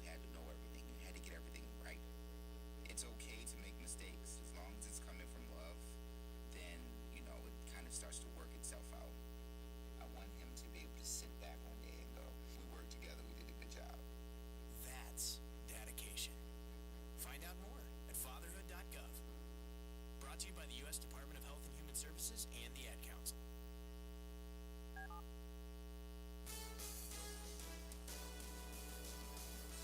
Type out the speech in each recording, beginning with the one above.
had to know everything. You had to get everything right. It's okay to make mistakes as long as it's coming from love. Then it kind of starts to work itself out. I want him to be able to sit back one day and go, "We worked together. We did a good job." That's dedication. Find out more at fatherhood.gov. Brought to you by the U.S. Department of Health and Human Services and the Ad Council.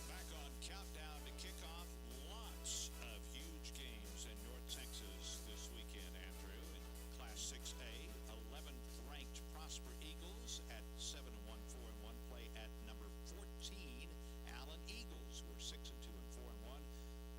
Back on Countdown to Kickoff, lots of huge games in North Texas this weekend, Andrew. In Class 6A, 11th ranked Prosper Eagles at 7-1, 4-1 play at number 14, Allen Eagles, who are 6-2 and 4-1.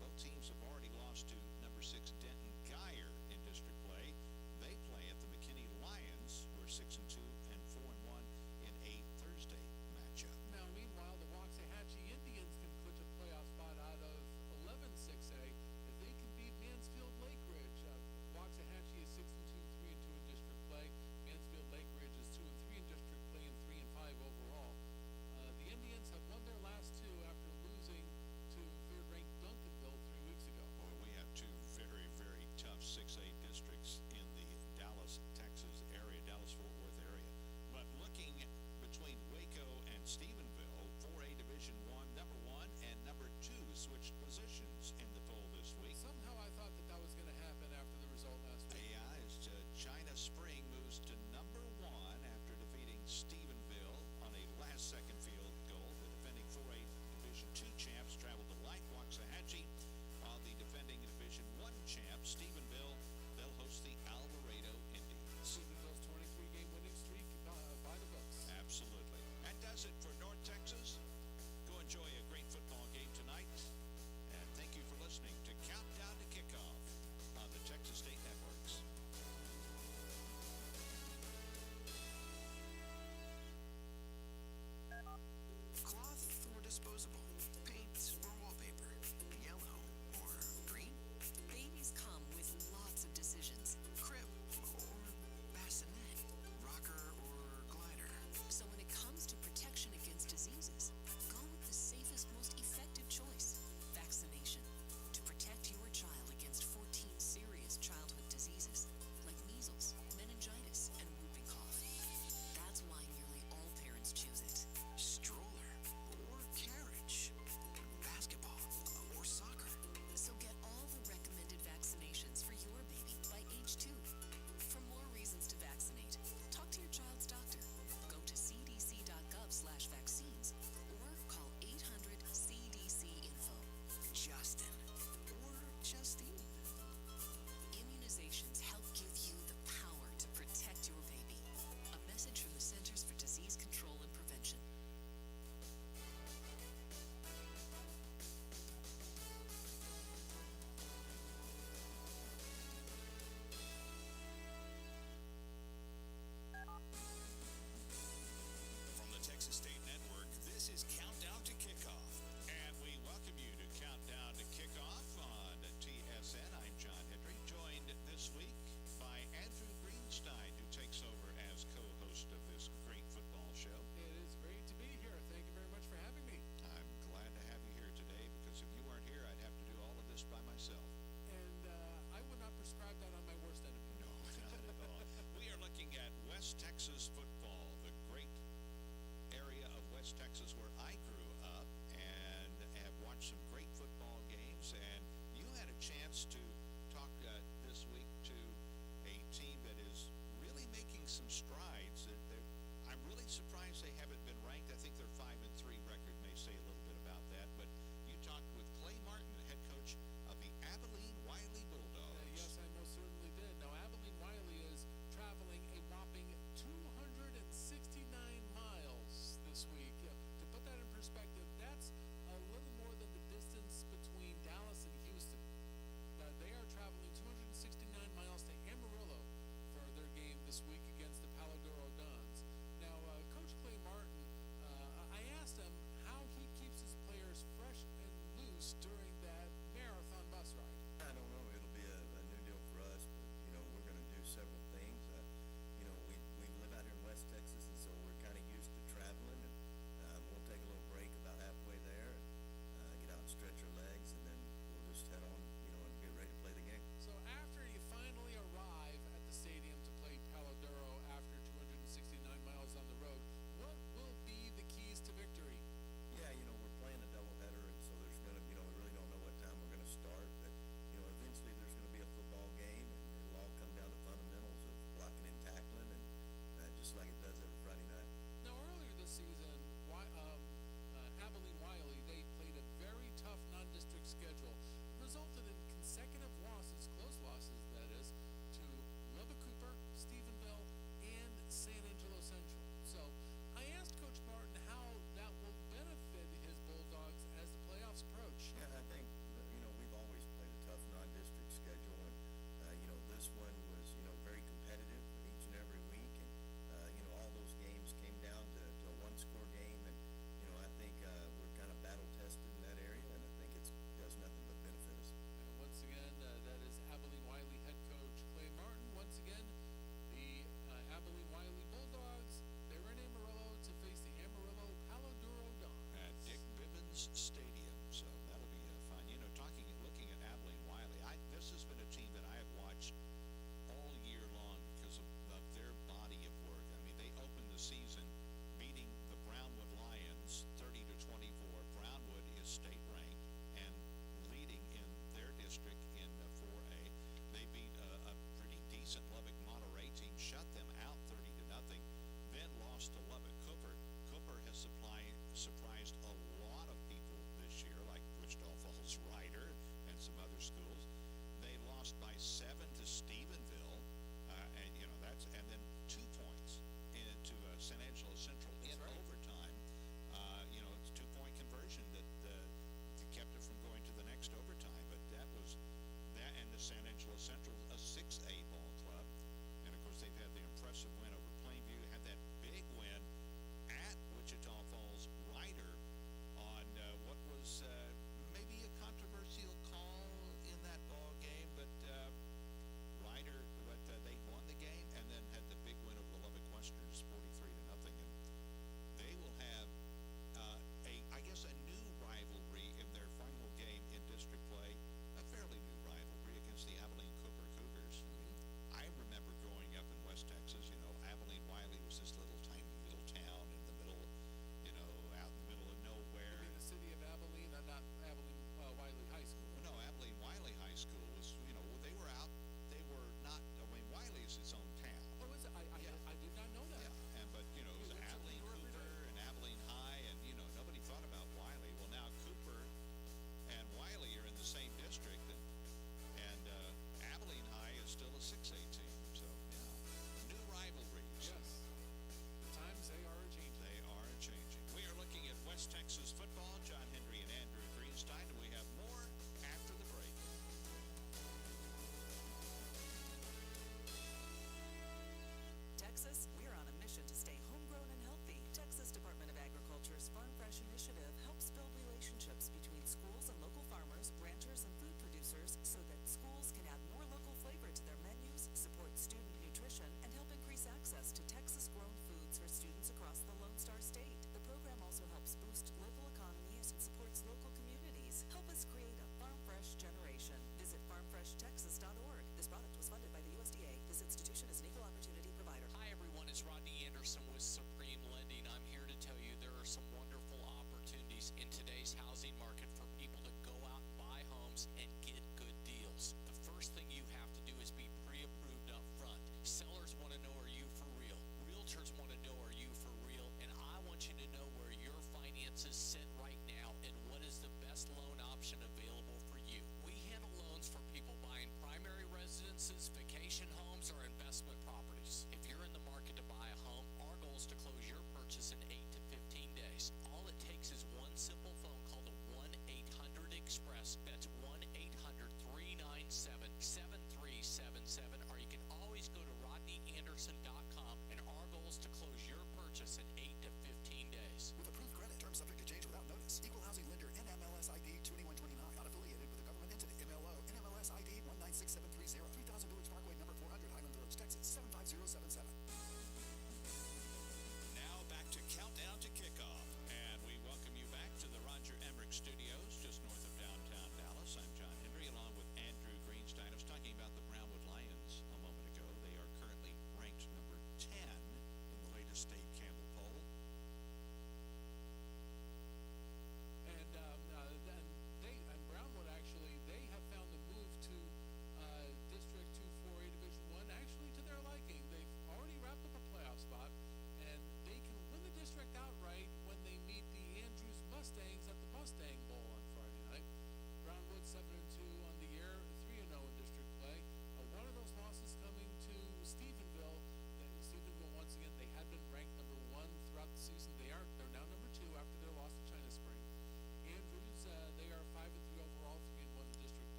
Both teams have already lost to number 6 Denton Geyer in district play. They play at the McKinney Lions, who are 6-2 and 4-1 in a Thursday matchup. Now, meanwhile, the Waxahachie Indians can push a playoff spot out of 11-6A if they can beat Mansfield Lake Ridge. Waxahachie is 6-2, 3-2 in district play. Mansfield Lake Ridge is 2-3 in district play and 3-5 overall. The Indians have won their last two after losing to third-ranked Duncanville 3 weeks ago. Boy, we have two very, very tough 6A districts in the Dallas, Texas area, Dallas-Fort Worth area. But looking between Waco and Stephenville, 4A Division I, number 1 and number 2 switched positions in the poll this week. Somehow I thought that was going to happen after the result last week. Yeah, as China Spring moves to number 1 after defeating Stephenville on a last-second field goal. The defending 4A Division II champs travel to like Waxahachie, while the defending Division I champs, Stephenville, they'll host the Alvarado Indians. Stephenville's 23-game winning streak by the books. Absolutely. That does it for North Texas. Go enjoy a great football game tonight. And thank you for listening to Countdown to Kickoff on the Texas State Networks. Wichita Falls, Ryder, and some other schools. They lost by 7 to Stephenville, and and then 2 points into San Angelo Central in overtime. It's a 2-point conversion that kept it from going to the next overtime. But that was that, and the San Angelo Central, a 6A ball club, and of course they've had the impressive win over Plainview, had that big win at Wichita Falls, Ryder, on what was maybe a controversial call in that ball game, but Ryder, they won the game and then had the big win over the Lubbock Westerns, 43-0, and they will have a new rivalry in their final game in district play, a fairly new rivalry against the Abilene Cooper Cougars. I remember growing up in West Texas, Abilene Wiley was this tiny little town in the middle, out in the middle of nowhere. You mean the city of Abilene, not Abilene Wiley High School? No, Abilene Wiley High School was, they were out. They were not. Wiley is its own town. Oh, is it? I did not know that. Yeah, but it was Abilene Cooper and Abilene High, and nobody thought about Wiley. Well, now Cooper and Wiley are in the same district, and Abilene High is still a 6A team. So new rivalries. Yes, the times they are changing. They are changing. We are looking at West Texas football. John Henry and Andrew Greenstein, and we have more after the break. Texas, we're on a mission to stay homegrown and healthy. Texas Department of Agriculture's Farm Fresh initiative helps build relationships between schools and local farmers, ranchers, and food producers so that schools can add more local flavor to their menus, support student nutrition, and help increase access to Texas-grown foods for students across the Lone Star State. The program also helps boost local economies and supports local communities. Help us create a Farm Fresh generation. Visit farmfreshtexas.org. This product was funded by the USDA. This institution is an equal opportunity provider. Hi everyone, it's Rodney Anderson with Supreme Lending. I'm here to tell you there are some wonderful opportunities in today's housing market for people to go out and buy homes and get good deals. The first thing you have to do is be pre-approved up front. Sellers want to know, are you for real? Realtors want to know, are you for real? And I want you to know where your finances sit right now and what is the best loan option available for you. We handle loans for people buying primary residences, vacation homes, or investment properties. If you're in the market to buy a home, our goal is to close your purchase in 8 to 15 days. All it takes is one simple phone call to 1-800-EXPRESS. That's 1-800-397-7377, or you can always go to rodneyanderson.com, and our goal is to close your purchase in 8 to 15 days.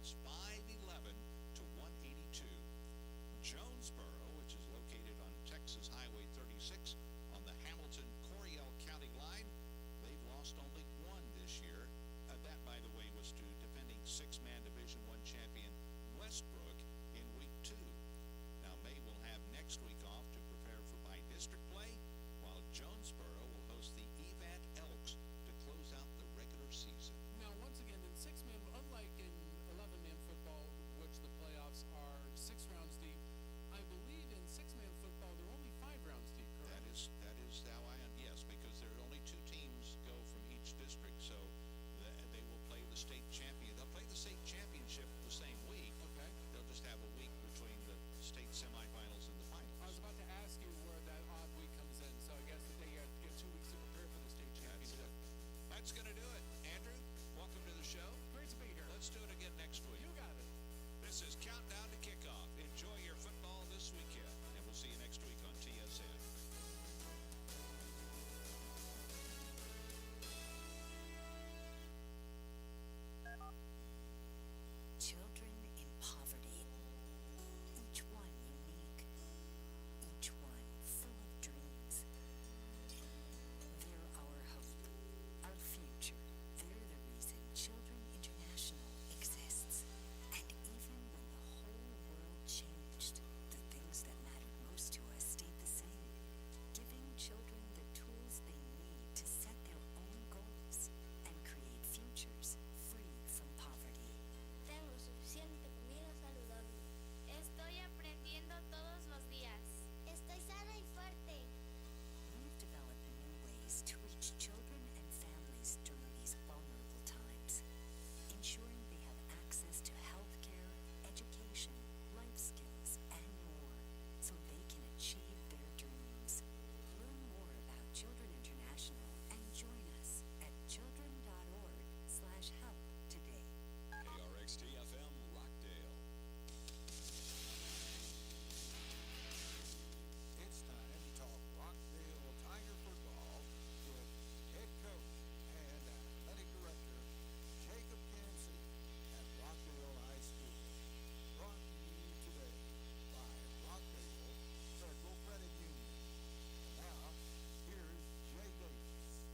wins 5-11 to 182. Jonesboro, which is located on Texas Highway 36 on the Hamilton-Coryell County line, they've lost only one this year. That, by the way, was to defending six-man Division I champion Westbrook in Week 2. Now, May will have next week off to prepare for by-district play, while Jonesboro will host the Evant Elks to close out the regular season. Now, once again, in six-man, unlike in 11-man football, which the playoffs are 6 rounds deep, I believe in six-man football they're only 5 rounds deep, correct? That is how yes, because there are only 2 teams go from each district, so they will play the state champion. They'll play the state championship the same week. Okay. They'll just have a week between the state semifinals and the finals. I was about to ask you where that odd week comes in, so I guess that they get 2 weeks to prepare for the state championship. That's going to do it. Andrew, welcome to the show. Great to be here. Let's do it again next week. You got it. This is Countdown to Kickoff. Enjoy your football this weekend, and we'll see you next week on TSN. Children in poverty, each one unique, each one full of dreams. They're our hope, our future. They're the reason Children International exists. And even when the whole world changed, the things that mattered most to us stayed the same. Giving children the tools they need to set their own goals and create futures free from poverty. Tengo suficiente comida saludable. Estoy aprendiendo todos los días. Estoy sana y fuerte. We've developed new ways to reach children and families during these vulnerable times, ensuring they have access to health care, education, life skills, and more, so they can achieve their dreams. Learn more about Children International and join us at children.org/help today. KRXT-FM Rockdale. It's time to talk Rockdale Tiger football with head coach and athletic director Jacob Cansey at Rockdale High School. Brought to you today by Rockdale Federal Credit Union. And now, here's Jay Davis.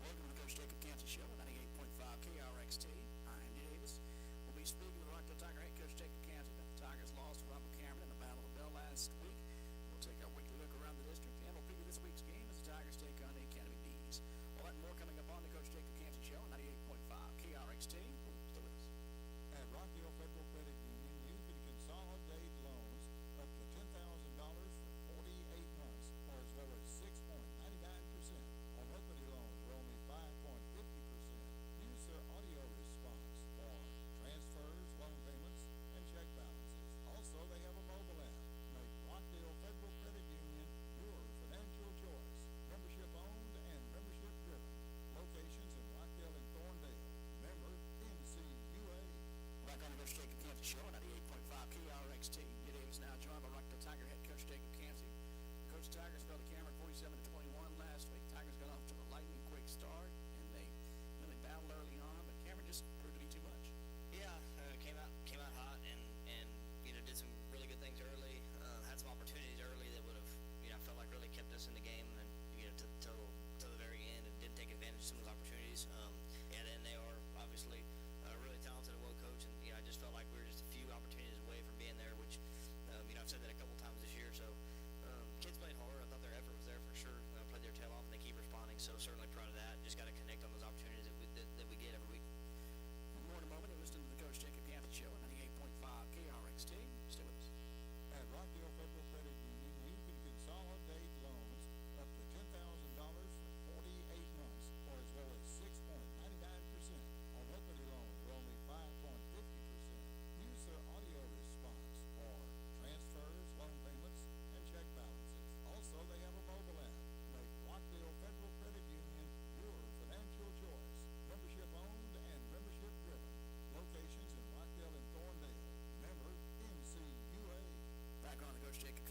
Welcome to the Coach Jacob Cansey Show, 98.5 KRXT. I'm Jay Davis. We'll be speaking with Rockdale Tiger head coach Jacob Cansey about the Tigers' loss to Rumble Cameron in the Battle of Bell last week. We'll take our weekly look around the district, and we'll preview this week's game as the Tigers take on the Academy Bees. All that and more coming up on the Coach Jacob Cansey Show, 98.5 KRXT. Stay with us. At Rockdale Federal Credit Union, you can consolidate loans up to $10,000 for 48 months or as low as 6.99%. Home equity loans are only 5.50%. Use their audio response for transfers, loan payments, and check balances. Also, they have a mobile app. Make Rockdale Federal Credit Union your financial choice. Membership owned and membership driven. Locations in Rockdale and Thorndale. Member NCUA. Back on the Coach Jacob Cansey Show, 98.5 KRXT. Jay Davis now joined by Rockdale Tiger head coach Jacob Cansey. Coach Tigers fell to Cameron 47-21 last week. Tigers got off to a lightning quick start, and they really battled early on, but Cameron just proved to be too much. Yeah, came out hot and did some really good things early. Had some opportunities early that would have felt like really kept us in the game, and to the very end, and didn't take advantage of some of those opportunities. And then they are obviously really talented and well coached, and I just felt like we were just a few opportunities away from being there, which I've said that a couple times this year. So kids played hard. I thought their effort was there for sure. Played their tail off, and they keep responding. So certainly proud of that. Just got to connect on those opportunities that we get every week. More in a moment, you're listening to the Coach Jacob Cansey Show, 98.5 KRXT. Stay with us. At Rockdale Federal Credit Union, you can consolidate loans up to $10,000 for 48 months or as low as 6.99%. Home equity loans are only 5.50%. Use their audio response for transfers, loan payments, and check balances. Also, they have a mobile app. Make Rockdale Federal Credit Union your financial choice. Membership owned and membership driven. Locations in Rockdale and Thorndale. Member NCUA. Back on the Coach Jacob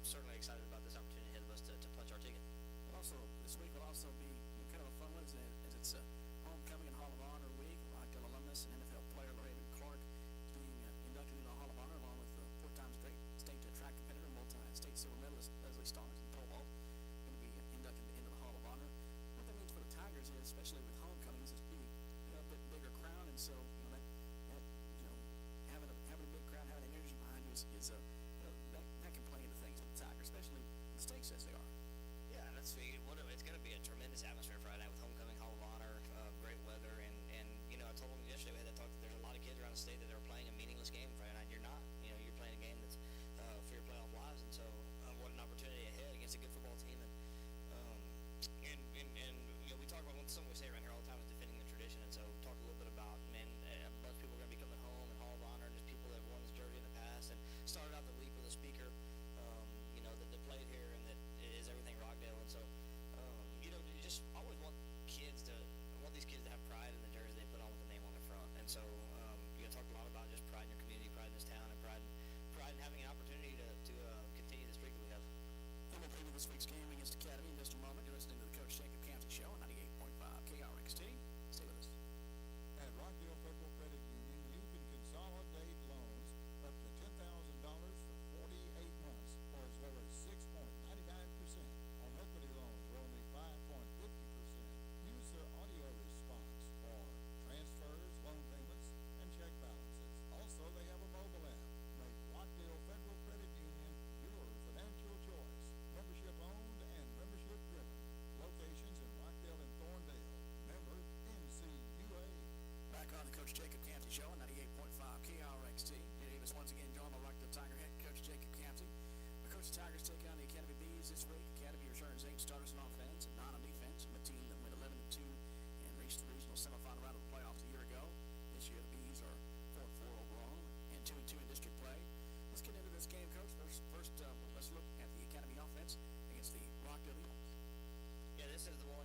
certainly excited about this opportunity ahead of us to punch our ticket. Also, this week will also be kind of a fun one as it's homecoming and Hall of Honor week. Rockdale alumnus and NFL player Raven Clark is being inducted into the Hall of Honor along with four-time state track competitor, multi-state silver medalist Leslie Starnes and pole vault. Going to be inducted into the Hall of Honor. What that means for the Tigers is, especially with homecomings, it's a bit bigger crowd, and so that having a big crowd, having energy behind you that can play into things with the Tigers, especially the stakes as they are. Yeah, it's going to be a tremendous atmosphere Friday night with homecoming, Hall of Honor, great weather, and I told them yesterday we had that talk that there's a lot of kids around the state that are playing a meaningless game Friday night. You're not. You're playing a game that's for your playoff lives, and so what an opportunity ahead against a good football team. And we talk about something we say around here all the time is defending the tradition, and so talk a little bit about a bunch of people are going to be coming home and Hall of Honor, and just people that have worn this jersey in the past, and started out the week with a speaker, that played here and that is everything Rockdale, and so you just always want these kids to have pride in the jersey they put on with the name on the front, and so talked a lot about just pride in your community, pride in this town, and pride in having an opportunity to continue the streak that we have. And we'll preview this week's game against Academy in just a moment. You're listening to the Coach Jacob County Show on 98.5 KRXT. Stay with us. At Rockdale Federal Credit Union, you can consolidate loans up to $10,000 for 48 months or as low as 6.99% on equity loans or only 5.50%. Use their audio response for transfers, loan payments, and check balances. Also, they have a mobile app. Make Rockdale Federal Credit Union your financial choice. Membership owned and membership driven. Locations in Rockdale and Thorndale. Member NCUA. Back on the Coach Jacob Canty Show on 98.5 KRXT. Jay Davis once again joined by Rockdale Tiger head coach Jacob Canty. The Coach the Tigers take on the Academy Bees this week. Academy returns 8 starters on offense and 9 on defense. From a team that went 11-2 and reached the regional semifinal round of the playoffs a year ago. This year the Bees are 4-4 overall and 2-2 in district play. Let's get into this game, Coach. First, let's look at the Academy offense against the Rockdale Eagles. Yeah, this is the one,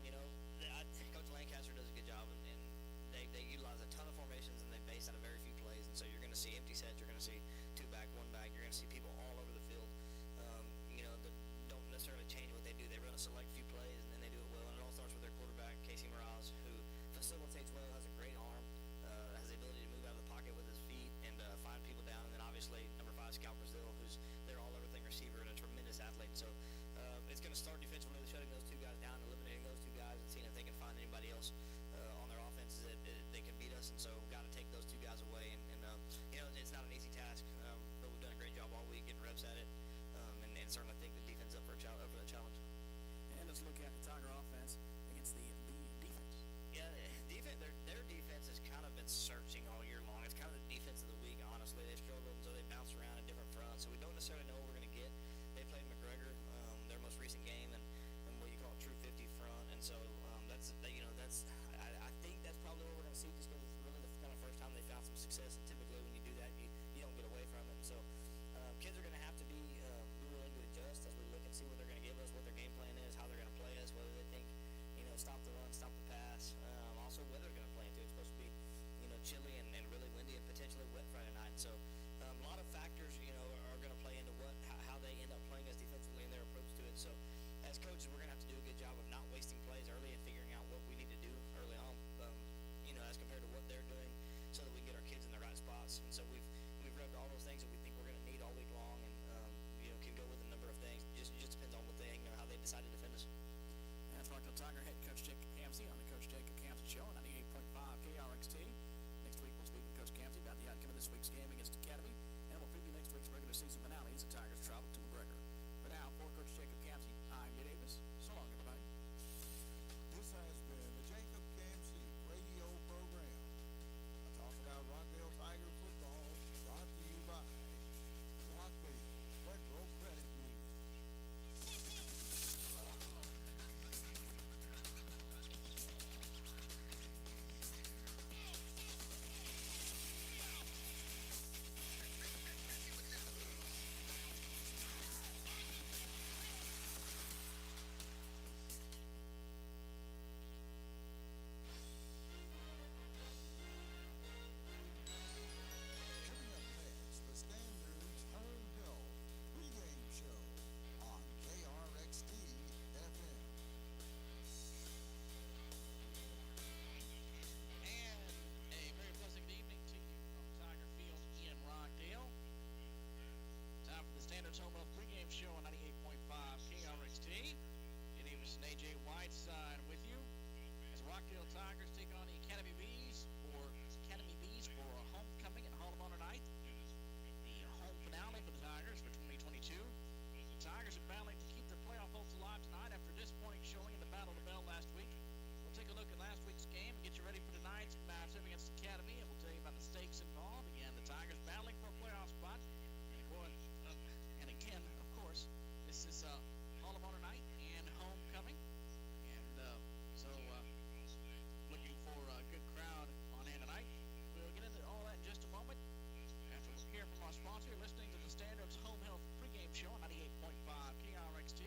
Coach Lancaster does a good job, and they utilize a ton of formations, and they base out of very few plays, and so you're going to see empty sets, you're going to see 2 back, 1 back, you're going to see people all over the field, that don't necessarily change what they do. They run a select few plays, and they do it well, and it all starts with their quarterback, Casey Morales, who facilitates well, has a great arm, has the ability to move out of the pocket with his feet and find people down, and then obviously number 5, Scout Brazil, who's their all-everything receiver and a tremendous athlete. So it's going to start defensively with shutting those 2 guys down, eliminating those 2 guys, and seeing if they can find anybody else on their offense that they can beat us. And so got to take those 2 guys away. And it's not an easy task, but we've done a great job all week getting reps at it, and certainly think the defense up for that challenge. And let's look at the Tiger offense against the Bee defense. Yeah, their defense has kind of been searching all year long. It's kind of the defense of the week, honestly. They've struggled, and so they bounce around in different fronts. So we don't necessarily know what we're going to get. They played McGregor, their most recent game, and what you call a true 50 front. And so I think that's probably what we're going to see, just because it's really the kind of first time they found some success. And typically when you do that, you don't get away from it. And so kids are going to have to be willing to adjust as we look and see what they're going to give us, what their game plan is, how they're going to play us, whether they think, stop the run, stop the pass. Also, weather's going to play into it. It's supposed to be, chilly and really windy and potentially wet Friday night. So a lot of factors, are going to play into how they end up playing us defensively and their approach to it. So as coaches, we're going to have to do a good job of not wasting plays early and figuring out what we need to do early on, as compared to what they're doing, so that we can get our kids in the right spots. And so we've repped all those things that we think we're going to need all week long, and can go with a number of things. Just depends on how they decide to defend us. That's Rockdale Tiger head coach Jacob Campsey on the Coach Jacob Campsey Show on 98.5 KRXT. Next week we'll speak with Coach Campsey about the outcome of this week's game against Academy, and we'll preview next week's regular season finale as the Tigers travel to McGregor. For now, for Coach Jacob Campsey, I'm Jay Davis. So long, everybody. This has been the Jacob Campsey radio program. Talk about Rockdale Tiger football, brought to you by Rockdale Federal Credit Union. Rockdale Tigers take on the Academy Bees for a homecoming and Hall of Honor night. The home finale for the Tigers for 2022. The Tigers are battling to keep their playoff hopes alive tonight after a disappointing showing in the Battle of the Bell last week. We'll take a look at last week's game and get you ready for tonight's matchup against the Academy, and we'll tell you about the stakes involved. Again, the Tigers battling for a playoff spot. And again, of course, this is Hall of Honor night and homecoming. And looking for a good crowd on hand tonight. We'll get into all that in just a moment. After we hear from our sponsor, you're listening to the Standards Home Health pregame show on 98.5 KRXT.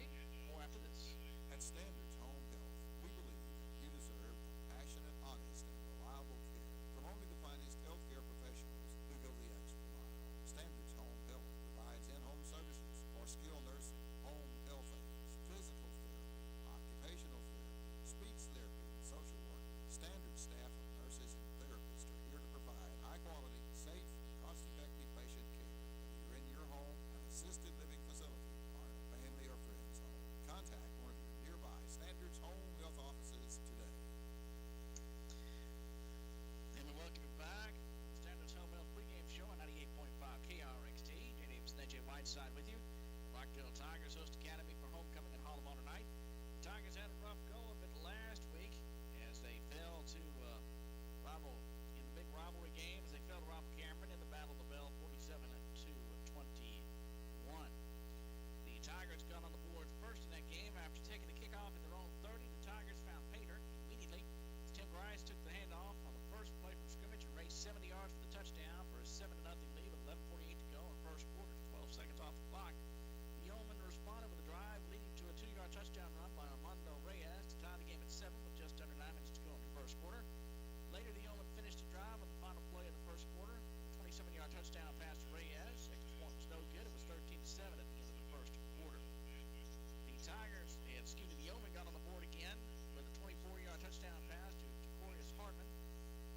More after this. At Standards Home Health, we believe you deserve passionate, honest, and reliable care from only the finest healthcare professionals who go the extra mile. Standards Home Health provides in-home services for skilled nursing, home health aides, physical therapy, occupational therapy, speech therapy, and social work. Standard staff of nurses and therapists are here to provide high-quality, safe, and cost-effective patient care, whether you're in your home, an assisted living facility, or in a family or friend's home. Contact one of your nearby Standards Home Health offices today. And we welcome you back. Standards Home Health pregame show on 98.5 KRXT. J. Davis and AJ Whiteside with you. Rockdale Tigers host Academy for homecoming and Hall of Honor night. The Tigers had a rough go of it last week as they fell to rival in the big rivalry game as they fell to rival Cameron in the Battle of the Bell, 47-21. The Tigers got on the board first in that game after taking the kickoff at their own 30. The Tigers found Pater immediately. Tim Grice took the handoff on the first play from scrimmage and raced 70 yards for the touchdown for a 7-0 lead with 11:48 to go in the first quarter, 12 seconds off the clock. The Yeomen responded with a drive leading to a 2-yard touchdown run by Armando Reyes to tie the game at 7 with just under 9 minutes to go in the first quarter. Later, the Yeomen finished the drive on the final play of the first quarter. A 27-yard touchdown pass to Reyes. Extra point was no good. It was 13-7 at the end of the first quarter. The Yeomen got on the board again with a 24-yard touchdown pass to Corius Hartman,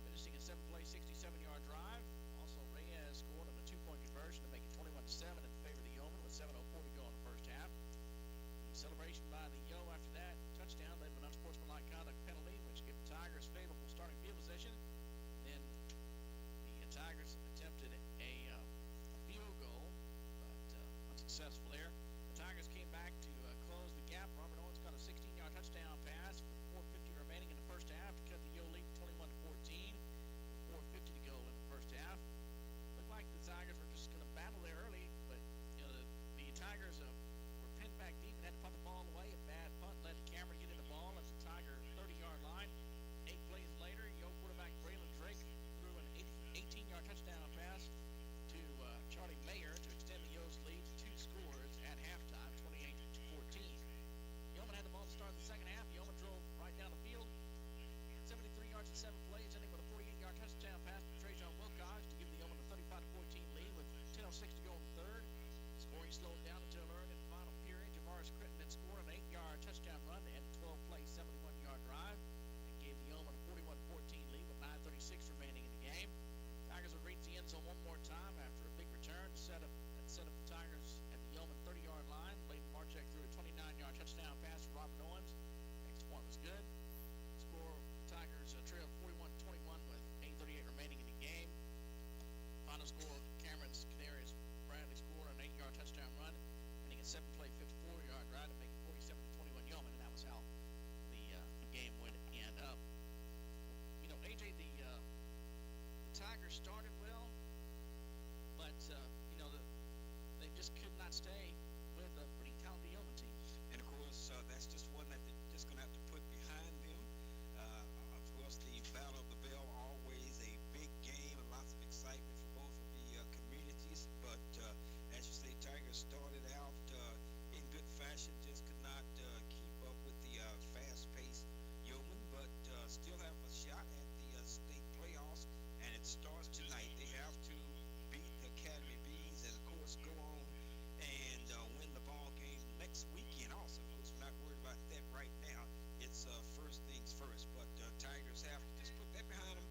finishing a 7-play, 67-yard drive. Also, Reyes scored on a 2-point conversion to make it 21-7 in favor of the Yeomen with 7:04 to go in the first half. The celebration by the Yo after that touchdown led to an unsportsmanlike conduct penalty, which gave the Tigers favorable starting field position. Then the Tigers attempted a field goal, but unsuccessful there. The Tigers came back to close the gap. Robert Owens got a 16-yard touchdown pass with 4:50 remaining in the first half to cut the Yo lead 21-14. 4:50 to go in the first half. Looked like the Tigers were just going to battle there early, but the Tigers were pinned back deep and had to punt the ball away. A bad punt led Cameron to get in the ball at the Tiger 30-yard line. 8 plays later, Yo quarterback Braylon Drake threw an 18-yard touchdown pass to Charlie Mayer to extend the Yo's lead to 2 scores at halftime, 28-14. Yeoman had the ball to start the second half. Yeoman drove right down the field, 73 yards in 7 plays, ending with a 48-yard touchdown pass to Trajan Wilcox to give the Yeoman a 35-14 lead with 10:06 to go in the third. Scoring slowed down until early in the final period. Javaris Crittenden scored an 8-yard touchdown run to end a 12-play, 71-yard drive and gave the Yeoman a 41-14 lead with 9:36 remaining in the game. Tigers would reach the end zone one more time after a big return to set up the Tigers at the Yeoman 30-yard line. Leighton Marchek threw a 29-yard touchdown pass to Robert Owens. Extra point was good. Score, Tigers trailed 41-21 with 8:38 remaining in the game. Final score, Cameron's Canarius Bradley scored an 8-yard touchdown run, ending a 7-play, 54-yard drive to make it 47-21 Yeoman, and that was how the game would end up. AJ, the Tigers started well, but they just could not stay with a pretty talented Yeoman team. And of course, that's just one that they're just going to have to put behind them. Of course, the Battle of the Bell, always a big game and lots of excitement for both of the communities. But as you say, Tigers started out in good fashion, just could not keep up with the fast-paced Yeoman, but still have a shot at the state playoffs. And it starts tonight. They have to beat the Academy Bees and, of course, go on and win the ball game next weekend also. Of course, we're not worried about that right now. It's first things first. But Tigers have to just put that behind them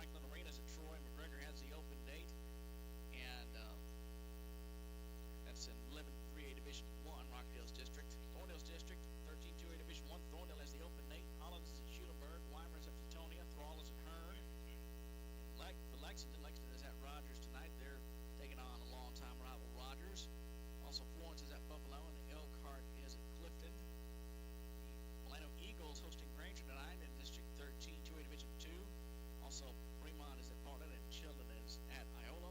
Franklin Arenas at Troy. McGregor has the open date, and that's in 11-3A Division One, Rockdale's district. Thorndale's district, 13-2A Division One. Thorndale has the open date. Hollins is at Schulenburg. Weimer is at Flatonia. Thrall is at Hearn. For Lexington is at Rogers tonight. They're taking on a longtime rival Rogers. Also, Florence is at Buffalo, and Elkhart is at Clifton. The Plano Eagles hosting Granger tonight in District 13, 2A Division 2. Also, Fremont is at Bartlett, and Chilton is at Iola.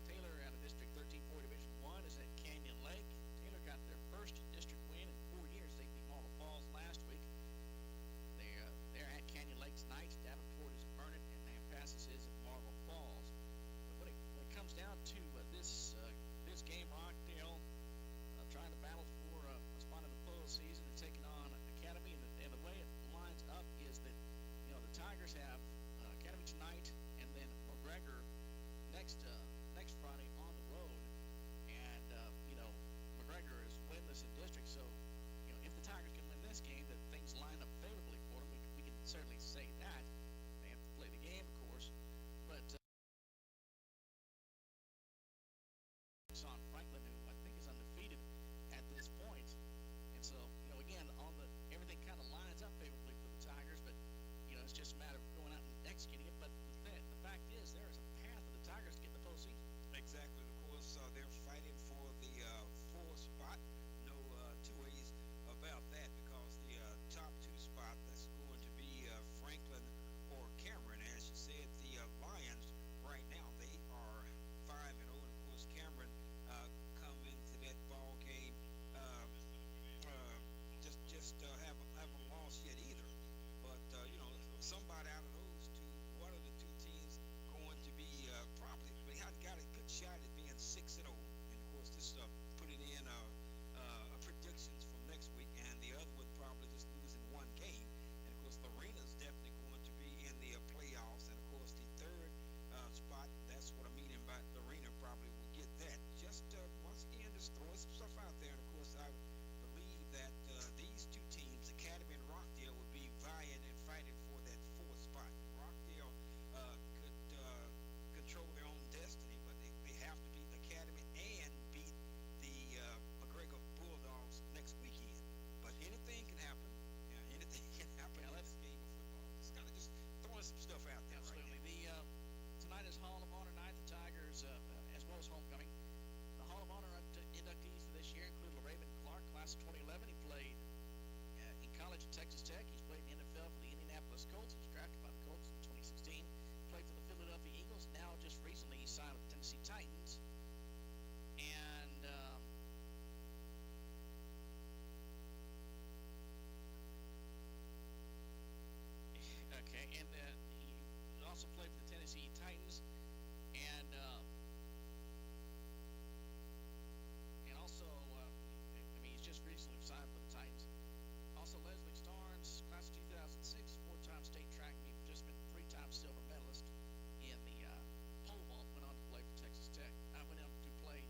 Taylor out of District 13, 4 Division 1 is at Canyon Lake. Taylor got their first district win in 4 years. They beat Marble Falls last week. They're at Canyon Lake tonight. Davenport is at Vernon, and Nampasas is at Marble Falls. But when it comes down to this game, Rockdale trying to battle for a spot in the postseason and taking on Academy, and the way it lines up is that the Tigers have Academy tonight, and then McGregor next Friday on the road, and McGregor is winless in district, so if the Tigers can win this game, that things line up favorably for them. We can certainly say that. They have to play the game, of course, but on Franklin, who I think is undefeated at this point, and so again, everything kind of lines up favorably for the Tigers, but it's just a matter of going out and executing it. But the fact is, there is a path for the Tigers to get in the postseason. Exactly. Of course, they're fighting for the fourth spot. No two ways about that, because the top two spot, that's going to be Franklin or Cameron. As you said, the Lions right now, they are 5-0. Of course, Cameron come into that ball game just haven't lost yet either. But somebody out of those two, one of the two teams going to be probably, they have got a good shot at being 6-0. And of course, this putting in predictions from next week, and the other one probably just losing one game. And of course, Lorena's definitely going to be in the playoffs. And of course, the third spot, that's what I'm meaning by Lorena probably will get that. Just once again, just throwing some stuff out there. And of course, I believe that these two teams, Academy and Rockdale, would be vying and fighting for that fourth spot. Rockdale could control their own destiny, but they have to beat the Academy and beat the McGregor Bulldogs next weekend. But anything can happen. Yeah, anything can happen in this game of football. It's kind of just throwing some stuff out there. Absolutely. Right now. Tonight is Hall of Honor night. The Tigers, as well as homecoming. The Hall of Honor inductees for this year include LaRaven Clark, class of 2011. He played in college at Texas Tech. He's played in the NFL for the Indianapolis Colts. He was drafted by the Colts in 2016. Played for the Philadelphia Eagles. Now, just recently, he signed with the Tennessee Titans. And he also played for the Tennessee Titans, and also, he's just recently signed for the Titans. Also, Leslie Starnes, class of 2006, 4-time state track meet participant, 3-time silver medalist in the pole vault, went on to play for Texas Tech. I went on to play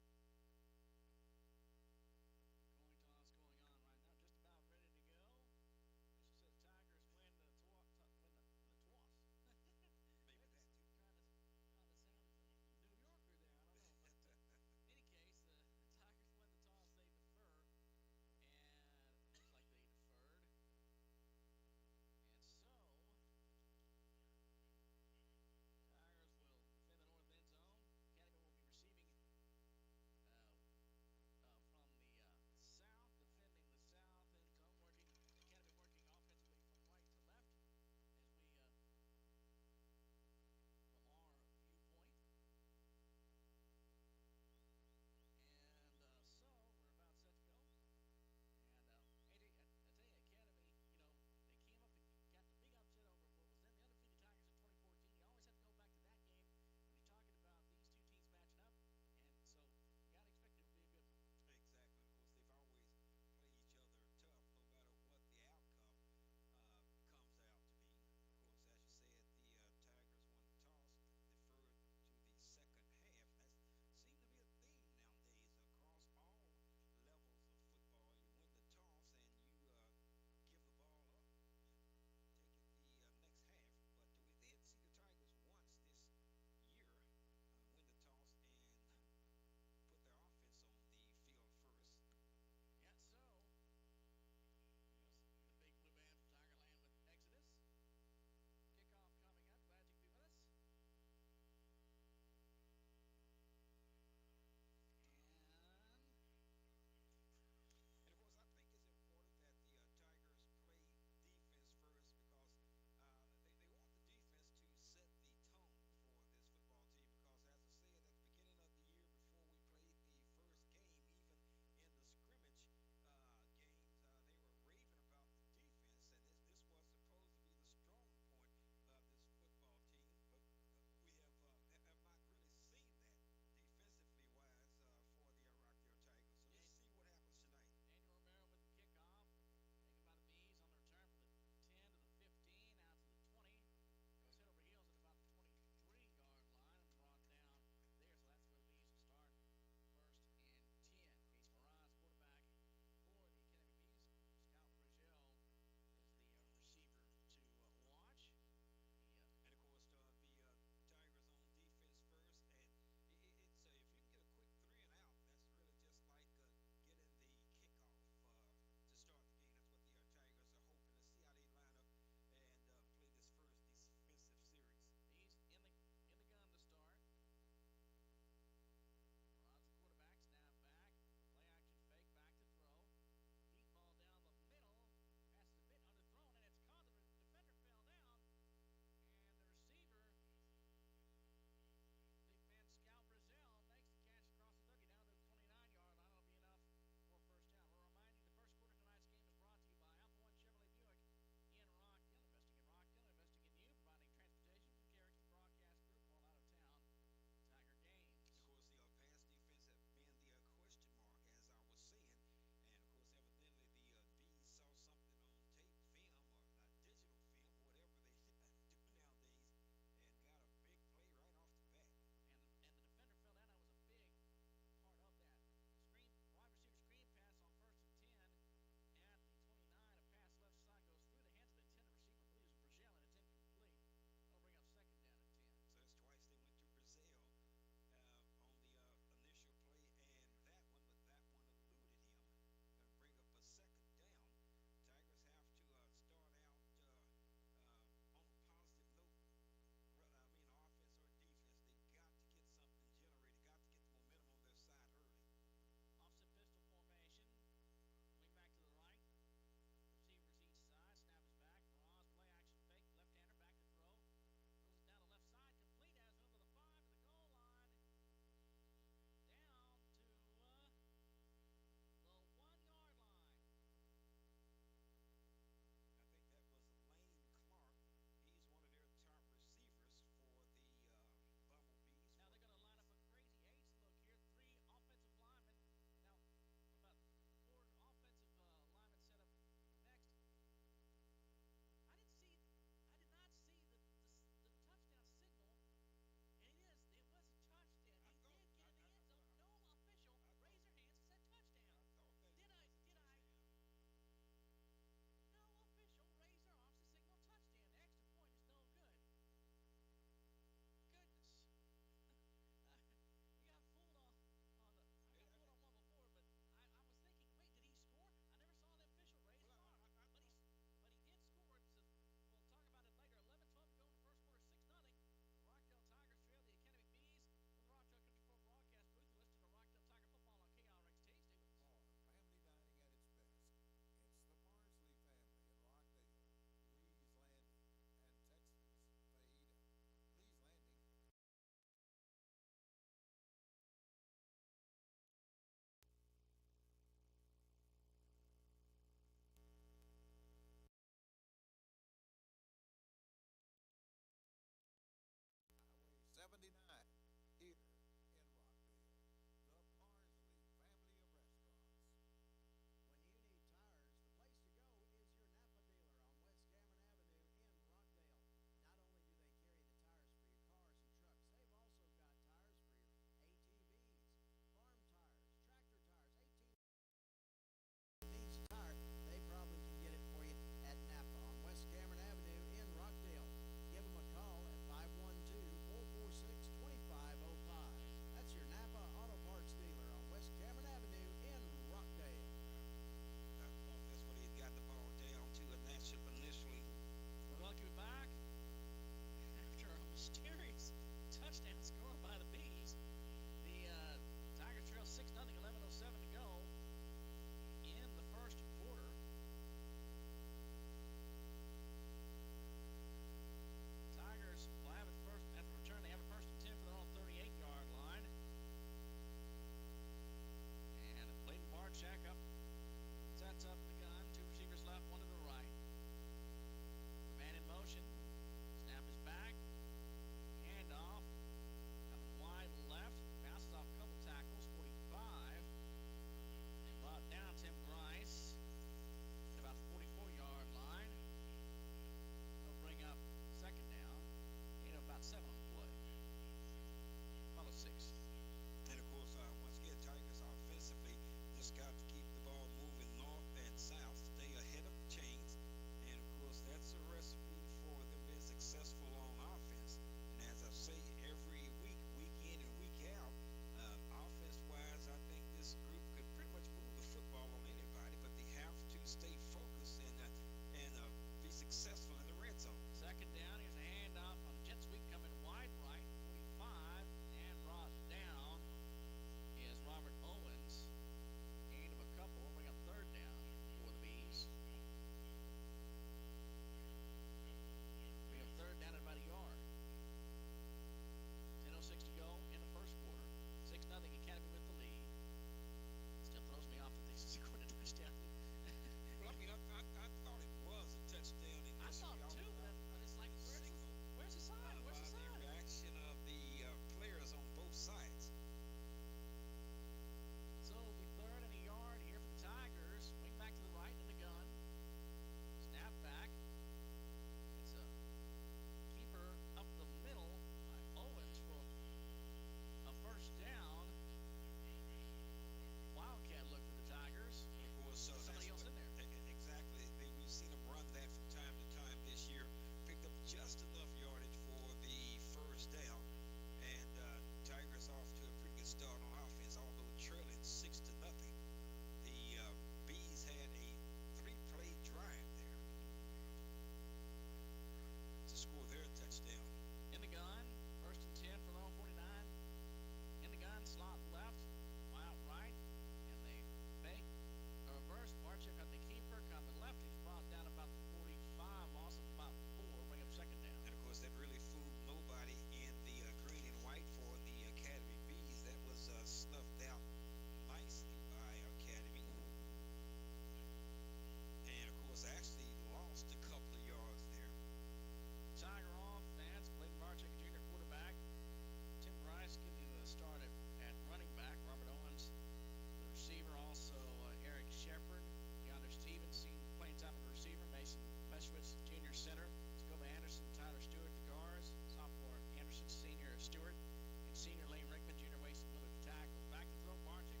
Stewart and senior Lane Rickman. Junior Wason Miller to tackle. Back to throw, Barczyk.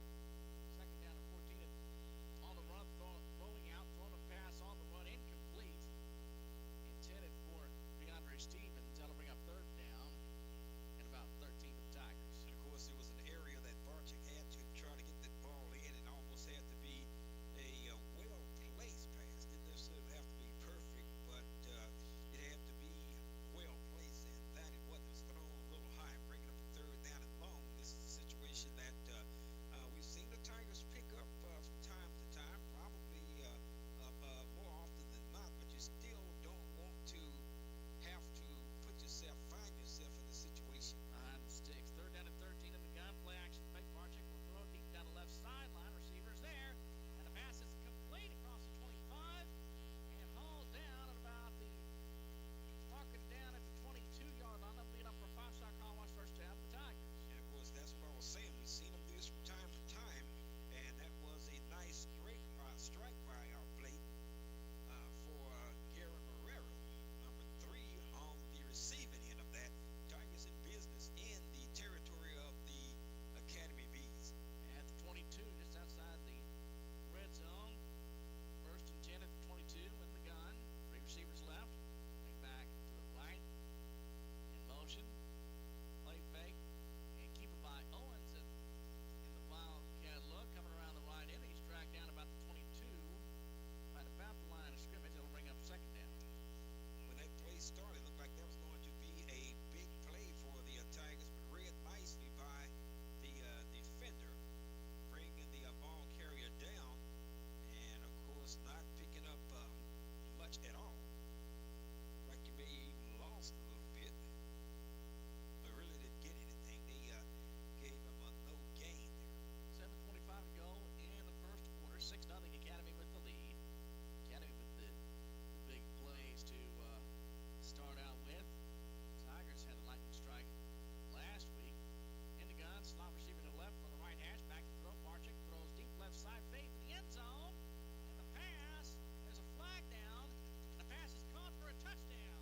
Second down and 14 on the run, rolling out, throwing a pass on the run, incomplete. Intended for DeAndre Stevens. That'll bring up third down and about 13 for the Tigers. And of course, there was an area that Barczyk had to try to get that ball in, and almost had to be a well-placed pass. Didn't necessarily have to be perfect, but it had to be well-placed, and that it was thrown a little high, bringing up a third down and long. This is a situation that we've seen the Tigers pick up from time to time, probably more often than not, but you still don't want to have to find yourself in a situation. Behind the sticks. Third down and 13 in the gun. Play action fake. Barczyk will throw deep down the left sideline. Receiver's there. And the pass is complete across the 25 and hauled down at about the marking down at the 22-yard line. That'll lead up for a 5-shot car wash first down for the Tigers. And of course, that's what I was saying. We've seen them do this from time to time, and that was a nice strike by our Blake for Gary Marrero, number 3 on the receiving end of that. Tigers in business in the territory of the Academy Bees. At the 22, just outside the red zone. First and 10 at the 22 in the gun. 3 receivers left. Bring back to the right. In motion. Play fake. And keep it by Owens in the wildcat look. Coming around the right end. He's dragged down about the 22. Right about the line of scrimmage. It'll bring up second down. When that play started, it looked like that was going to be a big play for the Tigers, but read nicely by the defender, bringing the ball carrier down, and of course not picking up much at all. Like you may even lost a little bit, but really didn't get anything. They gave him a no gain there. 7:25 to go in the first quarter. 6-0 Academy with the lead. Academy with the big plays to start out with. Tigers had a lightning strike last week. In the gun, slot receiver to the left for the right hash. Back to throw. Barczyk throws deep left side fade to the end zone. And the pass, there's a flag down. And the pass is caught for a touchdown.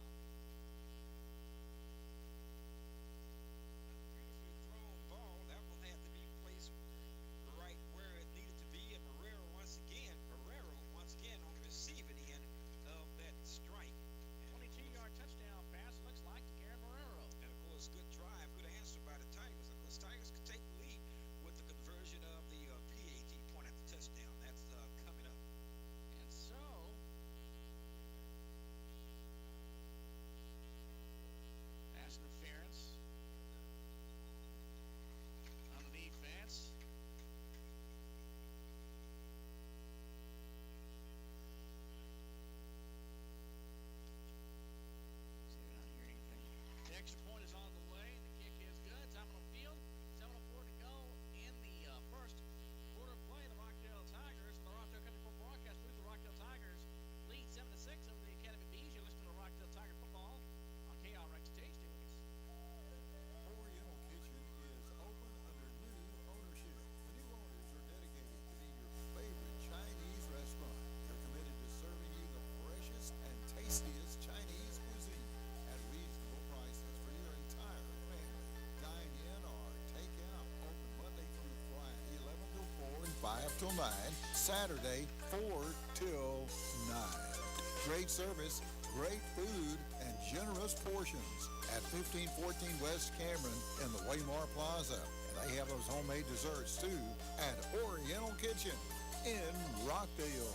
Beautifully thrown ball. That one had to be placed right where it needed to be, and Marrero once again on the receiving end of that strike. 22-yard touchdown pass looks like to Gary Marrero. And of course, good drive, good answer by the Tigers. Of course, Tigers could take the lead with the conversion of the PAT point at the touchdown. That's coming up. And so, pass interference on the defense. See, we're not hearing anything. The extra point is on the way. The kick is good. Time on the field. 7:04 to go in the first quarter play. The Rockdale Tigers and the Rockdale Country Club broadcast booth. The Rockdale Tigers lead 7-6 over the Academy Bees. You're listening to Rockdale Tiger football on KRXT. Stay with us. Oriental Kitchen is open under new ownership. The new owners are dedicated to be your favorite Chinese restaurant. They're committed to serving you the freshest and tastiest Chinese cuisine at reasonable prices for your entire family. Dine in or take out. Open Monday through Friday, 11 till 4 and 5 till 9. Saturday, 4 till 9. Great service, great food, and generous portions at 1514 West Cameron in the Waymar Plaza. And they have those homemade desserts too at Oriental Kitchen in Rockdale.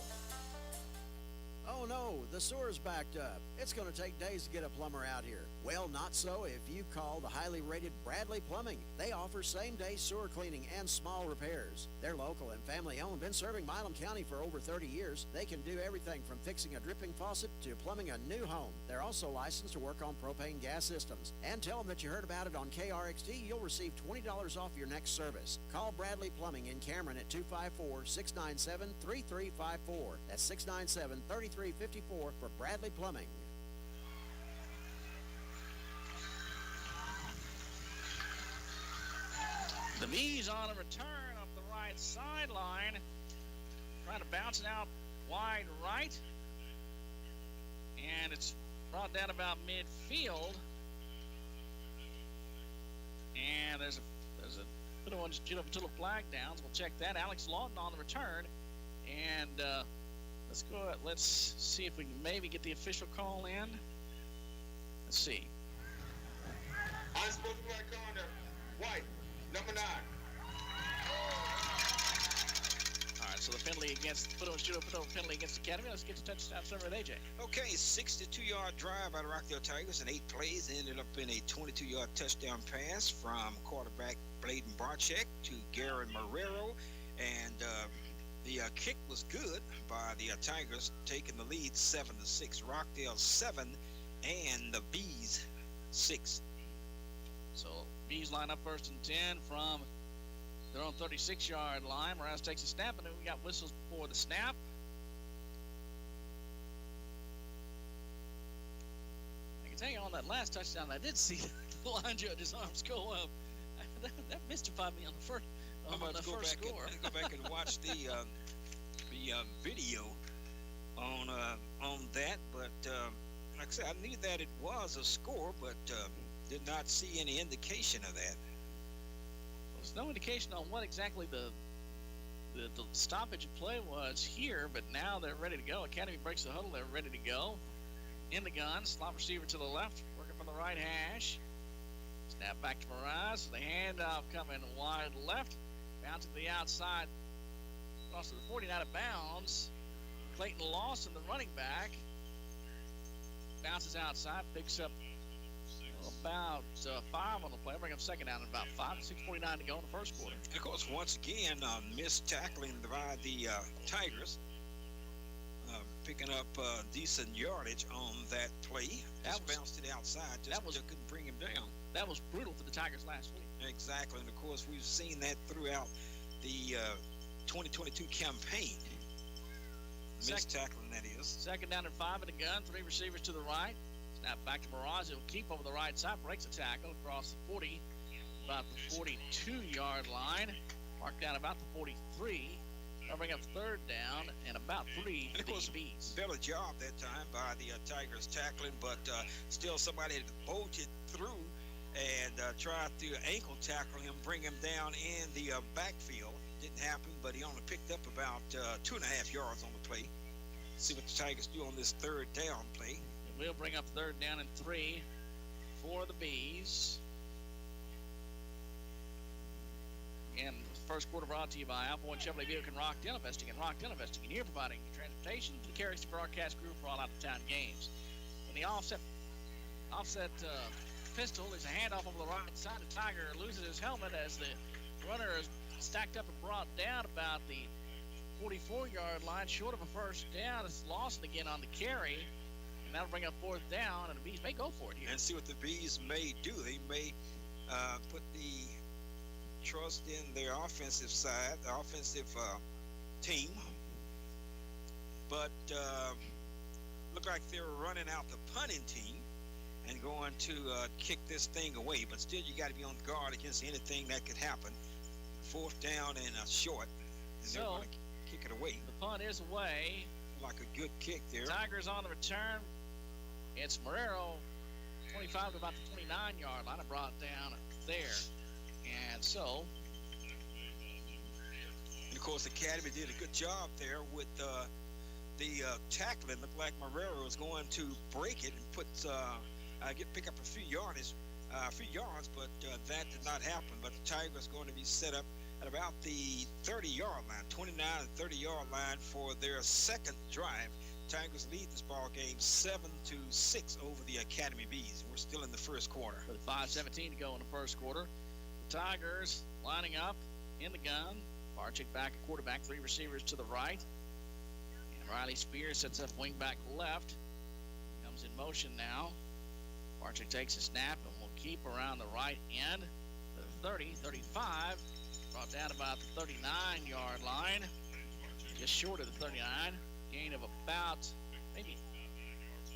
Oh no, the sewer's backed up. It's going to take days to get a plumber out here. Well, not so if you call the highly rated Bradley Plumbing. They offer same-day sewer cleaning and small repairs. They're local and family-owned, been serving Milam County for over 30 years. They can do everything from fixing a dripping faucet to plumbing a new home. They're also licensed to work on propane gas systems. And tell them that you heard about it on KRXT. You'll receive $20 off your next service. Call Bradley Plumbing in Cameron at 254-697-3354. That's 697-3354 for Bradley Plumbing. The Bees on a return up the right sideline. Trying to bounce it out wide right. And it's brought down about midfield. And there's a little flag down. So we'll check that. Alex Lawton on the return. And let's see if we can maybe get the official call in. Let's see. Unsportsmanlike conduct. White, number 9. All right, so the penalty against penalty against Academy. Let's get to touchdown summary with AJ. Okay, 62-yard drive by the Rockdale Tigers in 8 plays. Ended up in a 22-yard touchdown pass from quarterback Bladen Barczyk to Garen Marrero. And the kick was good by the Tigers, taking the lead 7-6. Rockdale 7 and the Bees 6. So Bees line up 1st and 10 from their own 36-yard line. Morales takes a snap, and then we got whistles before the snap. I can tell you on that last touchdown, I did see the line judge's arms go up. That mystified me on the first score. I'm going to go back and watch the video on that, but like I said, I knew that it was a score, but did not see any indication of that. There's no indication on what exactly the stoppage of play was here, but now they're ready to go. Academy breaks the huddle. They're ready to go. In the gun, slot receiver to the left, working from the right hash. Snap back to Mirage. The handoff coming wide left. Bounce to the outside. Cross to the 49 out of bounds. Clayton Lawson, the running back. Bounces outside, picks up about 5 on the play. Bring up second down and about 5. 6:49 to go in the first quarter. And of course, once again, missed tackling by the Tigers. Picking up decent yardage on that play. Just bounced to the outside. Just couldn't bring him down. That was brutal for the Tigers last week. Exactly. And of course, we've seen that throughout the 2022 campaign. Missed tackling, that is. Second down and 5 in the gun. 3 receivers to the right. Snap back to Mirage. He'll keep over the right side. Breaks a tackle across the 40. About the 42-yard line. Marked down about the 43. They'll bring up third down and about 3 and of course, Bees. Better job that time by the Tigers tackling, but still somebody had bolted through and tried to ankle tackle him, bring him down in the backfield. Didn't happen, but he only picked up about 2.5 yards on the play. See what the Tigers do on this third down play. And we'll bring up third down and 3 for the Bees. And the first quarter brought to you by Alpha One Chevrolet Buick and Rockdale Investing here, providing transportation to carries the broadcast crew for all out-of-town games. And the offset pistol is a handoff over the right side. The Tiger loses his helmet as the runner is stacked up and brought down about the 44-yard line, short of a first down. It's Lawson again on the carry, and that'll bring up fourth down, and the Bees may go for it here. And see what the Bees may do. They may put the trust in their offensive side, the offensive team, but look like they're running out the punting team and going to kick this thing away. But still, you got to be on guard against anything that could happen. Fourth down and a short, and they're going to kick it away. The punt is away. Like a good kick there. Tigers on the return. It's Marrero, 25 to about the 29-yard line. Brought down there. And so, and of course, Academy did a good job there with the tackling. Looked like Marrero was going to break it and pick up a few yards, but that did not happen. But the Tigers going to be set up at about the 30-yard line, 29 and 30-yard line for their second drive. Tigers lead this ball game 7-6 over the Academy Bees. We're still in the first quarter. With 5:17 to go in the first quarter. Tigers lining up in the gun. Barczyk back at quarterback, 3 receivers to the right. And Riley Spears sets up wing back left. Comes in motion now. Barczyk takes a snap and will keep around the right end. The 30, 35. Brought down about the 39-yard line. Just short of the 39. Gain of about maybe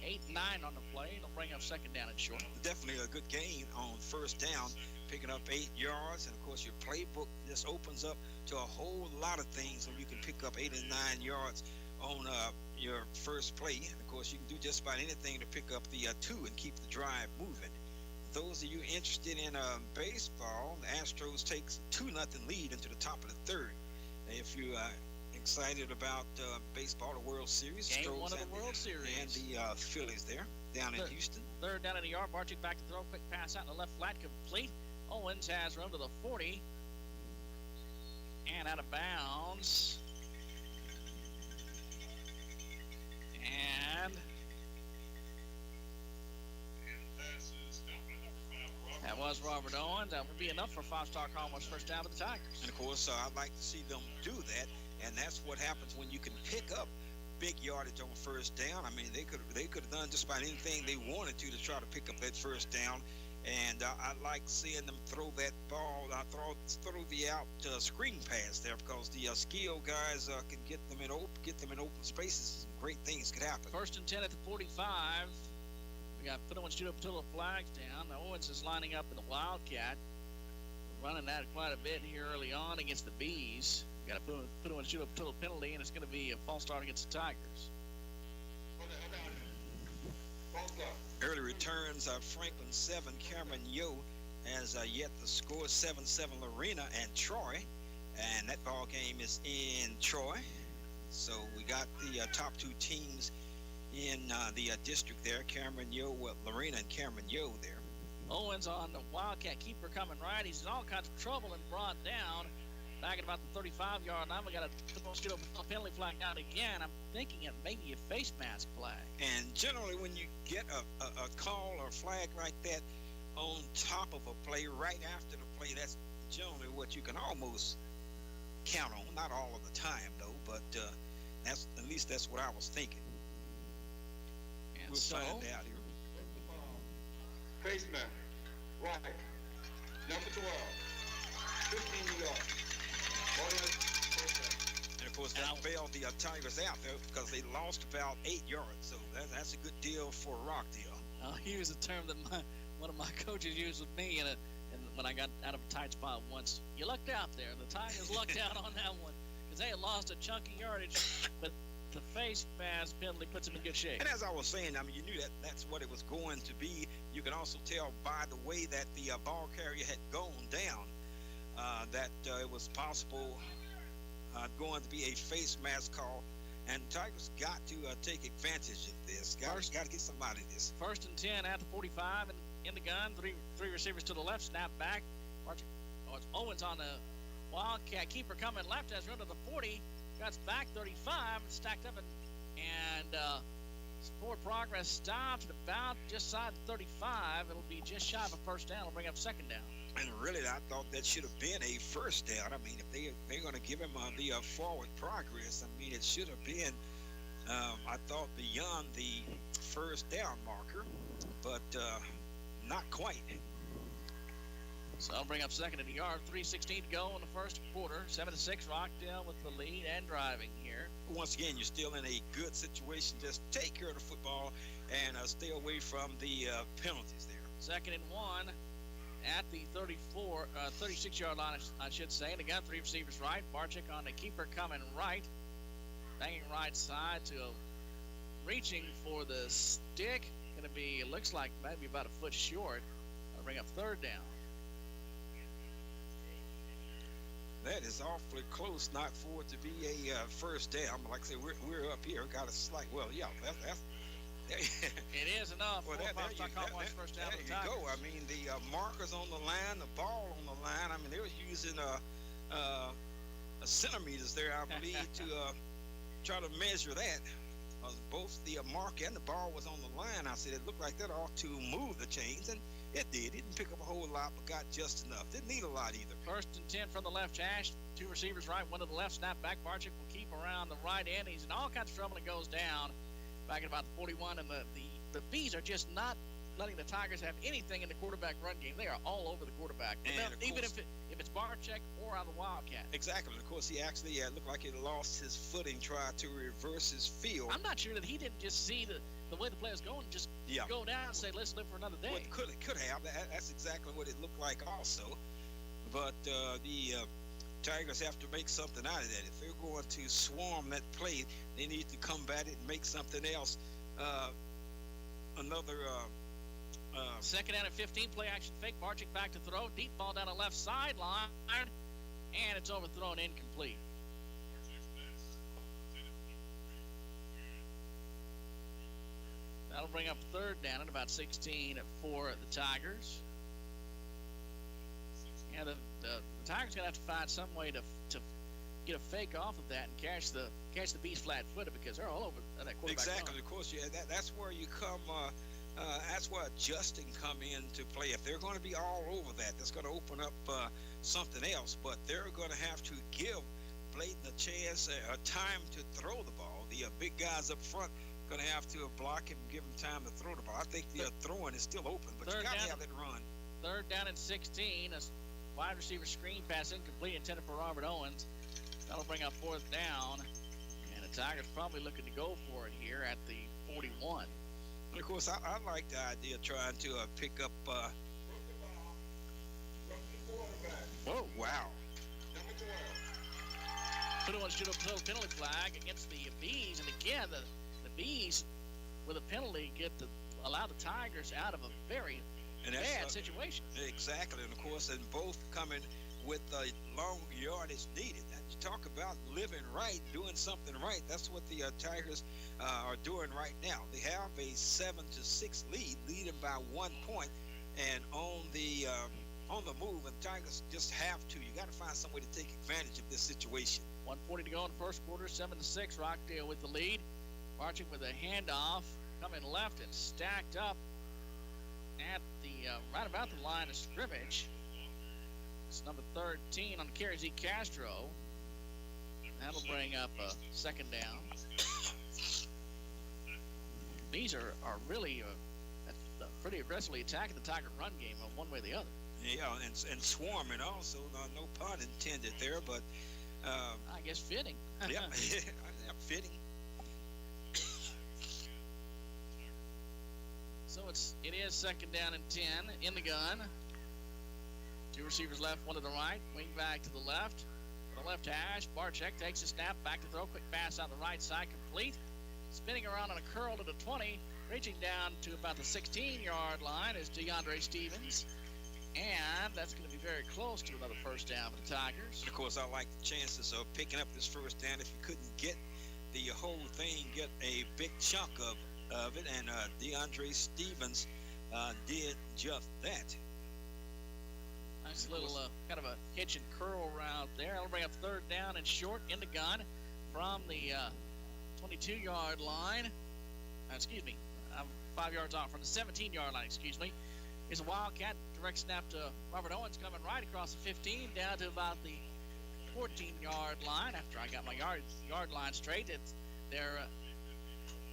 8-9 on the play. It'll bring up second down and short. Definitely a good gain on first down. Picking up 8 yards, and of course your playbook just opens up to a whole lot of things when you can pick up 8 and 9 yards on your first play. And of course you can do just about anything to pick up the 2 and keep the drive moving. those of you interested in baseball, the Astros takes 2-0 lead into the top of the third. If you excited about baseball, the World Series, Game Astros one of the World Series, and the Phillies there down in Houston. Third down in the yard. Barczyk back to throw. Quick pass out in the left flat, complete. Owens has run to the 40 and out of bounds. And that was Robert Owens. That would be enough for five-star Commerce first down with the Tigers. And of course, I'd like to see them do that, and that's what happens when you can pick up big yardage on first down. I mean, they could have done just about anything they wanted to try to pick up that first down. And I like seeing them throw that ball. Throw the out screen pass there, because the skill guys can get them in open spaces. Great things could happen. First and 10 at the 45. We got put on shoot up until the flag's down. Now Owens is lining up in the Wildcat, running that quite a bit here early on against the Bees. We got to put on shoot up until the penalty, and it's going to be a false start against the Tigers. Early returns are Franklin 7, Cameron Yo has yet to score 7-7 Lorena and Troy, and that ball game is in Troy. So we got the top two teams in the district there, Cameron Yo, Lorena and Cameron Yo there. Owens on the Wildcat keeper coming right. He's in all kinds of trouble and brought down. Back at about the 35-yard line, we got a penalty flag out again. I'm thinking it may be a face mask flag. And generally, when you get a call or flag like that on top of a play, right after the play, that's generally what you can almost count on. Not all of the time, though, but at least that's what I was thinking. And we'll find out here. Faceman, right. Number 12. 15 yards. And of course, that bailed the Tigers out there because they lost about 8 yards. So that's a good deal for Rockdale. I'll use a term that one of my coaches used with me and when I got out of a tight spot once. You lucked out there. The Tigers lucked out on that one because they had lost a chunky yardage, but the face mask penalty puts them in good shape. And as I was saying, I mean, you knew that's what it was going to be. You can also tell by the way that the ball carrier had gone down that it was possible going to be a face mask call, and Tigers got to take advantage of this. Got to get somebody this. First and 10 at the 45, and in the gun, three receivers to the left, snap back. It's Owens on the Wildcat keeper coming left, has run to the 40, got back 35, stacked up, and forward progress stopped at about just side 35. It'll be just shy of a first down. It'll bring up second down. And really, I thought that should have been a first down. I mean, if they're going to give him the forward progress, I mean, it should have been, I thought, beyond the first down marker, but not quite. So I'll bring up second in the yard. 3:16 to go in the first quarter. 7-6, Rockdale with the lead and driving here. Once again, you're still in a good situation. Just take care of the football and stay away from the penalties there. Second and 1 at the 36-yard line, I should say. And again, three receivers right. Barczyk on the keeper coming right. Banging right side to reaching for the stick. Going to be, it looks like maybe about a foot short. I'll bring up third down. That is awfully close, not for it to be a first down. Like I say, we're up here. Got a slight, well, yeah, that's it is enough. Well, there you go. I mean, the markers on the line, the ball on the line. I mean, they were using centimeters there, I believe, to try to measure that. Both the mark and the ball was on the line. I said it looked like that ought to move the chains, and it did. It didn't pick up a whole lot, but got just enough. Didn't need a lot either. First and 10 from the left hash. Two receivers right, one to the left. Snap back. Barczyk will keep around the right end. He's in all kinds of trouble and goes down. Back at about the 41, and the Bees are just not letting the Tigers have anything in the quarterback run game. They are all over the quarterback, even if it's Barczyk or out of the Wildcat. Exactly. Of course, he actually looked like he lost his footing, tried to reverse his field. I'm not sure that he didn't just see the way the play was going, just go down and say, let's live for another day. Well, it could have. That's exactly what it looked like also. But the Tigers have to make something out of that. If they're going to swarm that play, they need to combat it and make something else. Another Second down and 15, play action fake, marching back to throw, deep ball down the left sideline, and it's overthrown, incomplete. That'll bring up third down at about 16 for the Tigers. Yeah, the Tigers gonna have to find some way to get a fake off of that and catch the Bees flat-footed, because they're all over that quarterback. Exactly. Of course, yeah. That's where you come. That's where adjusting come into play. If they're going to be all over that, that's going to open up something else. But they're going to have to give Bladen a chance, a time to throw the ball. The big guys up front going to have to block him and give him time to throw the ball. I think the throwing is still open, but you got to have it run. Third down and 16. A wide receiver screen pass incomplete, intended for Robert Owens. That'll bring up fourth down, and the Tigers probably looking to go for it here at the 41. And of course, I like the idea of trying to pick up. Whoa! Wow! Put on should have thrown penalty flag against the Bees, and again the Bees with a penalty allow the Tigers out of a very bad situation. Exactly, and of course, and both coming with the long yardage needed. And you talk about living right, doing something right. That's what the Tigers are doing right now. They have a 7-6 lead, leading by 1 point, and on the move. And Tigers just have to. You got to find some way to take advantage of this situation. 1:40 to go in the first quarter. 7-6. Rockdale with the lead, marching with a handoff, coming left and stacked up at the right about the line of scrimmage. It's number 13 on the carry, Z Castro. That'll bring up a second down. These are really pretty aggressively attacking the Tiger run game one way or the other. Yeah, and swarming also. No pun intended there, but I guess fitting. Yeah, fitting. So it is second down and 10 in the gun. Two receivers left, one to the right, wing back to the left. The left hash, Barczyk takes a snap, back to throw, quick pass on the right side, complete. Spinning around on a curl to the 20, reaching down to about the 16-yard line is DeAndre Stevens. And that's going to be very close to another first down for the Tigers. And of course, I like the chances of picking up this first down. If you couldn't get the whole thing, get a big chunk of it. And DeAndre Stevens did just that. Nice little kind of a hitch and curl route there. That'll bring up third down and short in the gun from the 22-yard line. I'm 5 yards off from the 17-yard line, It's a Wildcat, direct snap to Robert Owens, coming right across the 15 down to about the 14-yard line. After I got my yard line straight, they're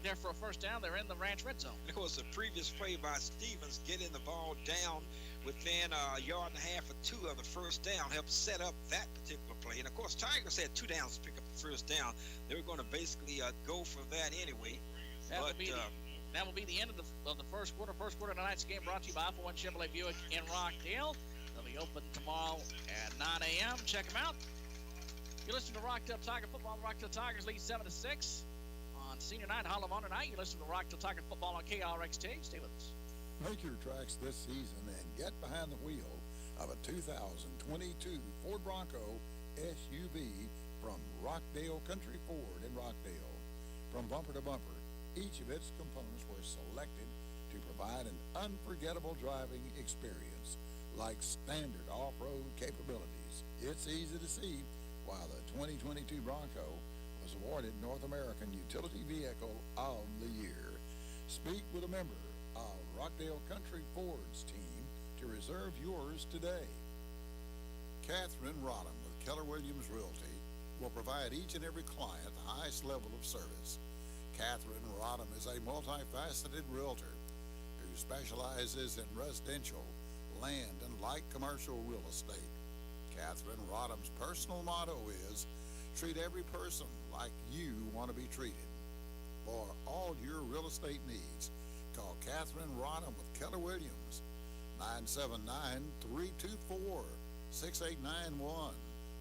there for a first down. They're in the Ranch red zone. Of course, the previous play by Stevens, getting the ball down within a yard and a half or two of the first down, helped set up that particular play. And of course, Tigers had 2 downs to pick up the first down. They were going to basically go for that anyway. That will be the end of the first quarter. First quarter of tonight's game brought to you by Alpha One Chevrolet Buick in Rockdale. They'll be open tomorrow at 9 a.m. Check them out. You're listening to Rockdale Tiger Football. Rockdale Tigers lead 7-6 on Senior Night, Hall of Honor Night. You listen to Rockdale Tiger Football on KRXT. Stay with us. Make your tracks this season and get behind the wheel of a 2022 Ford Bronco SUV from Rockdale Country Ford in Rockdale. From bumper to bumper, each of its components were selected to provide an unforgettable driving experience, like standard off-road capabilities. It's easy to see why the 2022 Bronco was awarded North American Utility Vehicle of the Year. Speak with a member of Rockdale Country Ford's team to reserve yours today. Catherine Rodham with Keller Williams Realty will provide each and every client the highest level of service. Catherine Rodham is a multifaceted realtor who specializes in residential, land, and light commercial real estate. Catherine Rodham's personal motto is, treat every person like you want to be treated. For all your real estate needs, call Catherine Rodham with Keller Williams, 979-324-6891,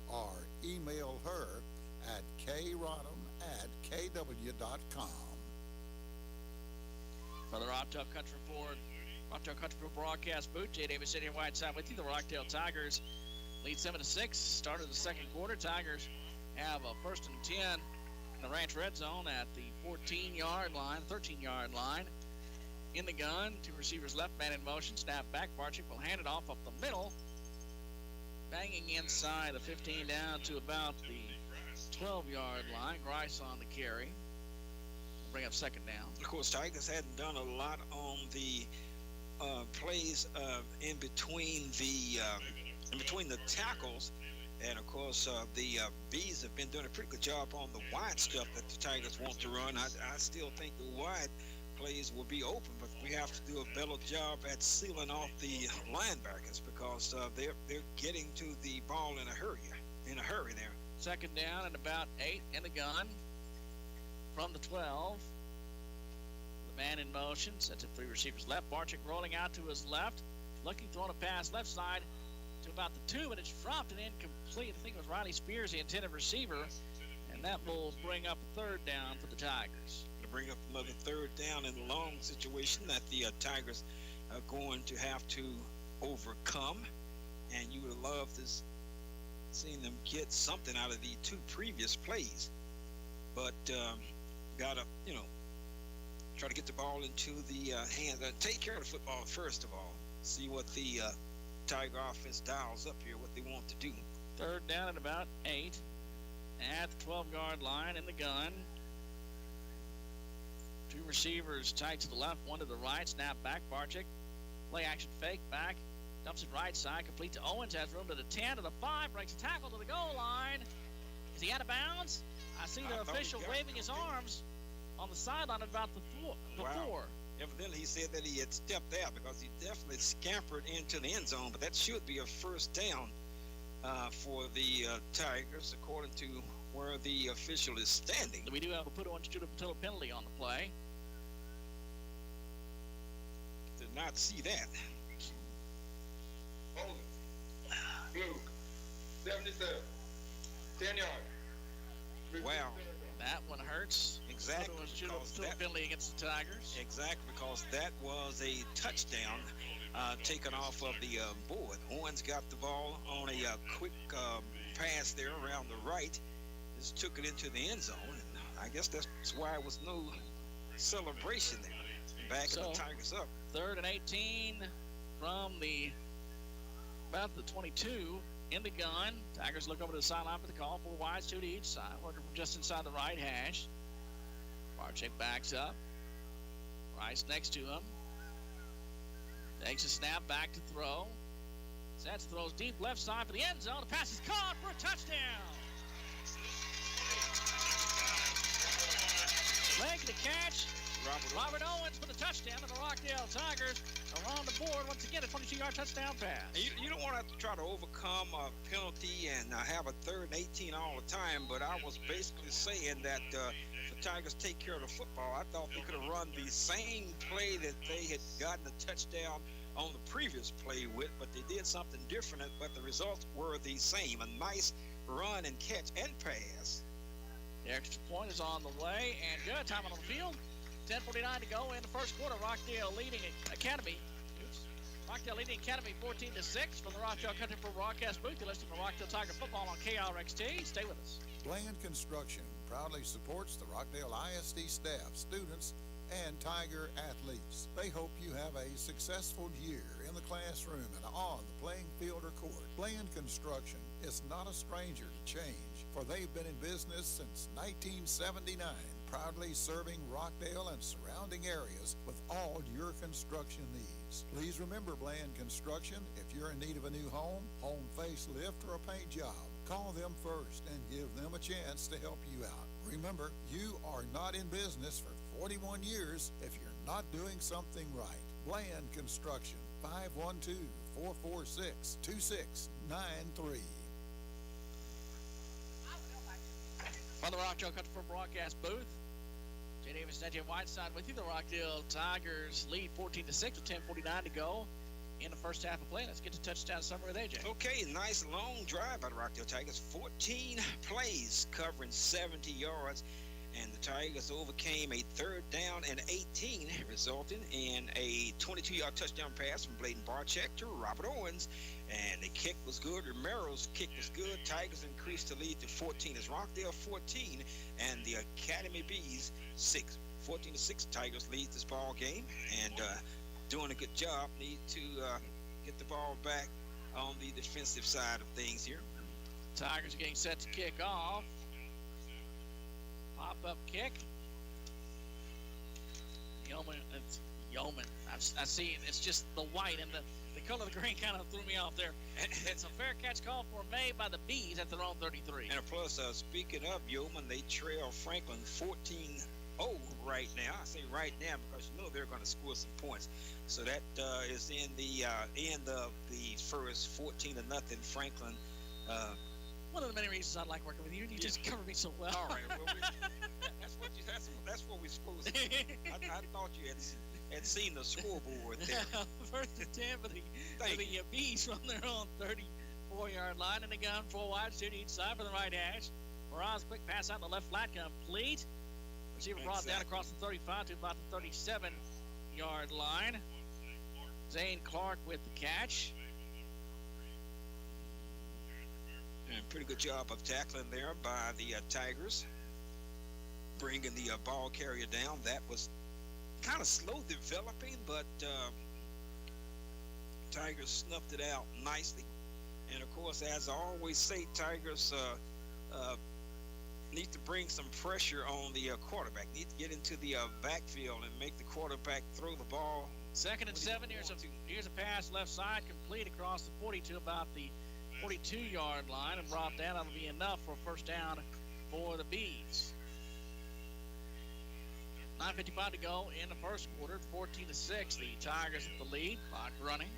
or email her at krodham@kw.com. Brother Rockdale Country Ford Rockdale Country Club broadcast booth. Jay Davis, Eddie Whiteside with you. The Rockdale Tigers lead 7-6. Start of the second quarter. Tigers have a 1st and 10 in the Ranch red zone at the 13-yard line. In the gun, 2 receivers left, man in motion. Snap back. Barczyk will hand it off up the middle. Banging inside the 15 down to about the 12-yard line. Grice on the carry. Bring up second down. Of course, Tigers hadn't done a lot on the plays in between the tackles, and of course the Bees have been doing a pretty good job on the wide stuff that the Tigers want to run. I still think the wide plays will be open, but we have to do a better job at sealing off the linebackers because they're getting to the ball in a hurry there. Second down and about 8 in the gun from the 12. The man in motion, sets it 3 receivers left. Barczyk rolling out to his left, looking, throwing a pass left side to about the 2, but it's dropped and incomplete. I think it was Riley Spears, the intended receiver, and that will bring up a 3rd down for the Tigers. To bring up another 3rd down in the long situation that the Tigers are going to have to overcome, and you would have loved to seen them get something out of the 2 previous plays, but gotta try to get the ball into the hands. Take care of the football first of all. See what the Tiger offense dials up here, what they want to do. 3rd down at about 8 at the 12-yard line in the gun. 2 receivers tight to the left, 1 to the right. Snap back. Barczyk, play action fake back. Dumps it right side, complete to Owens. Has room to the 10, to the 5. Breaks a tackle to the goal line. Is he out of bounds? I see the official waving his arms on the sideline about the 4. Evidently, he said that he had stepped out because he definitely scampered into the end zone, but that should be a 1st down for the Tigers, according to where the official is standing. We do have a put-on total penalty on the play. Did not see that. Hold it. Blue. 77. 10 yards. Wow. That one hurts. Exactly. Total penalty against the Tigers. Exactly, because that was a touchdown taken off of the board. Owens got the ball on a quick pass there around the right. Just took it into the end zone, and I guess that's why it was no celebration there. Backing the Tigers up. 3rd and 18 from about the 22 in the gun. Tigers look over to the sideline for the call. 4 wides, 2 to each side. Working from just inside the right hash. Barczyk backs up. Rice next to him. Takes a snap back to throw. Sets, throws deep left side for the end zone. The pass is caught for a touchdown. Making the catch. Robert Owens for the touchdown, and the Rockdale Tigers are on the board once again. A 22-yard touchdown pass. You don't want to have to try to overcome a penalty and have a 3rd and 18 all the time, but I was basically saying that the Tigers take care of the football. I thought they could have run the same play that they had gotten a touchdown on the previous play with, but they did something different, but the results were the same. A nice run and catch and pass. The extra point is on the way, and good time on the field. 10:49 to go in the first quarter. Rockdale leading Academy 14-6 from the Rockdale Country Club broadcast booth. You're listening to Rockdale Tiger football on KRXT. Stay with us. Bland Construction proudly supports the Rockdale ISD staff, students, and Tiger athletes. They hope you have a successful year in the classroom and on the playing field or court. Bland Construction is not a stranger to change, for they've been in business since 1979, proudly serving Rockdale and surrounding areas with all your construction needs. Please remember Bland Construction. If you're in need of a new home facelift, or a paint job, call them first and give them a chance to help you out. Remember, you are not in business for 41 years if you're not doing something right. Bland Construction, 512-446-2693. From the Rockdale Country Club broadcast booth, Jay Davis and AJ Whiteside with you. The Rockdale Tigers lead 14-6 with 10:49 to go in the first half of play. Let's get to touchdown summary with AJ. Okay, nice long drive by the Rockdale Tigers. 14 plays covering 70 yards. and the Tigers overcame a 3rd down and 18, resulting in a 22-yard touchdown pass from Bladen Barcheck to Robert Owens, and the kick was good. Romero's kick was good. Tigers increased the lead to 14 as Rockdale 14 and the Academy Bees 6. 14-6, Tigers lead this ball game, and doing a good job. Need to get the ball back on the defensive side of things here. Tigers getting set to kick off. Pop-up kick. Yeoman. I see it. It's just the white and the color of the green kind of threw me off there. It's a fair catch call for made by the Bees at their own 33. And plus, speaking of Yeoman, they trail Franklin 14-0 right now. I say right now because you know they're going to score some points. So that is in the end of the first 14-0 Franklin. One of the many reasons I like working with you. You just cover me so well. All right. Well, that's what we're supposed to do. I thought you had seen the scoreboard there. First and 10 for the Bees from their own 34-yard line, and the gun 4 wide, 2 to each side for the right hash. Morales quick pass out the left flat, complete. Receiver brought down across the 35 to about the 37-yard line. Zane Clark with the catch. And pretty good job of tackling there by the Tigers, bringing the ball carrier down. That was kind of slow developing, but Tigers snuffed it out nicely. And of course, as I always say, Tigers need to bring some pressure on the quarterback. Need to get into the backfield and make the quarterback throw the ball. 2nd and 7. Here's a pass left side, complete across the 42, about the 42-yard line, and brought down. That'll be enough for a first down for the Bees. 9:55 to go in the first quarter. 14-6. The Tigers at the lead. Clock running.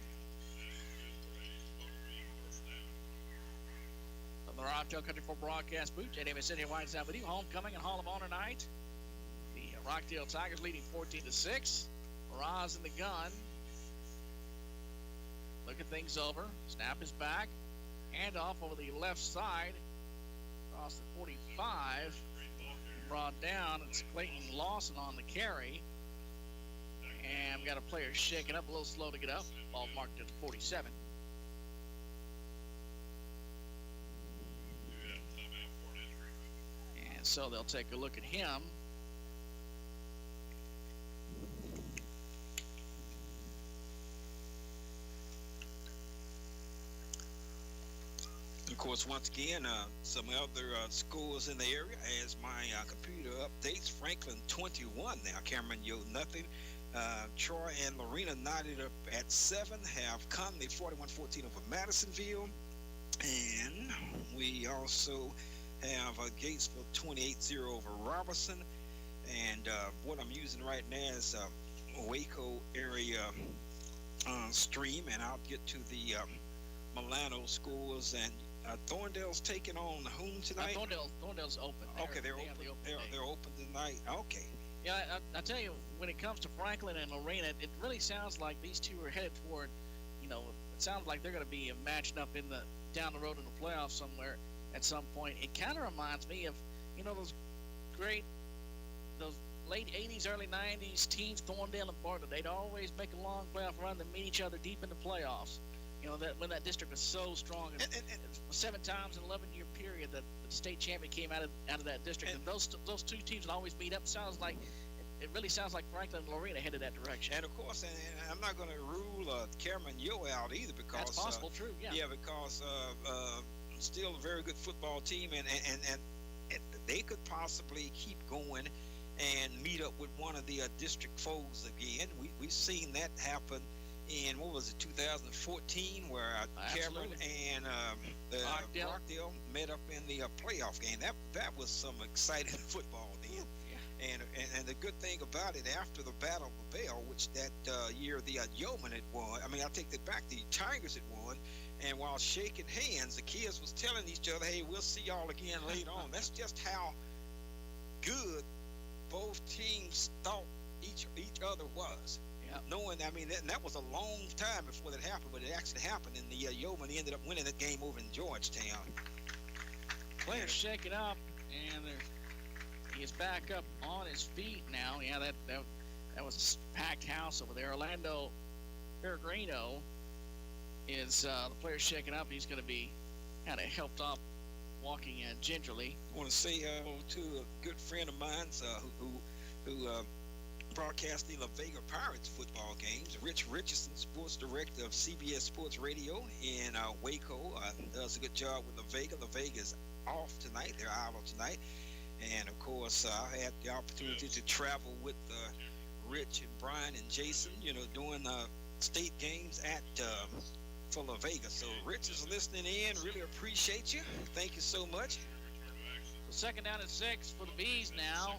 From the Rockdale Country for broadcast booth, J. Davis City White's out with you. Homecoming and Hall of Honor night. The Rockdale Tigers leading 14-6. Miraz in the gun. Looking things over. Snap is back. Hand off over the left side. Across the 45. Brought down. It's Clayton Lawson on the carry. And we got a player shaking up, a little slow to get up. Ball marked at the 47. And so they'll take a look at him. Of course, once again, some other schools in the area as my computer updates. Franklin 21 now. Cameron Yo nothing. Troy and Lorena knotted up at 7. Have Conley 41-14 over Madisonville. And we also have Gatesville 28-0 over Robertson. And what I'm using right now is Waco area stream. And I'll get to the Milano schools. And Thorndale's taking on whom tonight? Thorndale's open. Okay, they're open. They're open tonight. Okay. Yeah, I tell you, when it comes to Franklin and Lorena, it really sounds like these two are headed toward, it sounds like they're going to be matching up down the road in the playoffs somewhere at some point. It kind of reminds me of, those late 80s, early 90s teams, Thorndale and Bartlett. They'd always make a long playoff run and meet each other deep in the playoffs. That when that district was so strong, and 7 times in an 11-year period that the state champion came out of that district, and those two teams would always meet up. Sounds like it really sounds like Franklin and Lorena headed that direction. And of course, and I'm not going to rule Cameron Yo out either because that's possible. True, yeah. Yeah, because still a very good football team, and they could possibly keep going and meet up with one of the district foes again. We've seen that happen. In 2014, where Cameron and Rockdale met up in the playoff game. That was some exciting football then. Yeah. And the good thing about it, after the Battle of the Bell, which that year the Yeoman had won. I mean, I take that back. The Tigers had won, and while shaking hands, the kids was telling each other, "Hey, we'll see y'all again later on." That's just how good both teams thought each other was. Knowing, that was a long time before that happened, but it actually happened, and the Yeoman ended up winning that game over in Georgetown. Players shaking up, and he is back up on his feet now. Yeah, that was a packed house over there. Orlando Peregrino is the player shaking up. He's going to be kind of helped off walking gingerly. I want to say to a good friend of mine who broadcast the La Vega Pirates football games, Rich Richardson, sports director of CBS Sports Radio in Waco, does a good job with La Vega. La Vega is off tonight. They're out tonight. And, of course, I had the opportunity to travel with Rich and Brian and Jason, doing state games at for La Vega. So Rich is listening in. Really appreciate you. Thank you so much. So 2nd down and 6 for the Bees now.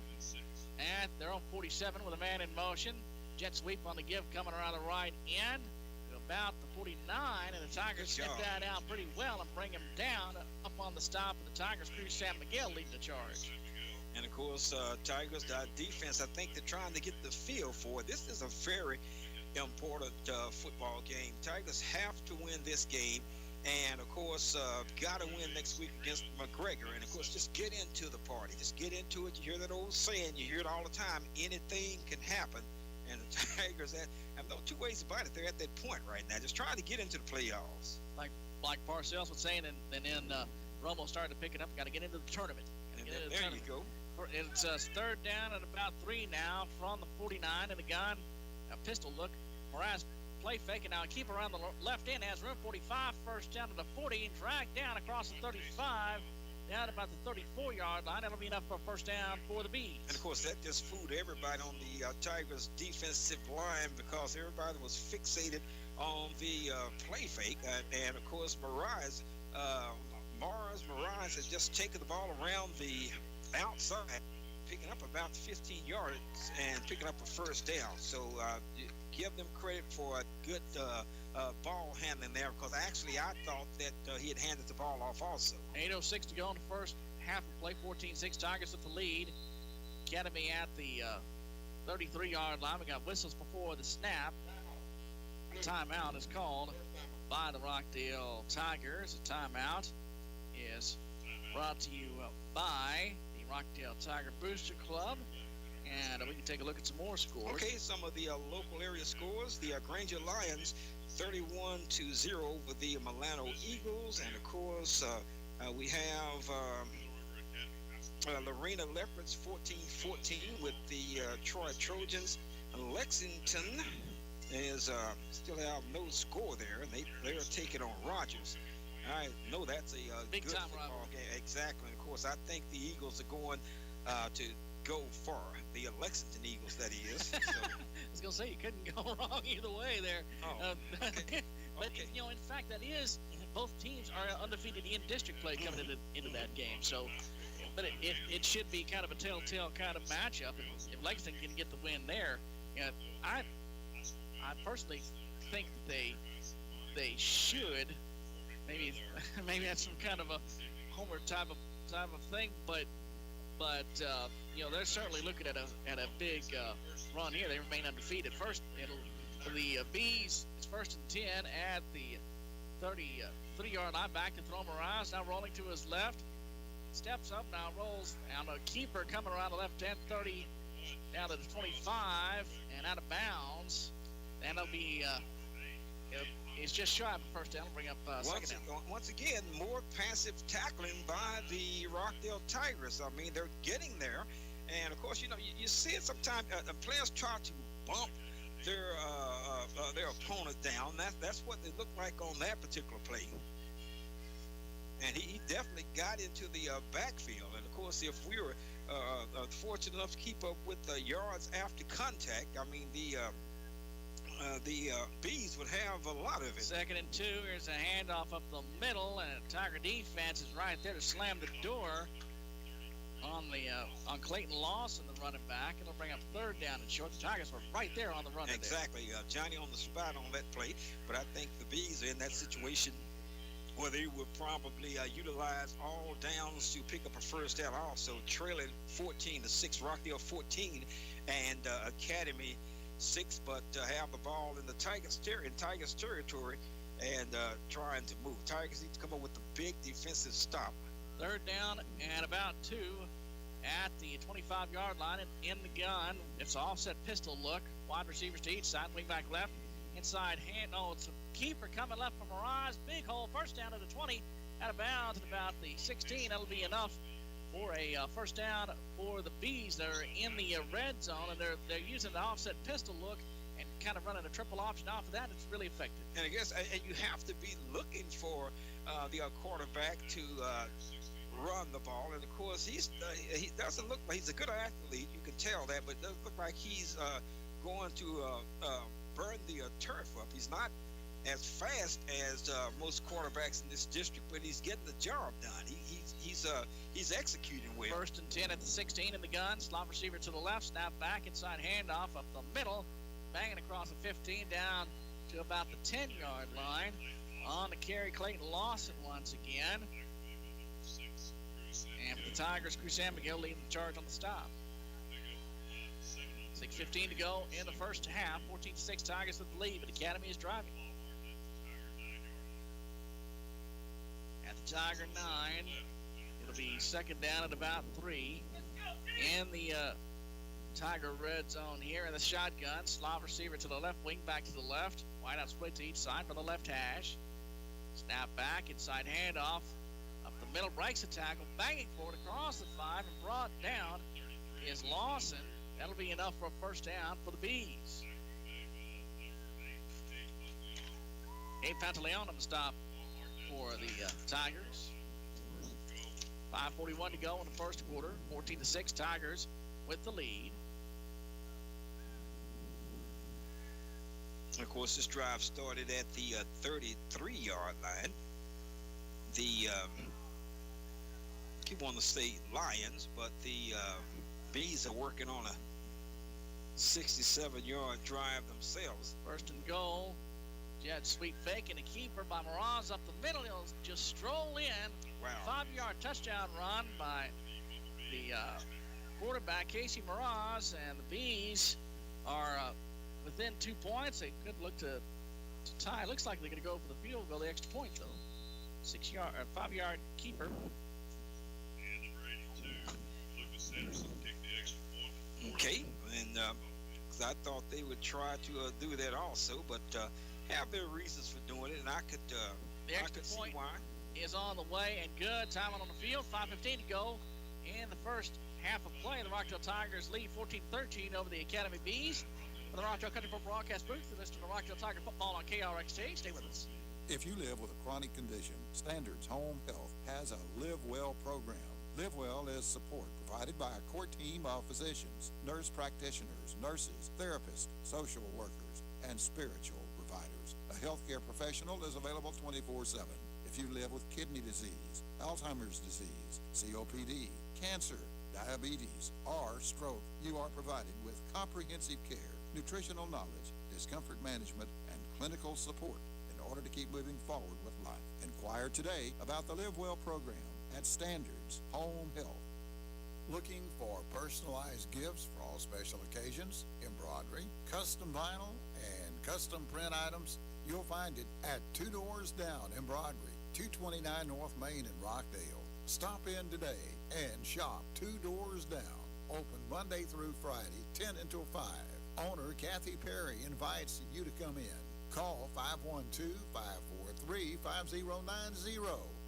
And they're on 47 with a man in motion. Jet sweep on the give coming around the right end to about the 49, and the Tigers snip that out pretty well and bring him down up on the stop of the Tigers. Crew Sam Miguel leading the charge. And, of course, Tigers, defense, I think they're trying to get the feel for it. This is a very important football game. Tigers have to win this game. And, of course, got to win next week against McGregor. And, of course, just get into the party. Just get into it. You hear that old saying. You hear it all the time. Anything can happen. And the Tigers, have no two ways about it. They're at that point right now. Just trying to get into the playoffs. Like Parcells was saying, and then Romo started to pick it up. Got to get into the tournament. And there you go. It's 3rd down at about 3 now from the 49 in the gun. A pistol look. Moraz play fake, and now keep around the left end, has room 45, 1st down to the 40, and dragged down across the 35, down about the 34-yard line. That'll be enough for a 1st down for the Bees. And, of course, that just fooled everybody on the Tigers' defensive line because everybody was fixated on the play fake. And, of course, Moraz has just taken the ball around the outside, picking up about 15 yards and picking up a 1st down. So give them credit for a good ball handling there, because actually I thought that he had handed the ball off also. 8:06 to go in the first half of play. 14-6 Tigers with the lead. Academy at the 33-yard line. We got whistles before the snap. A timeout is called by the Rockdale Tigers. A timeout is brought to you by the Rockdale Tiger Booster Club. And we can take a look at some more scores. Okay, some of the local area scores. The Granger Lions 31-0 over the Milano Eagles. And, of course, we have Lorena Leopards 14-14 with the Troy Trojans. Lexington is still have no score there, and they're taking on Rogers. I know that's a big good time football game. Exactly. And, of course, I think the Eagles are going to go far. The Lexington Eagles, that is. So. I was going to say, you couldn't go wrong either way there. Oh, okay. But, in fact, that is, both teams are undefeated in district play coming into that game. So, but it should be kind of a telltale kind of matchup. If Lexington can get the win there, I personally think that they should. Maybe that's some kind of a homer type of thing, but they're certainly looking at a big run here. They remain undefeated. First, for the Bees, it's 1st and 10 at the 33-yard line. Back to throw Moraz, now rolling to his left. Steps up, now rolls on a keeper coming around the left end, 30 down to the 25 and out of bounds. And it'll be it's just shy of a 1st down. Bring up 2nd down. Once again, more passive tackling by the Rockdale Tigers. I mean, they're getting there. And, of course, you see it sometimes. Players try to bump their opponent down. That's what they look like on that particular play. And he definitely got into the backfield. And, of course, if we were fortunate enough to keep up with the yards after contact, I mean, the Bees would have a lot of it. 2nd and 2. Here's a handoff up the middle, and Tiger defense is right there to slam the door on Clayton Lawson, the running back. It'll bring up 3rd down and short. The Tigers were right there on the run. Exactly. Johnny on the spot on that play. But I think the Bees are in that situation where they would probably utilize all downs to pick up a 1st down. Also trailing 14-6, Rockdale 14, and Academy 6, but have the ball in the Tigers territory and trying to move. Tigers need to come up with a big defensive stop. 3rd down and about 2 at the 25-yard line and in the gun. It's an offset pistol look. Wide receivers to each side. Wing back left. Inside hand. Oh, it's a keeper coming left for Mirage. Big hole. First down to the 20. Out of bounds at about the 16. That'll be enough for a first down for the Bees. They're in the red zone, and they're using the offset pistol look and kind of running a triple option off of that. It's really effective. And I guess and you have to be looking for the quarterback to run the ball. And, of course, he doesn't look like he's a good athlete. You can tell that, but it doesn't look like he's going to burn the turf up. He's not as fast as most quarterbacks in this district, but he's getting the job done. He's executing well. First and 10 at the 16 in the gun. Slot receiver to the left. Snap back. Inside handoff up the middle. Banging across the 15 down to about the 10-yard line. On the carry, Clayton Lawson once again. And for the Tigers, Cruz San Miguel leading the charge on the stop. 6:15 to go in the first half. 14-6 Tigers with the lead, but Academy is driving. At the Tiger 9, it'll be second down at about 3. In the Tiger red zone here in the shotgun. Slot receiver to the left, wing back to the left. Wide out split to each side for the left hash. Snap back, inside handoff. Up the middle, breaks a tackle, banging forward across the 5 and brought down is Lawson. That'll be enough for a first down for the Bees. Gabe Pantaleon on the stop for the Tigers. 5:41 to go in the first quarter. 14-6 Tigers with the lead. Of course, this drive started at the 33-yard line. The keep wanting to say Lions, but the Bees are working on a 67-yard drive themselves. First and goal. Jet sweep fake and a keeper by Miraz up the middle. He'll just stroll in. Wow. 5-yard touchdown run by the quarterback, Casey Miraz, and the Bees are within 2 points. They could look to tie. Looks like they're going to go for the field goal, the extra point, though. 5-yard keeper. And number 82, Lucas Anderson kicked the extra point. Okay, and 'cause I thought they would try to do that also, but have their reasons for doing it, and I could see why. Is on the way and good. Time on the field. 5:15 to go in the first half of play. The Rockdale Tigers lead 14-13 over the Academy Bees. For the Rockdale Country Club broadcast booth, you listen to the Rockdale Tiger football on KRXT. Stay with us. If you live with a chronic condition, Standards Home Health has a Live Well program. Live Well is support provided by a core team of physicians, nurse practitioners, nurses, therapists, social workers, and spiritual providers. A healthcare professional is available 24/7. If you live with kidney disease, Alzheimer's disease, COPD, cancer, diabetes, or stroke, you are provided with comprehensive care, nutritional knowledge, discomfort management, and clinical support in order to keep moving forward with life. Inquire today about the Live Well program at Standards Home Health. Looking for personalized gifts for all special occasions, embroidery, custom vinyl, and custom print items? You'll find it at Two Doors Down Embroidery, 229 North Main in Rockdale. Stop in today and shop Two Doors Down. Open Monday through Friday, 10 until 5. Owner Kathy Perry invites you to come in. Call 512-543-5090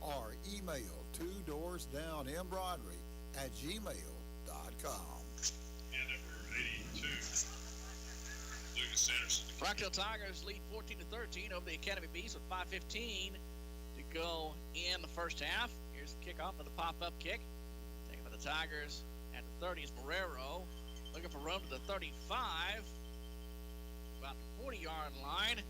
or email twodoorsdownembroidery@gmail.com. And number 82, Lucas Anderson. Rockdale Tigers lead 14-13 over the Academy Bees with 5:15 to go in the first half. Here's the kickoff of the pop-up kick. Taken by the Tigers at the 30 is Marrero. Looking for room to the 35. About the 40-yard line.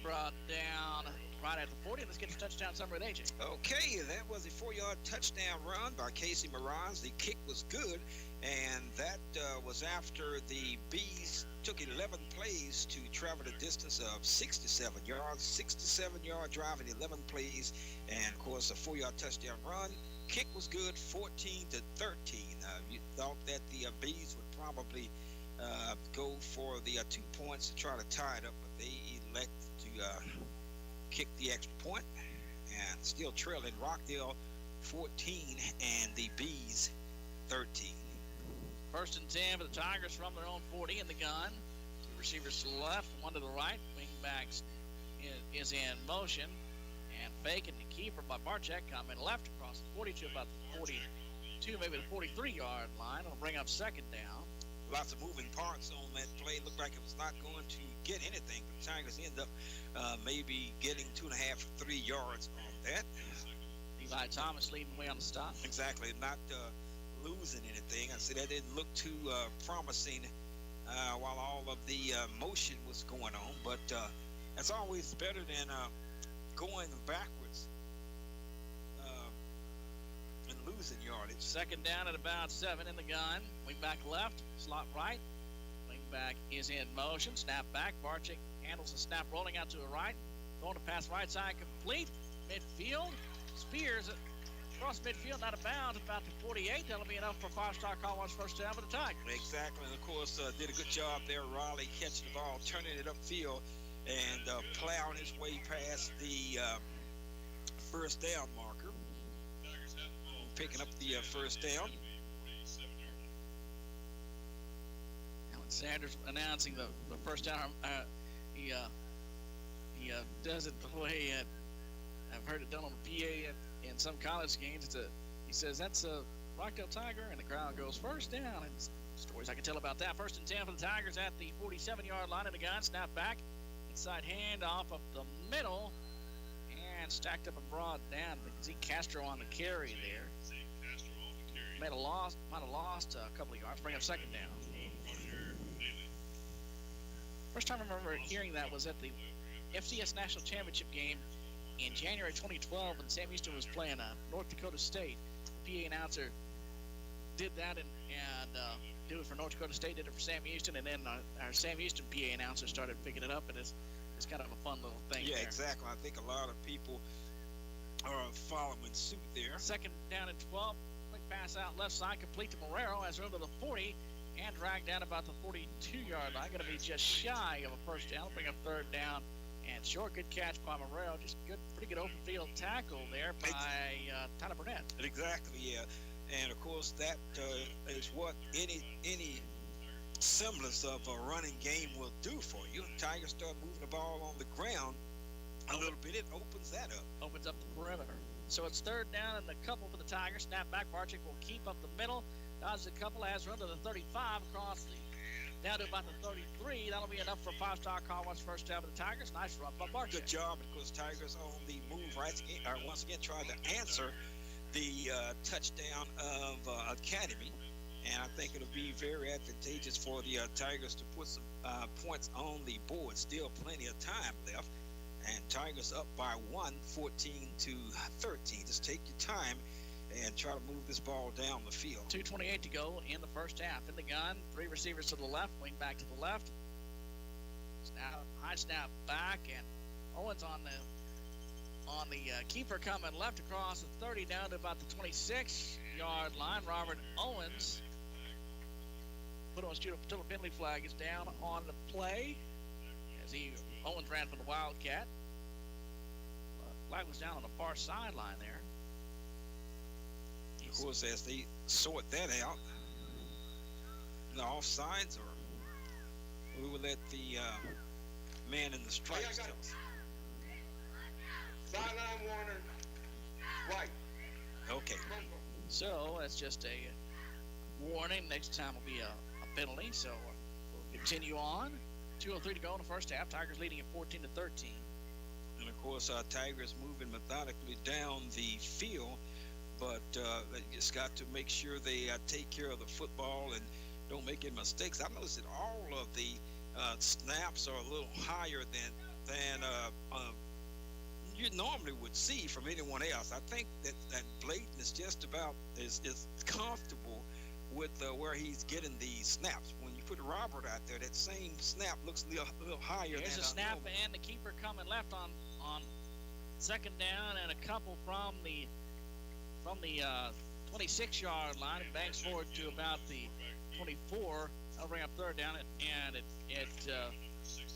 Brought down right at the 40. Let's get the touchdown summary with AJ. Okay, that was a 4-yard touchdown run by Casey Miraz. The kick was good, and that was after the Bees took 11 plays to travel the distance of 67 yards. 67-yard drive and 11 plays, and, of course, a 4-yard touchdown run. Kick was good, 14-13. You thought that the Bees would probably go for the 2 points to try to tie it up, but they elect to kick the extra point, and still trailing Rockdale 14, and the Bees 13. 1st and 10 for the Tigers from their own 40 in the gun. Two receivers to the left, one to the right. Wingbacks is in motion. And faking the keeper by Barczyk coming left across the 42, about the 42, maybe the 43-yard line. It'll bring up 2nd down. Lots of moving parts on that play. Looked like it was not going to get anything, but the Tigers end up maybe getting 2.5 or 3 yards on that. Eli Thomas leading the way on the stop. Exactly, not losing anything. I said that didn't look too promising while all of the motion was going on, but that's always better than going backwards and losing yardage. 2nd down at about 7 in the gun. Wingback left, slot right. Wingback is in motion. Snap back. Barczyk handles the snap, rolling out to the right. Throwing to pass right side, complete. Midfield. Spears across midfield, out of bounds, about the 48. That'll be enough for 5-star Colorado 1st down for the Tigers. Exactly, and of course did a good job there. Riley catching the ball, turning it upfield, and plowing his way past the 1st down marker. Picking up the 1st down. Alan Sanders announcing the 1st down. He does it the way I've heard it done on the PA in some college games. He says that's a Rockdale Tiger, and the crowd goes 1st down. And stories I can tell about that. 1st and 10 for the Tigers at the 47-yard line of the gun. Snap back, inside hand off of the middle, and stacked up and brought down. Zeke Castro on the carry there. Might have lost a couple of yards. Bring up 2nd down. First time I remember hearing that was at the FCS National Championship game in January 2012 when Sam Houston was playing North Dakota State. The PA announcer did that and did it for North Dakota State, did it for Sam Houston, and then our Sam Houston PA announcer started picking it up, and it's kind of a fun little thing. Yeah, there. Exactly. I think a lot of people are following suit there. 2nd down and 12. Quick pass out left side, complete to Marrero, has room to the 40, and dragged down about the 42-yard line. Going to be just shy of a 1st down. Bring up 3rd down and short. Good catch by Marrero. Just pretty good open field tackle there by Tyler Burnett. Exactly, yeah. And of course that is what any semblance of a running game will do for you. Tigers start moving the ball on the ground a little bit, it opens that up. Opens up the perimeter. So it's 3rd down and a couple for the Tigers. Snap back. Barczyk will keep up the middle. Dodges a couple, has run to the 35 across down to about the 33. That'll be enough for 5-star Colorado 1st down for the Tigers. Nice run by Barczyk. Good job, because Tigers on the move once again tried to answer the touchdown of Academy. And I think it'll be very advantageous for the Tigers to put some points on the board. Still plenty of time left. And Tigers up by 1, 14-13. Just take your time and try to move this ball down the field. 2:28 to go in the 1st half. In the gun, 3 receivers to the left, wing back to the left. High snap back, and Owens on the keeper coming left across the 30 down to about the 26-yard line. Robert Owens put on still a penalty flag is down on the play as Owens ran for the Wildcat. Flag was down on the far sideline there. Of course, as they sort that out, the offsides, or we will let the man in the stripes tell us. Sideline warning, white. Okay. So that's just a warning. Next time will be a penalty. So we'll continue on. 2:03 to go in the 1st half. Tigers leading at 14-13. And of course, Tigers moving methodically down the field, but they just got to make sure they take care of the football and don't make any mistakes. I noticed that all of the snaps are a little higher than you normally would see from anyone else. I think that Blayton is just about is comfortable with where he's getting the snaps. When you put Robert out there, that same snap looks a little higher. Here's a snap and the keeper coming left on 2nd down and a couple from the 26-yard line. It banks forward to about the 24. That'll bring up 3rd down, and I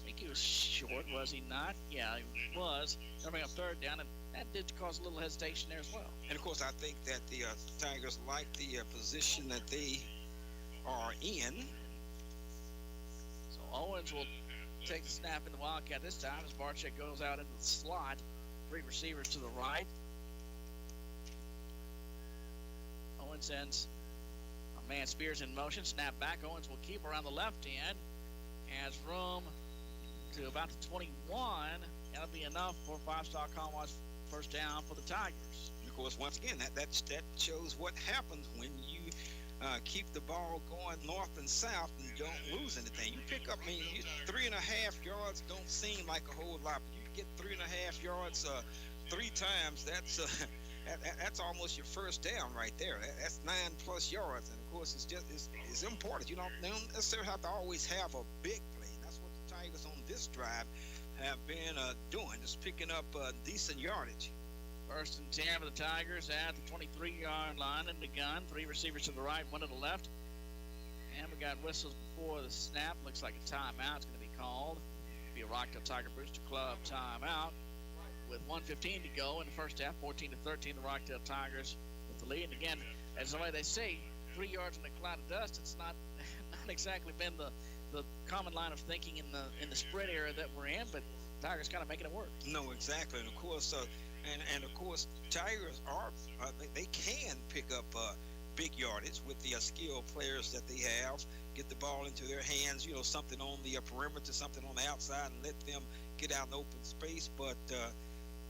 think he was short, was he not? Yeah, he was. That'll bring up 3rd down, and that did cause a little hesitation there as well. And of course, I think that the Tigers like the position that they are in. So Owens will take the snap in the Wildcat this time as Barczyk goes out into the slot. 3 receivers to the right. Owens sends a man Spears in motion. Snap back. Owens will keep around the left end. Has room to about the 21. That'll be enough for 5-star Conway's first down for the Tigers. And of course, once again, that shows what happens when you keep the ball going north and south and don't lose anything. You pick up, 3.5 yards don't seem like a whole lot, but you get 3.5 yards 3 times. That's almost your first down right there. That's 9+ yards, and of course, it's important. You don't necessarily have to always have a big play. That's what the Tigers on this drive have been doing, just picking up decent yardage. 1st and 10 for the Tigers at the 23-yard line in the gun. 3 receivers to the right, 1 to the left. And we got whistles before the snap. Looks like a timeout's going to be called. Be a Rockdale Tiger Booster Club timeout with 1:15 to go in the first half. 14-13, the Rockdale Tigers with the lead. And again, as the way they say, 3 yards in a cloud of dust. It's not exactly been the common line of thinking in the spread era that we're in, but Tigers kind of making it work. No, exactly, and of course, Tigers are they can pick up big yardage with the skilled players that they have. Get the ball into their hands, something on the perimeter, something on the outside, and let them get out in open space. But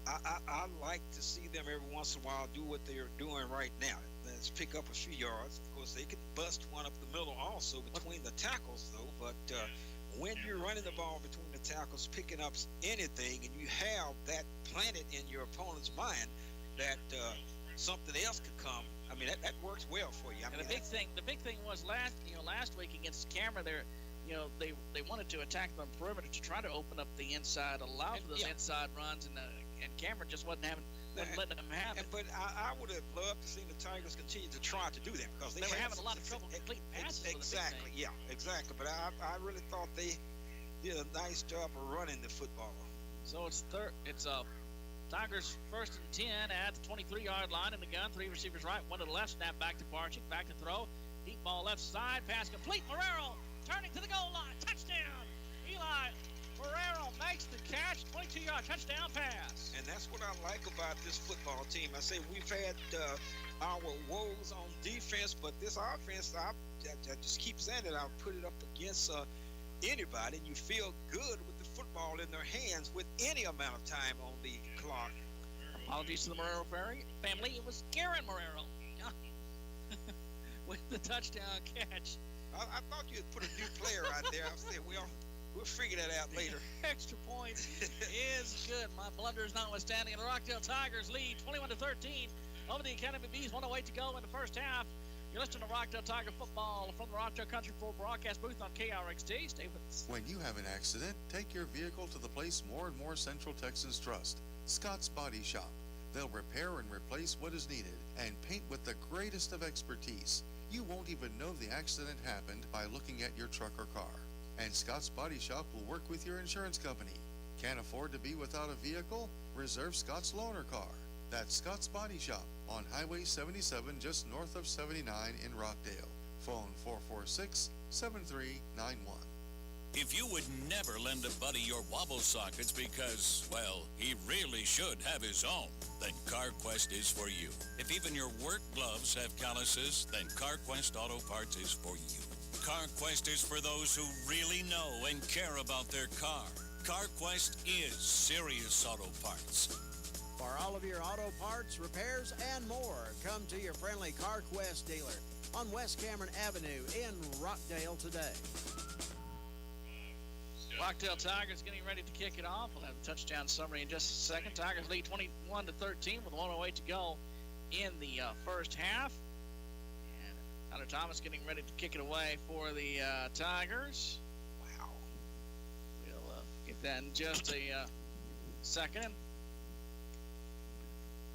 I like to see them every once in a while do what they're doing right now. Let's pick up a few yards. Of course, they could bust one up the middle also between the tackles, though. But when you're running the ball between the tackles, picking up anything, and you have that planted in your opponent's mind that something else could come, that works well for you. And the big thing was last week against Cameron, they wanted to attack the perimeter to try to open up the inside, allow for those inside runs, and Cameron just wasn't letting them have it. But I would have loved to see the Tigers continue to try to do that because they were having a lot of trouble completing passes. Exactly, exactly. But I really thought they did a nice job of running the football. So it's Tigers 1st and 10 at the 23-yard line in the gun. 3 receivers right, 1 to the left. Snap back to Barczyk, back to throw. Deep ball left side, pass complete. Marrero turning to the goal line. Touchdown! Eli Marrero makes the catch. 22-yard touchdown pass. And that's what I like about this football team. I say we've had our woes on defense, but this offense, I just keep saying it. I'll put it up against anybody, and you feel good with the football in their hands with any amount of time on the clock. Apologies to the Marrero family. It was Garen Marrero with the touchdown catch. I thought you had put a new player out there. I said, we'll figure that out later. Extra point is good. My blunder is notwithstanding. And the Rockdale Tigers lead 21-13 over the Academy Bees. 1:08 to go in the first half. You're listening to Rockdale Tiger football from the Rockdale Country Club broadcast booth on KRXT. Stay with us. When you have an accident, take your vehicle to the place more and more Central Texans trust, Scott's Body Shop. They'll repair and replace what is needed and paint with the greatest of expertise. You won't even know the accident happened by looking at your truck or car. And Scott's Body Shop will work with your insurance company. Can't afford to be without a vehicle? Reserve Scott's loaner car. That's Scott's Body Shop on Highway 77 just north of 79 in Rockdale. Phone 446-7391. If you would never lend a buddy your wobble sockets because, well, he really should have his own, then CarQuest is for you. If even your work gloves have calluses, then CarQuest Auto Parts is for you. CarQuest is for those who really know and care about their car. CarQuest is serious auto parts. For all of your auto parts, repairs, and more, come to your friendly CarQuest dealer on West Cameron Avenue in Rockdale today. Rockdale Tigers getting ready to kick it off. We'll have a touchdown summary in just a second. Tigers lead 21-13 with 1:08 to go in the first half. And Tyler Thomas getting ready to kick it away for the Tigers. Wow. We'll get that in just a second.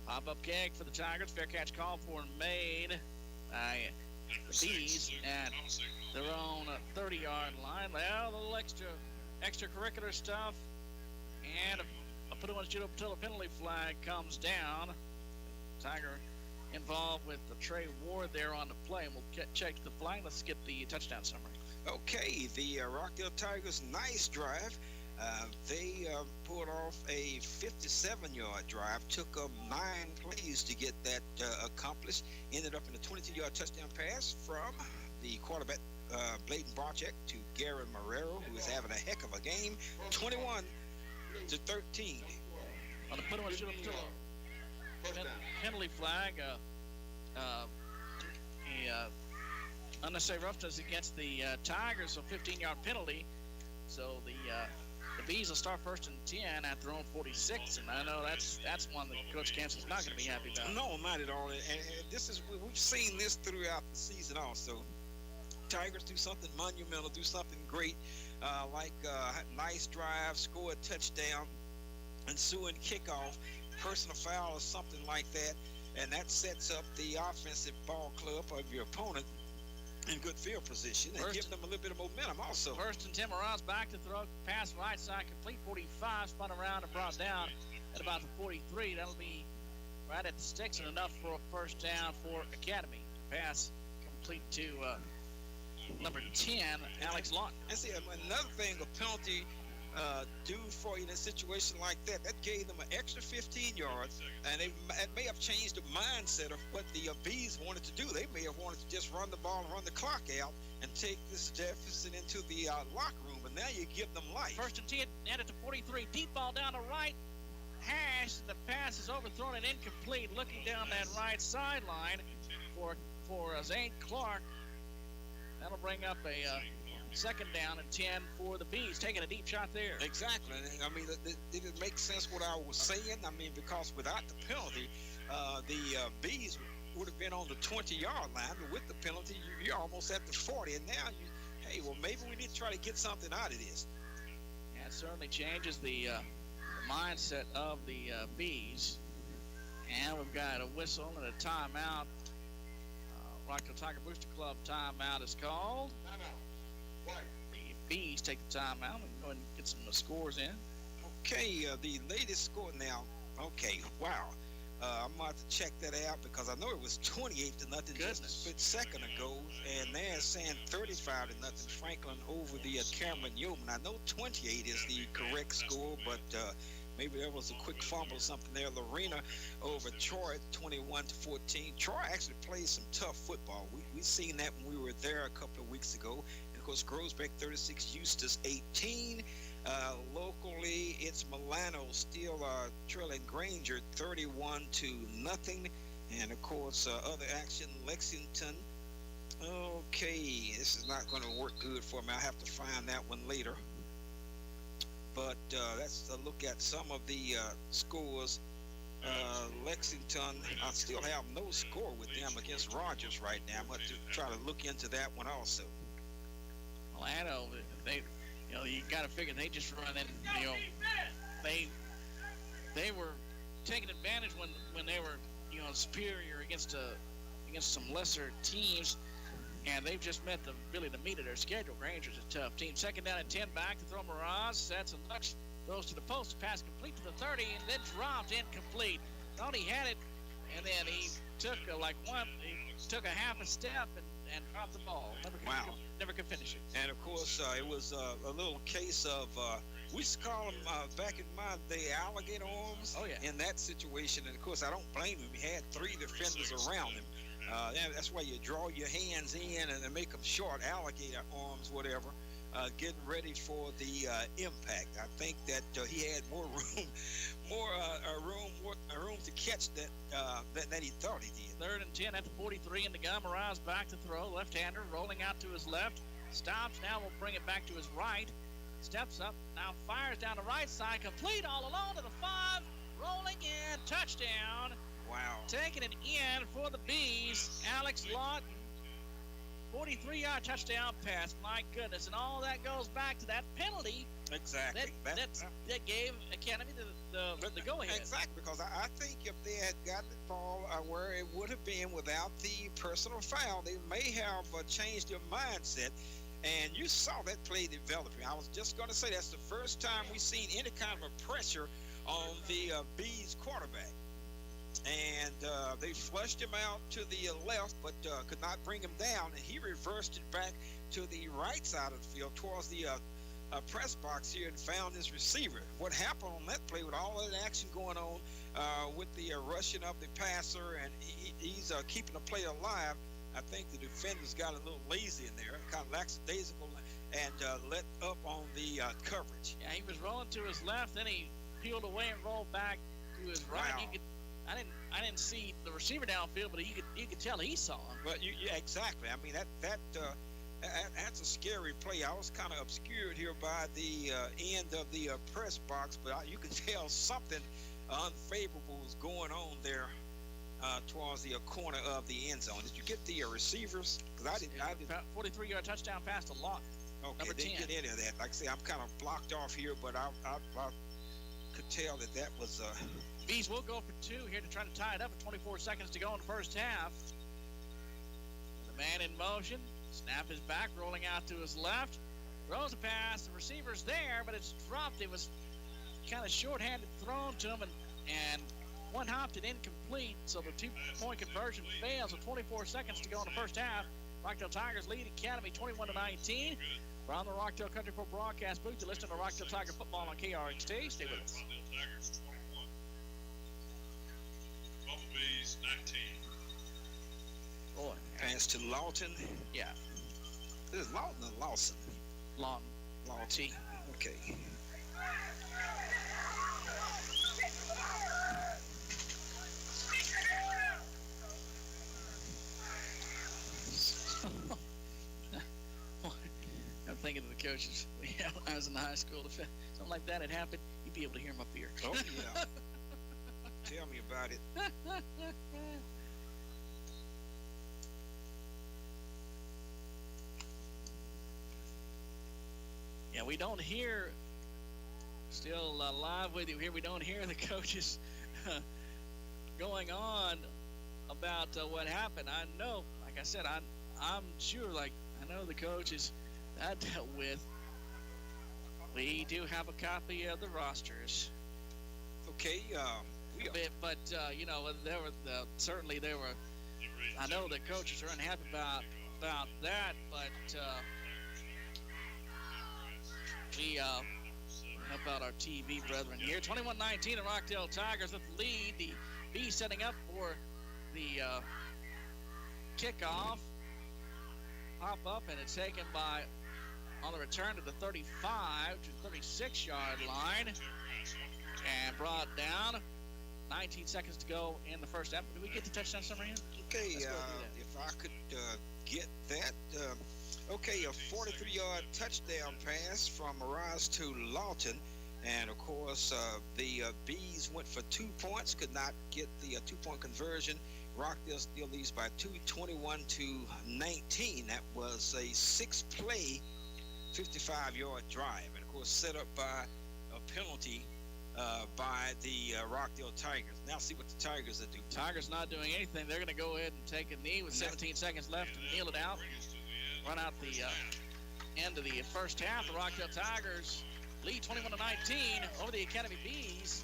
Pop-up kick for the Tigers. Fair catch call for made by the Bees at their own 30-yard line. Well, a little extracurricular stuff and put it on shoot up until the penalty flag comes down. Tiger involved with the Trey Ward there on the play, and we'll check the flag. Let's get the touchdown summary. Okay, the Rockdale Tigers, nice drive. They pulled off a 57-yard drive. Took them 9 plays to get that accomplished. Ended up in a 22-yard touchdown pass from the quarterback, Bladen Barczyk, to Garen Marrero, who is having a heck of a game. 21-13. On the put on shoot up until penalty flag, unnecessary roughness against the Tigers, so 15-yard penalty. So the Bees will start first and 10 at their own 46, and I know that's one that Coach Kansas is not going to be happy about. No, not at all. And this is, we've seen this throughout the season also. Tigers do something monumental, do something great, like nice drive, score a touchdown, ensuing kickoff, personal foul or something like that, and that sets up the offensive ball club of your opponent in good field position and give them a little bit of momentum also. First and 10, Morales back to throw, pass right side, complete 45, spun around and brought down at about the 43. That'll be right at the sticks and enough for a first down for Academy. Pass complete to number 10, Alex Lawton. And see, another thing, a penalty do for you in a situation like that, that gave them an extra 15 yards, and it may have changed the mindset of what the Bees wanted to do. They may have wanted to just run the ball and run the clock out and take this deficit into the locker room, but now you give them life. First and 10, and at the 43, deep ball down the right hash. The pass is overthrown and incomplete. Looking down that right sideline for Zane Clark. That'll bring up a second down and 10 for the Bees, taking a deep shot there. Exactly. I mean, did it make sense what I was saying? I mean, because without the penalty, the Bees would have been on the 20-yard line, but with the penalty, you're almost at the 40, and now hey, well, maybe we need to try to get something out of this. Yeah, it certainly changes the mindset of the Bees. And we've got a whistle and a timeout. Rockdale Tiger Booster Club timeout is called. The Bees take the timeout and go ahead and get some scores in. Okay, the latest score now. Okay, wow. I'm about to check that out because I know it was 28-0 just a split second ago, and they're saying 35-0 Franklin over the Cameron Yeoman. I know 28 is the correct score, but maybe there was a quick fumble or something there. Lorena over Troy, 21-14. Troy actually plays some tough football. We seen that when we were there a couple of weeks ago. And of course, Groesbeck 36, Eustis 18. Locally, it's Milano still trailing Granger 31-0. And of course, other action, Lexington. Okay, this is not going to work good for me. I'll have to find that one later. But let's look at some of the scores. Lexington, I still have no score with them against Rogers right now. I'm going to try to look into that one also. Milano, you got to figure they just run in. They were taking advantage when they were superior against some lesser teams, and they've just met the meat of their schedule. Granger's a tough team. Second down and 10, back to throw. Mirage sets and looks, throws to the post, pass complete to the 30, and then dropped incomplete. Thought he had it, and then he took a half a step and dropped the ball. Never could finish it. And of course, it was a little case of we used to call them back in my day alligator arms. Oh yeah. In that situation, and of course, I don't blame him. He had 3 defenders around him. That's why you draw your hands in and make them short, alligator arms, whatever, getting ready for the impact. I think that he had more room to catch that he thought he did. Third and 10 at the 43 in the gun. Mirage back to throw. Left-hander rolling out to his left. Stops. Now will bring it back to his right. Steps up. Now fires down the right side. Complete all alone to the 5. Rolling in. Touchdown. Wow. Taking it in for the Bees, Alex Lawton. 43-yard touchdown pass. My goodness. And all that goes back to that penalty. Exactly. That gave Academy the go-ahead. Exactly, because I think if they had gotten the ball where it would have been without the personal foul, they may have changed their mindset. And you saw that play developing. I was just going to say that's the first time we've seen any kind of a pressure on the Bees quarterback. And they flushed him out to the left, but could not bring him down. And he reversed it back to the right side of the field towards the press box here and found his receiver. What happened on that play with all that action going on with the rushing of the passer, and he's keeping the play alive, I think the defenders got a little lazy in there, kind of lackadaisical, and let up on the coverage. Yeah, he was rolling to his left, then he peeled away and rolled back to his right. Wow. I didn't see the receiver downfield, but you could tell he saw him. But exactly. I mean that's a scary play. I was kind of obscured here by the end of the press box, but you can tell something unfavorable was going on there towards the corner of the end zone. Did you get the receivers? Because I didn't. 43-yard touchdown pass to Lawton. Okay, number 10. Didn't get any of that. Like I say, I'm kind of blocked off here, but I could tell that was. Bees will go for 2 here to try to tie it up with 24 seconds to go in the first half. The man in motion. Snap is back, rolling out to his left. Throws a pass. The receiver's there, but it's dropped. It was kind of short-handed thrown to him, and one hopped it incomplete, so the 2-point conversion fails with 24 seconds to go in the first half. Rockdale Tigers lead Academy 21-19. From the Rockdale Country Club broadcast booth, you're listening to Rockdale Tiger football on KRXT. Stay with us. Rockdale Tigers 21. Bumblebees 19. Boy. Pass to Lawton. Yeah. This is Lawton or Lawson? Lawton. Lawton. Okay. I'm thinking of the coaches. When I was in high school, if something like that had happened, you'd be able to hear them up here. Oh, yeah. Tell me about it. Yeah, we don't hear, still live with you here, we don't hear the coaches going on about what happened. I know, like I said, I'm sure, like, I know the coaches I dealt with. We do have a copy of the rosters. Okay, but you know, there were certainly there were. I know the coaches are unhappy about that, but we help out our TV brethren here. 21-19, the Rockdale Tigers with the lead. The Bees setting up for the kickoff. Pop up, and it's taken by, on the return to the 35 to 36-yard line, and brought down. 19 seconds to go in the first half. Did we get the touchdown summary in? Okay, if I could get that. Okay, a 43-yard touchdown pass from Mirage to Lawton. And, of course, the Bees went for 2 points, could not get the 2-point conversion. Rockdale still leads by 2, 21-19. That was a 6-play, 55-yard drive. And, of course, set up by a penalty by the Rockdale Tigers. Now see what the Tigers are doing. Tigers not doing anything. They're going to go ahead and take a knee with 17 seconds left and kneel it out. Run out the end of the first half. The Rockdale Tigers lead 21-19 over the Academy Bees.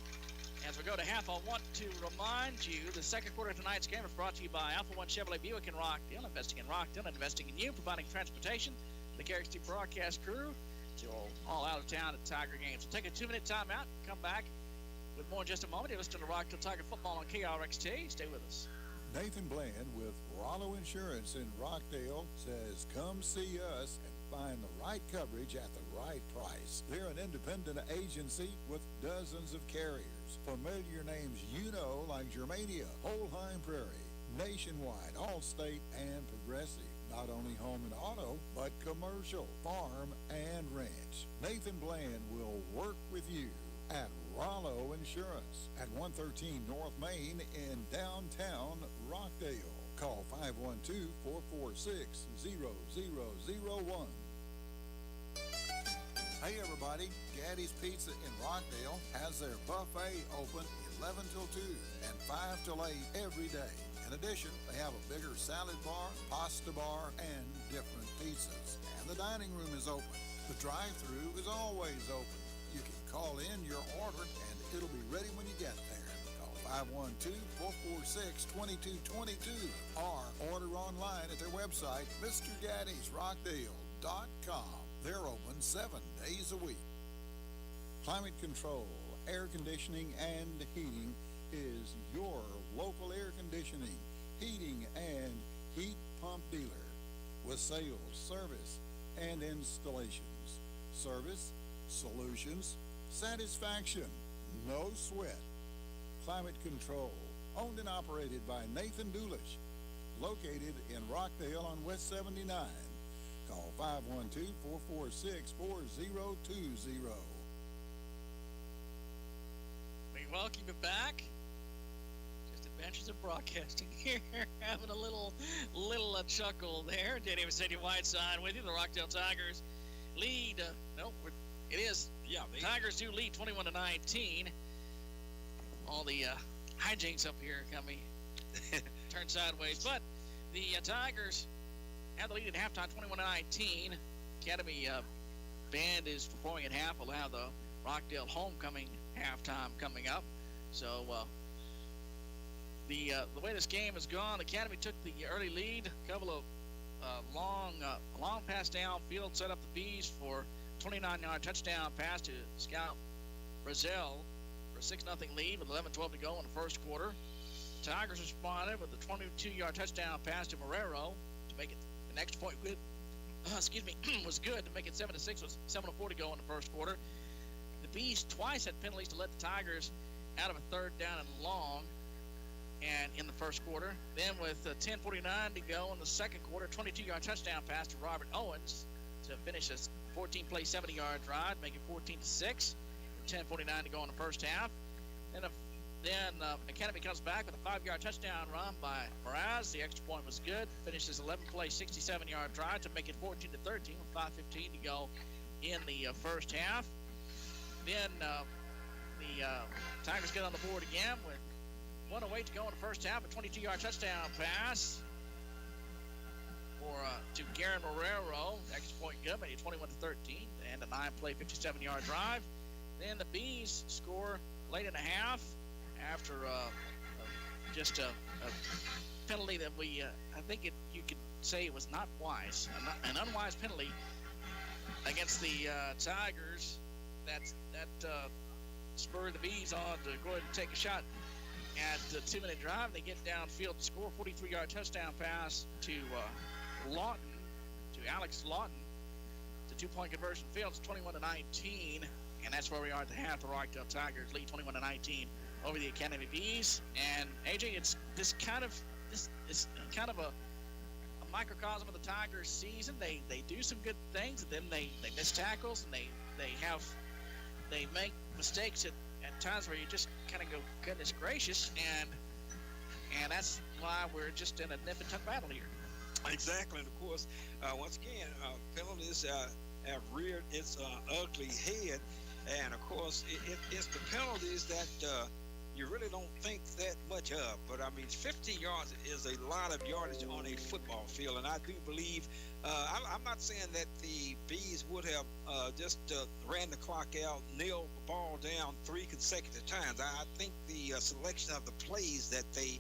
As we go to half, I want to remind you the second quarter of tonight's game is brought to you by Alpha One Chevrolet Buick in Rockdale. Investing in Rockdale and investing in you, providing transportation to the KRXT broadcast crew to all out of town at Tiger games. We'll take a 2-minute timeout, come back with more in just a moment. You're listening to Rockdale Tiger football on KRXT. Stay with us. Nathan Bland with Rollo Insurance in Rockdale says, come see us and find the right coverage at the right price. They're an independent agency with dozens of carriers. Familiar names you know like Germania, Holheim Prairie, Nationwide, Allstate, and Progressive. Not only home and auto, but commercial, farm, and ranch. Nathan Bland will work with you at Rollo Insurance at 113 North Main in downtown Rockdale. Call 512-446-0001. Hey everybody, Gaddy's Pizza in Rockdale has their buffet open 11 till 2 and 5 till 8 every day. In addition, they have a bigger salad bar, pasta bar, and different pizzas. And the dining room is open. The drive-thru is always open. You can call in your order and It'll be ready when you get there. Call 512-446-2222 or order online at their website, MrGaddy'sRockdale.com. They're open 7 days a week. Climate Control, Air Conditioning and Heating is your local air conditioning, heating, and heat pump dealer with sales, service, and installations. Service, solutions, satisfaction, no sweat. Climate Control, owned and operated by Nathan Doolish, located in Rockdale on West 79. Call 512-446-4020. We welcome you back. Just Adventures of Broadcasting here, having a little chuckle there. Danny Vicente Whiteside with you. The Rockdale Tigers lead. It is. Yeah, Tigers do lead 21-19. All the hijinks up here coming turn sideways, but the Tigers have the lead at halftime, 21-19. Academy band is performing at half. We'll have the Rockdale homecoming halftime coming up. So the way this game has gone, Academy took the early lead. A couple of long pass downfield set up the Bees for 29-yard touchdown pass to Scout Brazil for a 6-0 lead with 11-12 to go in the first quarter. The Tigers responded with a 22-yard touchdown pass to Marrero to make it the next point good. Was good to make it 7-6 with 7:04 to go in the first quarter. The Bees twice had penalties to let the Tigers out of a third down and long, and in the first quarter. Then with 10:49 to go in the second quarter, 22-yard touchdown pass to Robert Owens to finish a 14-play, 70-yard drive, make it 14-6. 10:49 to go in the first half. And then Academy comes back with a 5-yard touchdown run by Mraz. The extra point was good. Finishes 11-play, 67-yard drive to make it 14-13 with 5:15 to go in the first half. Then the Tigers get on the board again with 1:08 to go in the first half. A 22-yard touchdown pass to Garen Marrero. Extra point good, made it 21-13, and a 9-play, 57-yard drive. Then the Bees score late in the half after just a penalty that I think you could say it was not wise, an unwise penalty against the Tigers that spurred the Bees on to go ahead and take a shot at the 2-minute drive. They get downfield to score. 43-yard touchdown pass to Alex Lawton. The 2-point conversion fails. 21-19, and that's where we are at the half. The Rockdale Tigers lead 21-19 over the Academy Bees. And AJ, it's kind of a microcosm of the Tigers season. They do some good things, and then they miss tackles, and they make mistakes at times where you just kind of go, goodness gracious, and that's why we're just in a nip and tuck battle here. Exactly, and of course, once again, penalties have reared its ugly head, and of course, it's the penalties that you really don't think that much of. But I mean, 50 yards is a lot of yardage on a football field, and I do believe. I'm not saying that the Bees would have just ran the clock out, nailed the ball down 3 consecutive times. I think the selection of the plays that they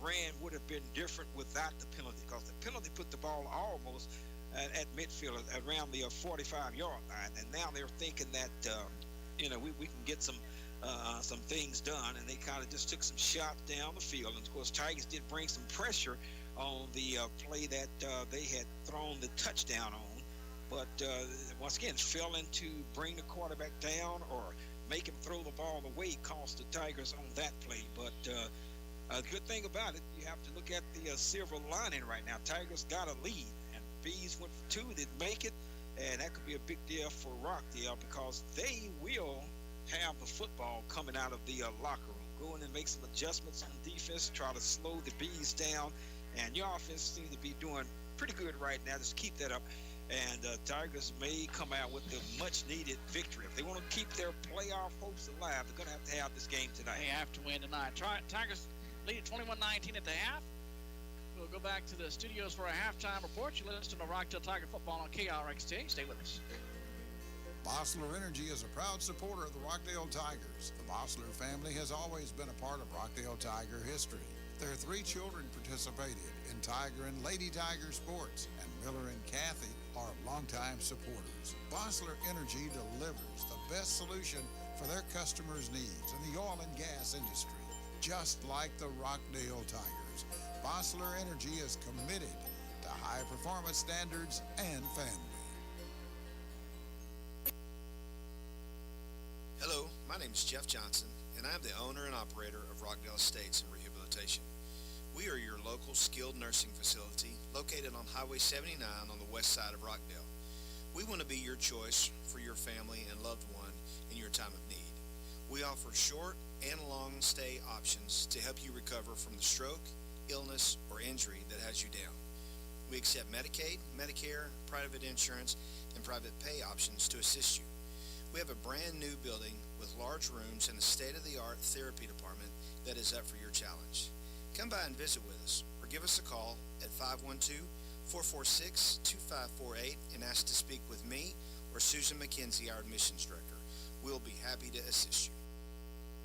ran would have been different without the penalty, because the penalty put the ball almost at midfield, around the 45-yard line, and now they're thinking that we can get some things done, and they kind of just took some shots down the field. And of course, Tigers did bring some pressure on the play that they had thrown the touchdown on, but once again, failing to bring the quarterback down or make him throw the ball away cost the Tigers on that play. But the good thing about it, you have to look at the silver lining right now. Tigers got a lead, and Bees went for 2, didn't make it, and that could be a big deal for Rockdale, because they will have the football coming out of the locker room. Go in and make some adjustments on defense, try to slow the Bees down, and your offense seems to be doing pretty good right now. Just keep that up, and Tigers may come out with the much-needed victory. If they want to keep their playoff hopes alive, they're going to have this game tonight. They have to win tonight. Tigers lead at 21-19 at the half. We'll go back to the studios for a halftime report. You listen to Rockdale Tiger football on KRXT. Stay with us. Bossler Energy is a proud supporter of the Rockdale Tigers. The Bossler family has always been a part of Rockdale Tiger history. Their 3 children participated in Tiger and Lady Tiger sports, and Miller and Kathy are longtime supporters. Bossler Energy delivers the best solution for their customers' needs in the oil and gas industry, just like the Rockdale Tigers. Bossler Energy is committed to high performance standards and family. Hello, my name is Jeff Johnson, and I am the owner and operator of Rockdale Estates and Rehabilitation. We are your local skilled nursing facility located on Highway 79 on the west side of Rockdale. We want to be your choice for your family and loved one in your time of need. We offer short and long stay options to help you recover from the stroke, illness, or injury that has you down. We accept Medicaid, Medicare, private insurance, and private pay options to assist you. We have a brand new building with large rooms and a state-of-the-art therapy department that is up for your challenge. Come by and visit with us or give us a call at 512-446-2548 and ask to speak with me or Susan McKenzie, our admissions director. We'll be happy to assist you.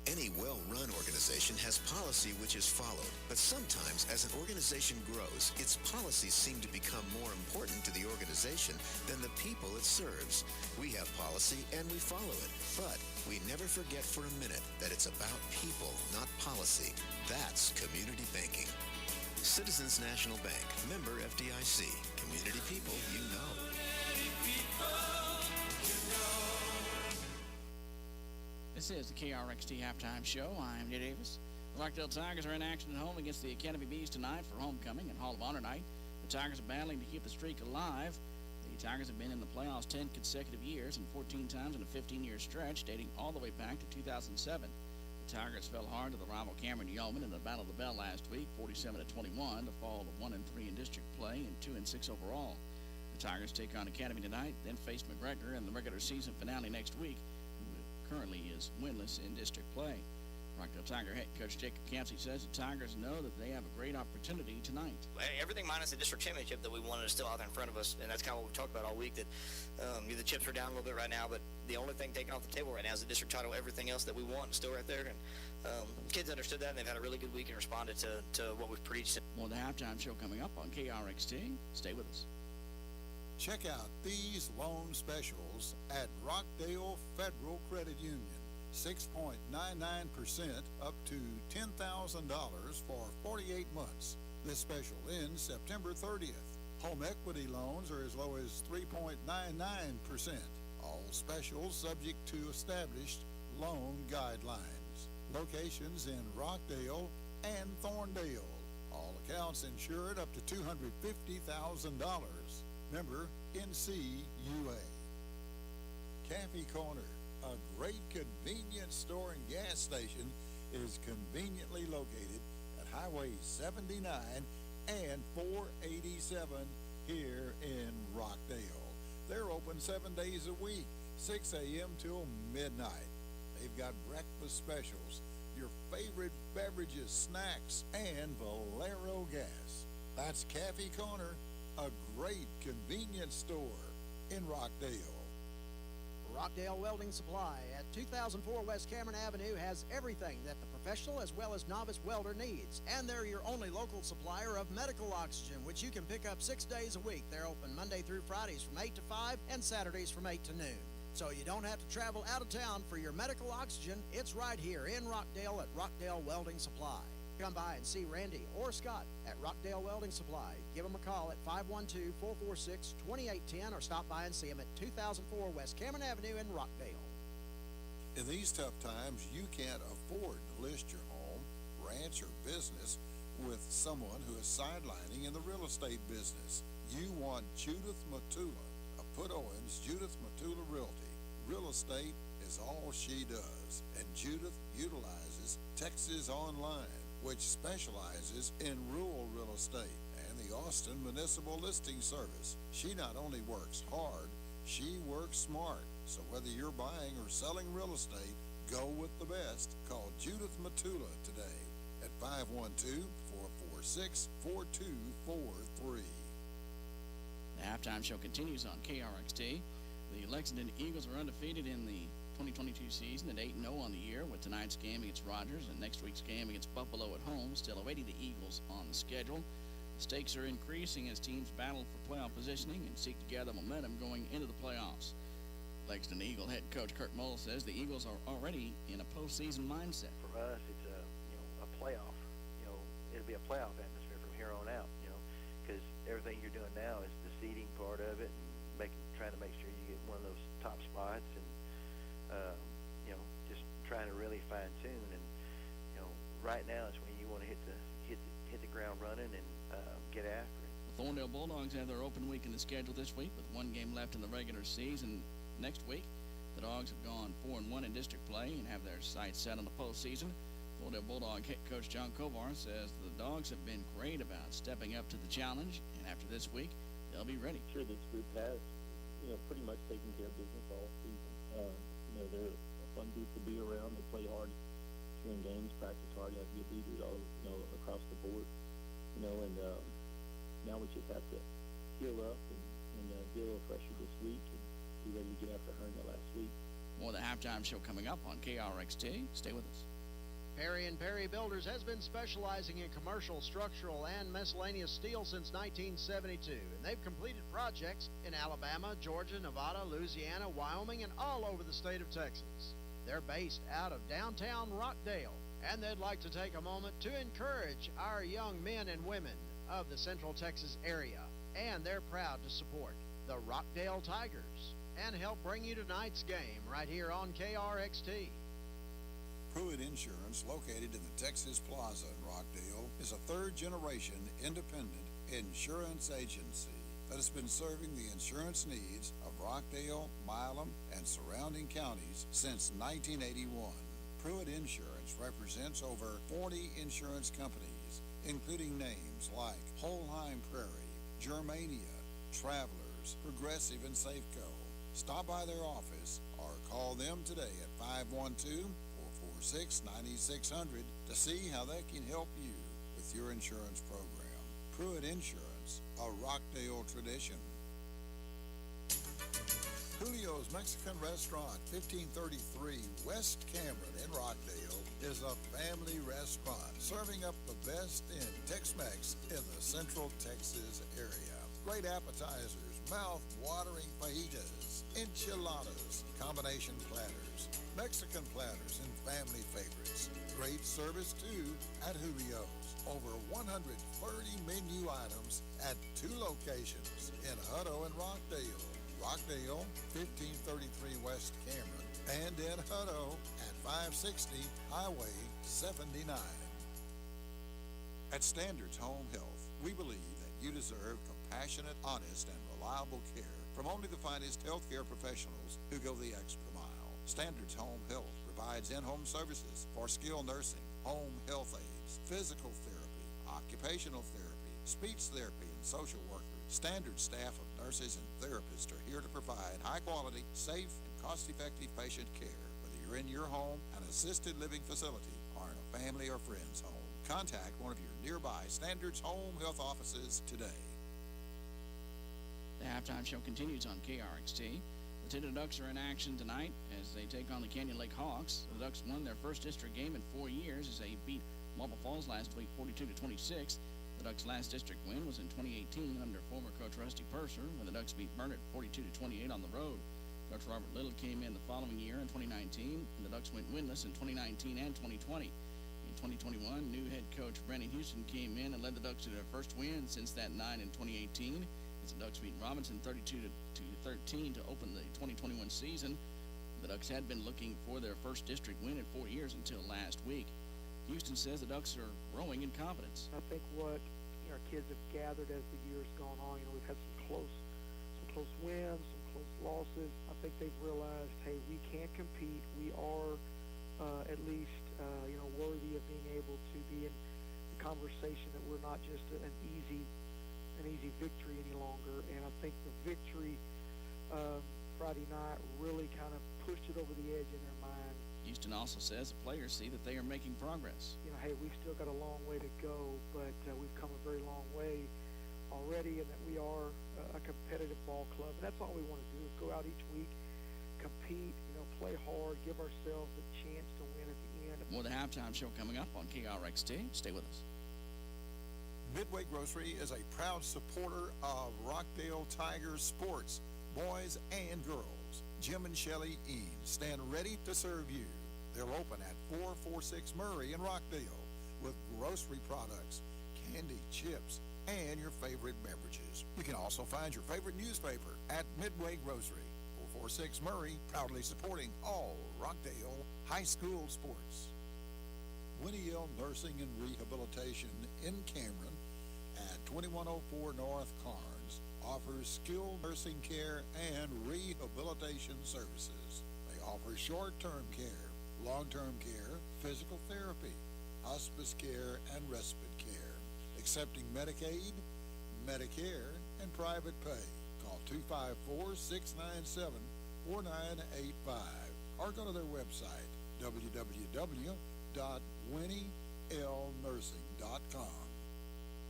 Any well-run organization has policy which is followed, but sometimes as an organization grows, its policies seem to become more important to the organization than the people it serves. We have policy and we follow it, but we never forget for a minute that it's about people, not policy. That's community banking. Citizens National Bank, member FDIC. Community people you know. This is the KRXT Halftime Show. I'm Ned Davis. The Rockdale Tigers are in action at home against the Academy Bees tonight for homecoming and Hall of Honor night. The Tigers are battling to keep the streak alive. The Tigers have been in the playoffs 10 consecutive years and 14 times in a 15-year stretch dating all the way back to 2007. The Tigers fell hard to the rival Cameron Yeoman in the Battle of the Bell last week, 47-21, to fall to 1-3 in district play and 2-6 overall. The Tigers take on Academy tonight, then face McGregor in the regular season finale next week, currently is winless in district play. Rockdale Tiger head coach Jacob Campsey says the Tigers know that they have a great opportunity tonight. Everything minus the district championship that we wanted is still out there in front of us, and that's kind of what we talked about all week, that the chips are down a little bit right now, but the only thing taken off the table right now is the district title. Everything else that we want is still right there, and kids understood that, and they've had a really good week and responded to what we've preached. More of the halftime show coming up on KRXT. Stay with us. Check out these loan specials at Rockdale Federal Credit Union. 6.99% up to $10,000 for 48 months. This special ends September 30th. Home equity loans are as low as 3.99%. All specials subject to established loan guidelines. Locations in Rockdale and Thorndale. All accounts insured up to $250,000. Member NCUA. Cafe Corner, a great convenience store and gas station, is conveniently located at Highway 79 and 487 here in Rockdale. They're open 7 days a week, 6 a.m. till midnight. They've got breakfast specials, your favorite beverages, snacks, and Valero gas. That's Cafe Corner, a great convenience store in Rockdale. Rockdale Welding Supply at 2004 West Cameron Avenue has everything that the professional as well as novice welder needs. And they're your only local supplier of medical oxygen, which you can pick up 6 days a week. They're open Monday through Fridays from 8 to 5 and Saturdays from 8 to noon. So you don't have to travel out of town for your medical oxygen. It's right here in Rockdale at Rockdale Welding Supply. Come by and see Randy or Scott at Rockdale Welding Supply. Give them a call at 512-446-2810 or stop by and see them at 2004 West Cameron Avenue in Rockdale. In these tough times, you can't afford to list your home, ranch, or business with someone who is sidelining in the real estate business. You want Judith Matula of Put Owens Judith Matula Realty. Real estate is all she does, and Judith utilizes Texas Online, which specializes in rural real estate, and the Austin Municipal Listing Service. She not only works hard, she works smart. So whether you're buying or selling real estate, go with the best. Call Judith Matula today at 512-446-4243. The halftime show continues on KRXT. The Lexington Eagles are undefeated in the 2022 season at 8-0 on the year, with tonight's game against Rogers and next week's game against Buffalo at home still awaiting the Eagles on the schedule. The stakes are increasing as teams battle for playoff positioning and seek to gather momentum going into the playoffs. Lexington Eagle head coach Kurt Mull says the Eagles are already in a postseason mindset. For us, it's a playoff. It'll be a playoff atmosphere from here on out. Because everything you're doing now is the seeding part of it, and trying to make sure you get one of those top spots, and just trying to really fine tune. And right now is when you want to hit the ground running and get after it. The Thorndale Bulldogs have their open week in the schedule this week with one game left in the regular season. Next week, the Dogs have gone 4-1 in district play and have their sights set on the postseason. Thorndale Bulldog head coach John Kovar says the Dogs have been great about stepping up to the challenge, and after this week, they'll be ready. Sure, this group has, pretty much taken care of business all season. They're a fun group to be around. They play hard during games, practice hard, have good leaders all, across the board. And now we just have to heal up and get a little fresher this week and be ready to get after Hernia last week. More of the halftime show coming up on KRXT. Stay with us. Perry & Perry Builders has been specializing in commercial, structural, and miscellaneous steel since 1972, and they've completed projects in Alabama, Georgia, Nevada, Louisiana, Wyoming, and all over the state of Texas. They're based out of downtown Rockdale, and they'd like to take a moment to encourage our young men and women of the Central Texas area, and they're proud to support the Rockdale Tigers and help bring you tonight's game right here on KRXT. Pruitt Insurance, located in the Texas Plaza in Rockdale, is a third-generation independent insurance agency that has been serving the insurance needs of Rockdale, Milam, and surrounding counties since 1981. Pruitt Insurance represents over 40 insurance companies, including names like Holheim Prairie, Germania, Travelers, Progressive, and Safeco. Stop by their office or call them today at 512-446-9600 to see how they can help you with your insurance program. Pruitt Insurance, a Rockdale tradition. Julio's Mexican Restaurant, 1533 West Cameron in Rockdale, is a family restaurant serving up the best in Tex-Mex in the Central Texas area. Great appetizers, mouth-watering fajitas, enchiladas, combination platters, Mexican platters, and family favorites. Great service, too, at Julio's. Over 130 menu items at 2 locations in Hutto and Rockdale. Rockdale, 1533 West Cameron, and in Hutto at 560 Highway 79. At Standards Home Health, we believe that you deserve compassionate, honest, and reliable care from only the finest healthcare professionals who go the extra mile. Standards Home Health provides in-home services for skilled nursing, home health aides, physical therapy, occupational therapy, speech therapy, and social workers. Standard staff of nurses and therapists are here to provide high-quality, safe, and cost-effective patient care, whether you're in your home, an assisted living facility, or in a family or friend's home. Contact one of your nearby Standards Home Health offices today. The halftime show continues on KRXT. The Tidda Ducks are in action tonight as they take on the Canyon Lake Hawks. The Ducks won their first district game in 4 years as they beat Marble Falls last week 42-26. The Ducks' last district win was in 2018 under former coach Rusty Purser when the Ducks beat Burnett 42-28 on the road. Coach Robert Little came in the following year in 2019, and the Ducks went winless in 2019 and 2020. In 2021, new head coach Brandon Houston came in and led the Ducks to their first win since that 9 in 2018. As the Ducks beat Robinson 32-13 to open the 2021 season. The Ducks had been looking for their first district win in 4 years until last week. Houston says the Ducks are growing in confidence. I think what our kids have gathered as the year's gone on, we've had some close wins, some close losses. I think they've realized, hey, we can compete. We are at least worthy of being able to be in the conversation that we're not just an easy victory any longer. And I think the victory Friday night really kind of pushed it over the edge in their mind. Houston also says the players see that they are making progress. Hey, we've still got a long way to go, but we've come a very long way already, and that we are a competitive ball ball club. And that's all we want to do is go out each week, compete, play hard, give ourselves a chance to win at the end. More the halftime show coming up on KRXT. Stay with us. Midway Grocery is a proud supporter of Rockdale Tigers sports, boys and girls. Jim and Shelley Eames stand ready to serve you. They're open at 446 Murray in Rockdale with grocery products, candy, chips, and your favorite beverages. You can also find your favorite newspaper at Midway Grocery. 446 Murray, proudly supporting all Rockdale high school sports. Winnie L. Nursing and Rehabilitation in Cameron at 2104 North Carnes offers skilled nursing care and rehabilitation services. They offer short-term care, long-term care, physical therapy, hospice care, and respite care, accepting Medicaid, Medicare, and private pay. Call 254-697-4985 or go to their website, www.winnielnursing.com.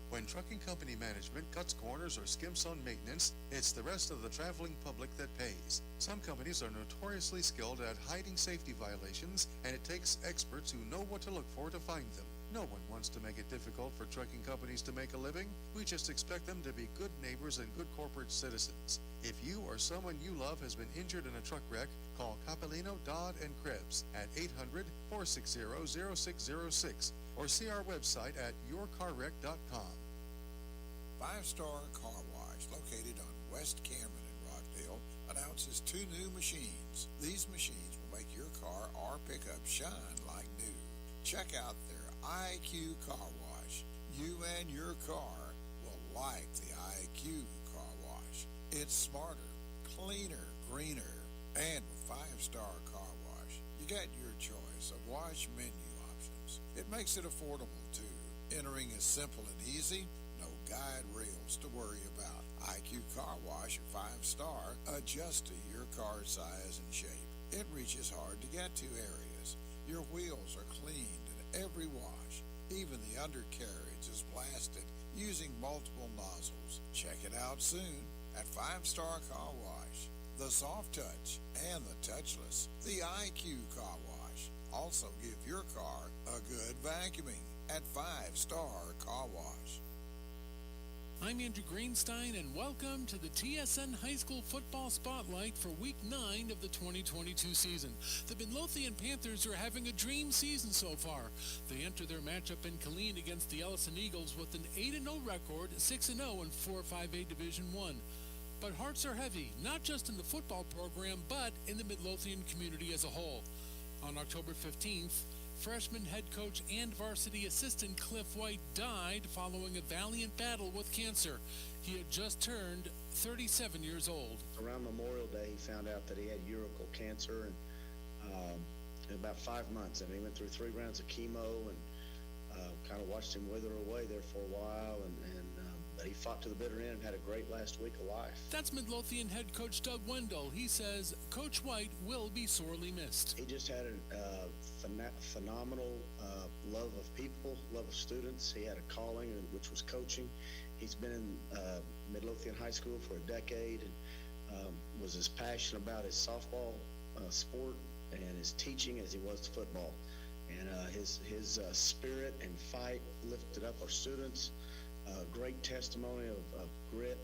When trucking company management cuts corners or skimps on maintenance, it's the rest of the traveling public that pays. Some companies are notoriously skilled at hiding safety violations, and it takes experts who know what to look for to find them. No one wants to make it difficult for trucking companies to make a living. We just expect them to be good neighbors and good corporate citizens. If you or someone you love has been injured in a truck wreck, call Capellino, Dodd & Krebs at 800-460-0606 or see our website at yourcarwreck.com. Five Star Car Wash, located on West Cameron in Rockdale, announces 2 new machines. These machines will make your car or pickup shine like new. Check out their IQ Car Wash. You and your car will like the IQ Car Wash. It's smarter, cleaner, greener, and with 5 Star Car Wash, you get your choice of wash menu options. It makes it affordable too. Entering is simple and easy. No guide rails to worry about. IQ Car Wash at 5 Star adjusts to your car size and shape. It reaches hard to get to areas. Your wheels are cleaned in every wash. Even the undercarriage is blasted using multiple nozzles. Check it out soon at 5 Star Car Wash. The soft touch and the touchless. The IQ Car Wash. Also give your car a good vacuuming at 5 Star Car Wash. I'm Andrew Greenstein, and welcome to the TSN High School Football Spotlight for Week 9 of the 2022 season. The Midlothian Panthers are having a dream season so far. They enter their matchup in Killeen against the Ellison Eagles with an 8-0 record, 6-0 in 4-5A Division I. But hearts are heavy, not just in the football program, but in the Midlothian community as a whole. On October 15th, freshman head coach and varsity assistant Cliff White died following a valiant battle with cancer. He had just turned 37 years old. Around Memorial Day, he found out that he had urethral cancer, and in about 5 months. I mean, he went through 3 rounds of chemo and kind of watched him wither away there for a while, but he fought to the bitter end and had a great last week of life. That's Midlothian head coach Doug Wendell. He says Coach White will be sorely missed. He just had a phenomenal love of people, love of students. He had a calling, which was coaching. He's been in Midlothian High School for a decade and was as passionate about his softball sport and his teaching as he was football. And his spirit and fight lifted up our students. Great testimony of grit,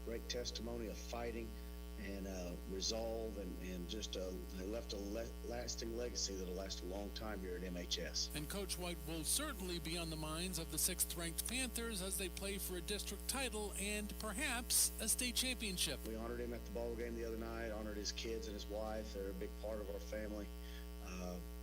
great testimony of fighting and resolve, and just left a lasting legacy that'll last a long time here at MHS. And Coach White will certainly be on the minds of the 6th-ranked Panthers as they play for a district title and perhaps a state championship. We honored him at the ball game the other night, honored his kids and his wife. They're a big part of our family.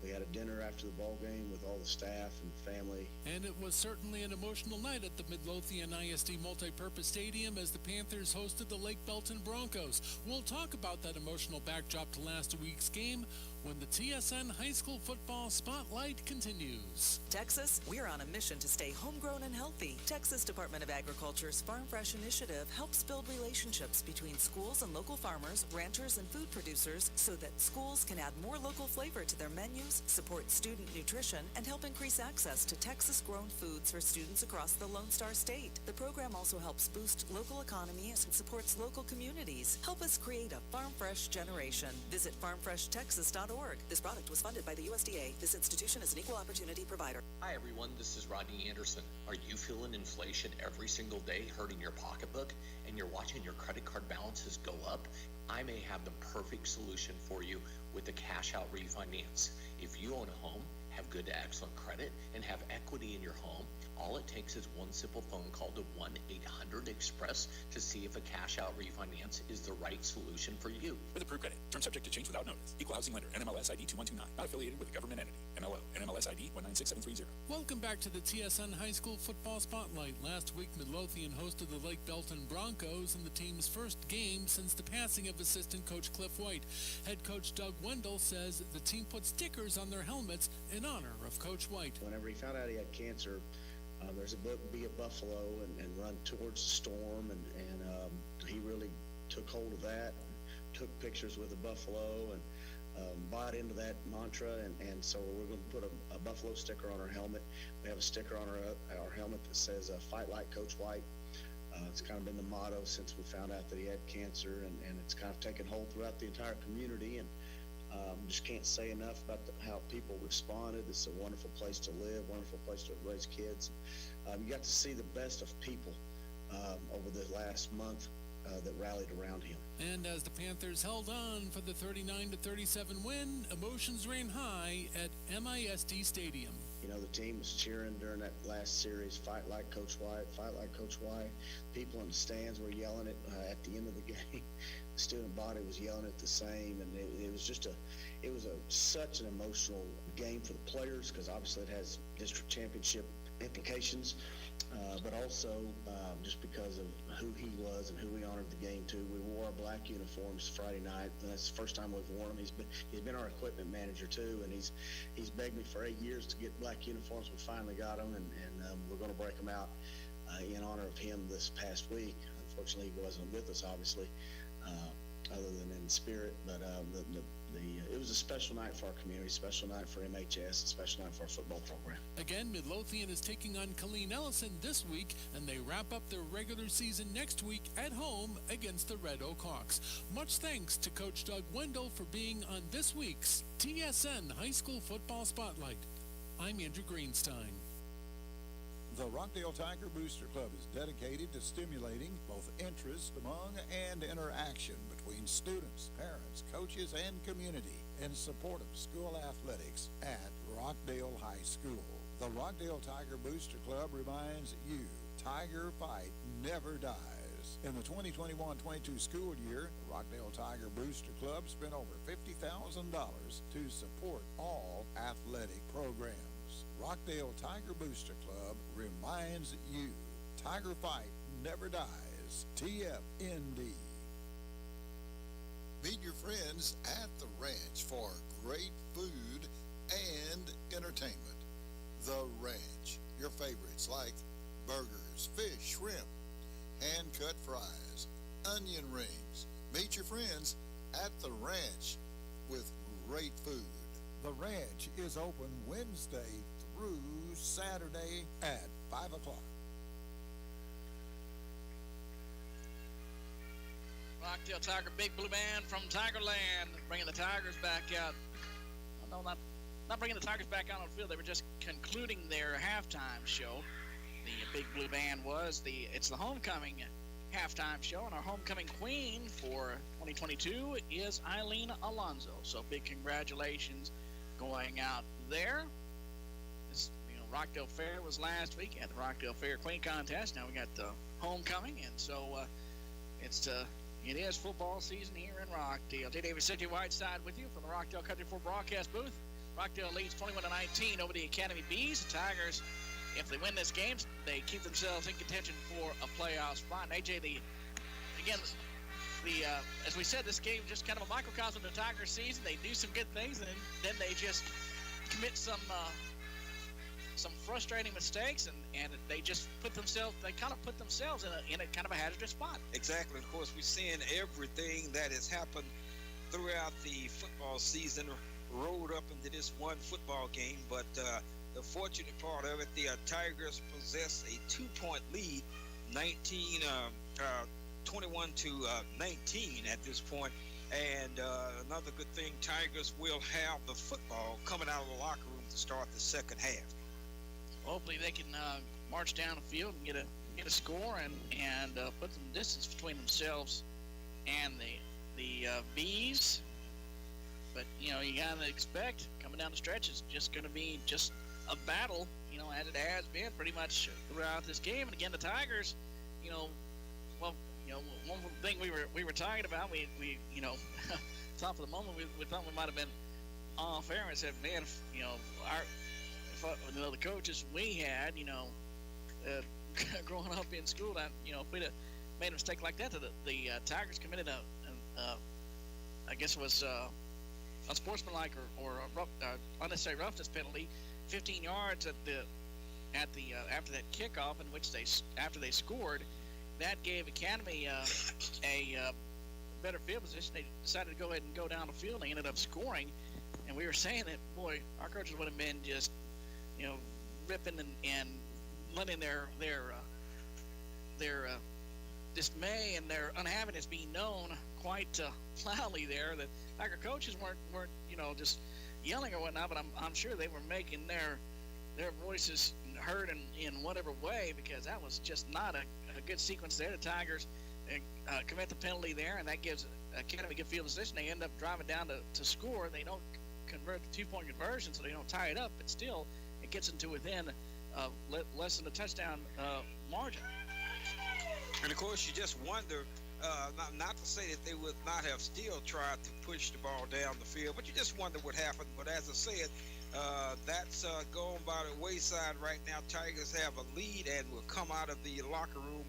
We had a dinner after the ball game with all the staff and family. And it was certainly an emotional night at the Midlothian ISD Multipurpose Stadium as the Panthers hosted the Lake Belton Broncos. We'll talk about that emotional backdrop to last week's game when the TSN High School Football Spotlight continues. Texas, we're on a mission to stay homegrown and healthy. Texas Department of Agriculture's Farm Fresh initiative helps build relationships between schools and local farmers, ranchers, and food producers so that schools can add more local flavor to their menus initiatives, support student nutrition, and help increase access to Texas-grown foods for students across the Lone Star State. The program also helps boost local economies and supports local communities. Help us create a farm fresh generation. Visit farmfreshtexas.org. This product was funded by the USDA. This institution is an equal opportunity provider. Hi everyone, this is Rodney Anderson. Are you feeling inflation every single day hurting your pocketbook and you're watching your credit card balances go up? I may have the perfect solution for you with the cash out refinance. If you own a home, have good to excellent credit, and have equity in your home, all it takes is one simple phone call to 1-800-EXPRESS to see if a cash out refinance is the right solution for you. With approved credit. Terms subject to change without notice. Equal housing lender. NMLS ID 2129. Not affiliated with a government entity. MLO. NMLS ID 196730. Welcome back to the TSN High School Football Spotlight. Last week, Midlothian hosted the Lake Belton Broncos in the team's first game since the passing of assistant coach Cliff White. Head coach Doug Wendell says the team put stickers on their helmets in honor of Coach White. Whenever he found out he had cancer, there's a book, Be a Buffalo, and Run Towards the Storm, and he really took hold of that, and took pictures with a buffalo, and bought into that mantra, and so we're going to put a buffalo sticker on our helmet. We have a sticker on our helmet that says, Fight Like Coach White. It's kind of been the motto since we found out that he had cancer, and it's kind of taken hold throughout the entire community, and just can't say enough about how people responded. It's a wonderful place to live, wonderful place to raise kids. You got to see the best of people over the last month that rallied around him. And as the Panthers held on for the 39-37 win, emotions ran high at MISD Stadium. You know, the team was cheering during that last series, Fight Like Coach White, Fight Like Coach White. People in the stands were yelling it at the end of the game. The student body was yelling it the same, and it was just such an emotional game for the players, because obviously it has district championship implications, but also just because of who he was and who we honored the game to. We wore our black uniforms Friday night, and that's the first time we've worn them. He's been our equipment manager too, and he's begged me for 8 years to get black uniforms. We finally got them, and we're going to break them out in honor of him this past week. Unfortunately, he wasn't with us, obviously, other than in spirit, but it was a special night for our community, special night for MHS, a special night for our football program. Again, Midlothian is taking on Colleen Ellison this week, and they wrap up their regular season next week at home against the Red Oak Hawks. Much thanks to Coach Doug Wendell for being on this week's TSN High School Football Spotlight. I'm Andrew Greenstein. The Rockdale Tiger Booster Club is dedicated to stimulating both interest among and interaction between students, parents, coaches, and community in support of school athletics at Rockdale High School. The Rockdale Tiger Booster Club reminds you, Tiger Fight never dies. In the 2021-22 school year, the Rockdale Tiger Booster Club spent over $50,000 to support all athletic programs. Rockdale Tiger Booster Club reminds you, Tiger Fight never dies. TFND. Meet your friends at the ranch for great food and entertainment. The Ranch. Your favorites like burgers, fish, shrimp, hand-cut fries, onion rings. Meet your friends at the ranch with great food. The ranch is open Wednesday through Saturday at 5 o'clock. Rockdale Tiger Big Blue Band from Tigerland, bringing the Tigers back out. No, not bringing the Tigers back out on the field. They were just concluding their halftime show. The Big Blue Band it's the homecoming halftime show, and our homecoming queen for 2022 is Eileen Alonzo. So big congratulations going out there. Rockdale Fair was last week at the Rockdale Fair Queen Contest. Now we got the homecoming, and so it is football season here in Rockdale. J. Davis City Whiteside with you from the Rockdale Country 4 broadcast booth. Rockdale leads 21-19 over the Academy Bees. The Tigers, if they win this game, they keep themselves in contention for a playoff spot. And AJ, as we said, this game is just kind of a microcosm of the Tigers season. They do some good things, and then they just commit some frustrating mistakes, and they just put themselves in a kind of a hazardous spot. Exactly. Of course, we're seeing everything that has happened throughout the football season rolled up into this one football game. But the fortunate part of it, the Tigers possess a 2-point lead, 21 to 19 at this point. And another good thing, Tigers will have the football coming out of the locker room to start the second half. Hopefully they can march down the field and get a score and put some distance between themselves and the Bees. But you gotta expect coming down the stretch it's just going to be just a battle, as it has been pretty much throughout this game. And again, the Tigers, one thing we were talking about, we thought for the moment we thought we might have been off air and said, man, the coaches we had, growing up in school, that if we'd have made a mistake like that, the Tigers committed I guess it was unsportsmanlike or unnecessary roughness penalty, 15 yards after that kickoff, in which after they scored, that gave Academy a better field position. They decided to go ahead and go down the field. They ended up scoring, and we were saying that, boy, our coaches would have been just ripping and letting their dismay and their unhappiness be known quite loudly there. The Tiger coaches weren't just yelling or whatnot, but I'm sure they were making their voices heard in whatever way, because that was just not a good sequence there. The Tigers commit the penalty there, and that gives Academy good field position. They end up driving down to score. They don't convert the 2-point conversion, so they don't tie it up, but still it gets them to within less than a touchdown margin. And of course, you just wonder, not to say that they would not have still tried to push the ball down the field, but you just wonder what happened. But as I said, that's going by the wayside right now. Tigers have a lead and will come out of the locker room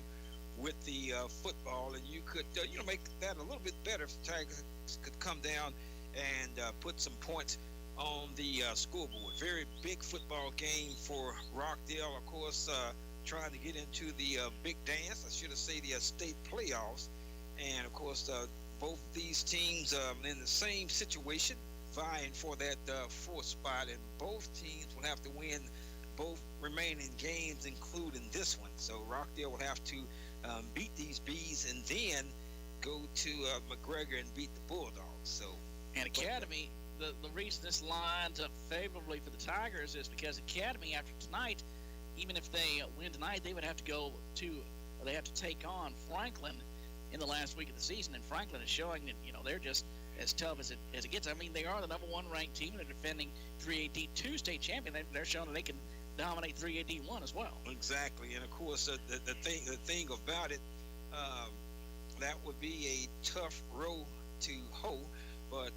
with the football, and you could make that a little bit better if the Tigers could come down and put some points on the scoreboard. Very big football game for Rockdale, of course, trying to get into the big dance. I should have said the state playoffs. And, of course, both these teams in the same situation, vying for that fourth spot, and both teams will have to win both remaining games, including this one. So Rockdale will have to beat these Bees and then go to McGregor and beat the Bulldogs. So, and Academy, the reason this lines up favorably for the Tigers is because Academy, after tonight, even if they win tonight, they would have to they have to take on Franklin in the last week of the season, and Franklin is showing that they're just as tough as it gets. I mean, they are the number 1 ranked team. They're defending 3AD2 state champion. They're showing that they can dominate 3AD1 as well. Exactly, and of course the thing about it, that would be a tough row to hoe. But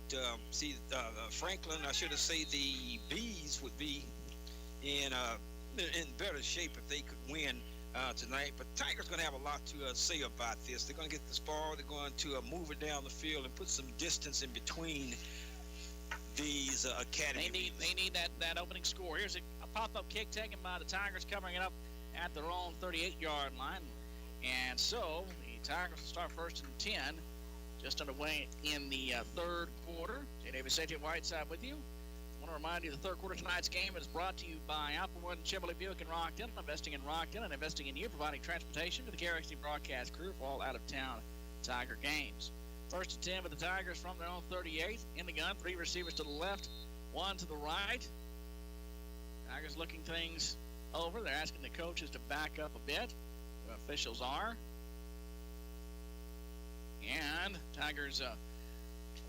Franklin, I should have said the Bees would be in better shape if they could win tonight. But Tigers going to have a lot to say about this. They're going to get this ball. They're going to move it down the field and put some distance in between these Academy. They need that opening score. Here's a pop-up kick taken by the Tigers, covering it up at their own 38-yard line. And so the Tigers will start first and 10, just underway in the third quarter. Jay Davis, AJ Whiteside with you. I want to remind you the third quarter of tonight's game is brought to you by Applewood and Chevrolet Buick in Rockdale, investing in Rockdale and investing in you, providing transportation to the KRXD broadcast crew for all out-of-town Tiger games. First and 10 with the Tigers from their own 38. In the gun, 3 receivers to the left, 1 to the right. Tigers looking things over. They're asking the coaches to back up a bit. The officials are. And Tigers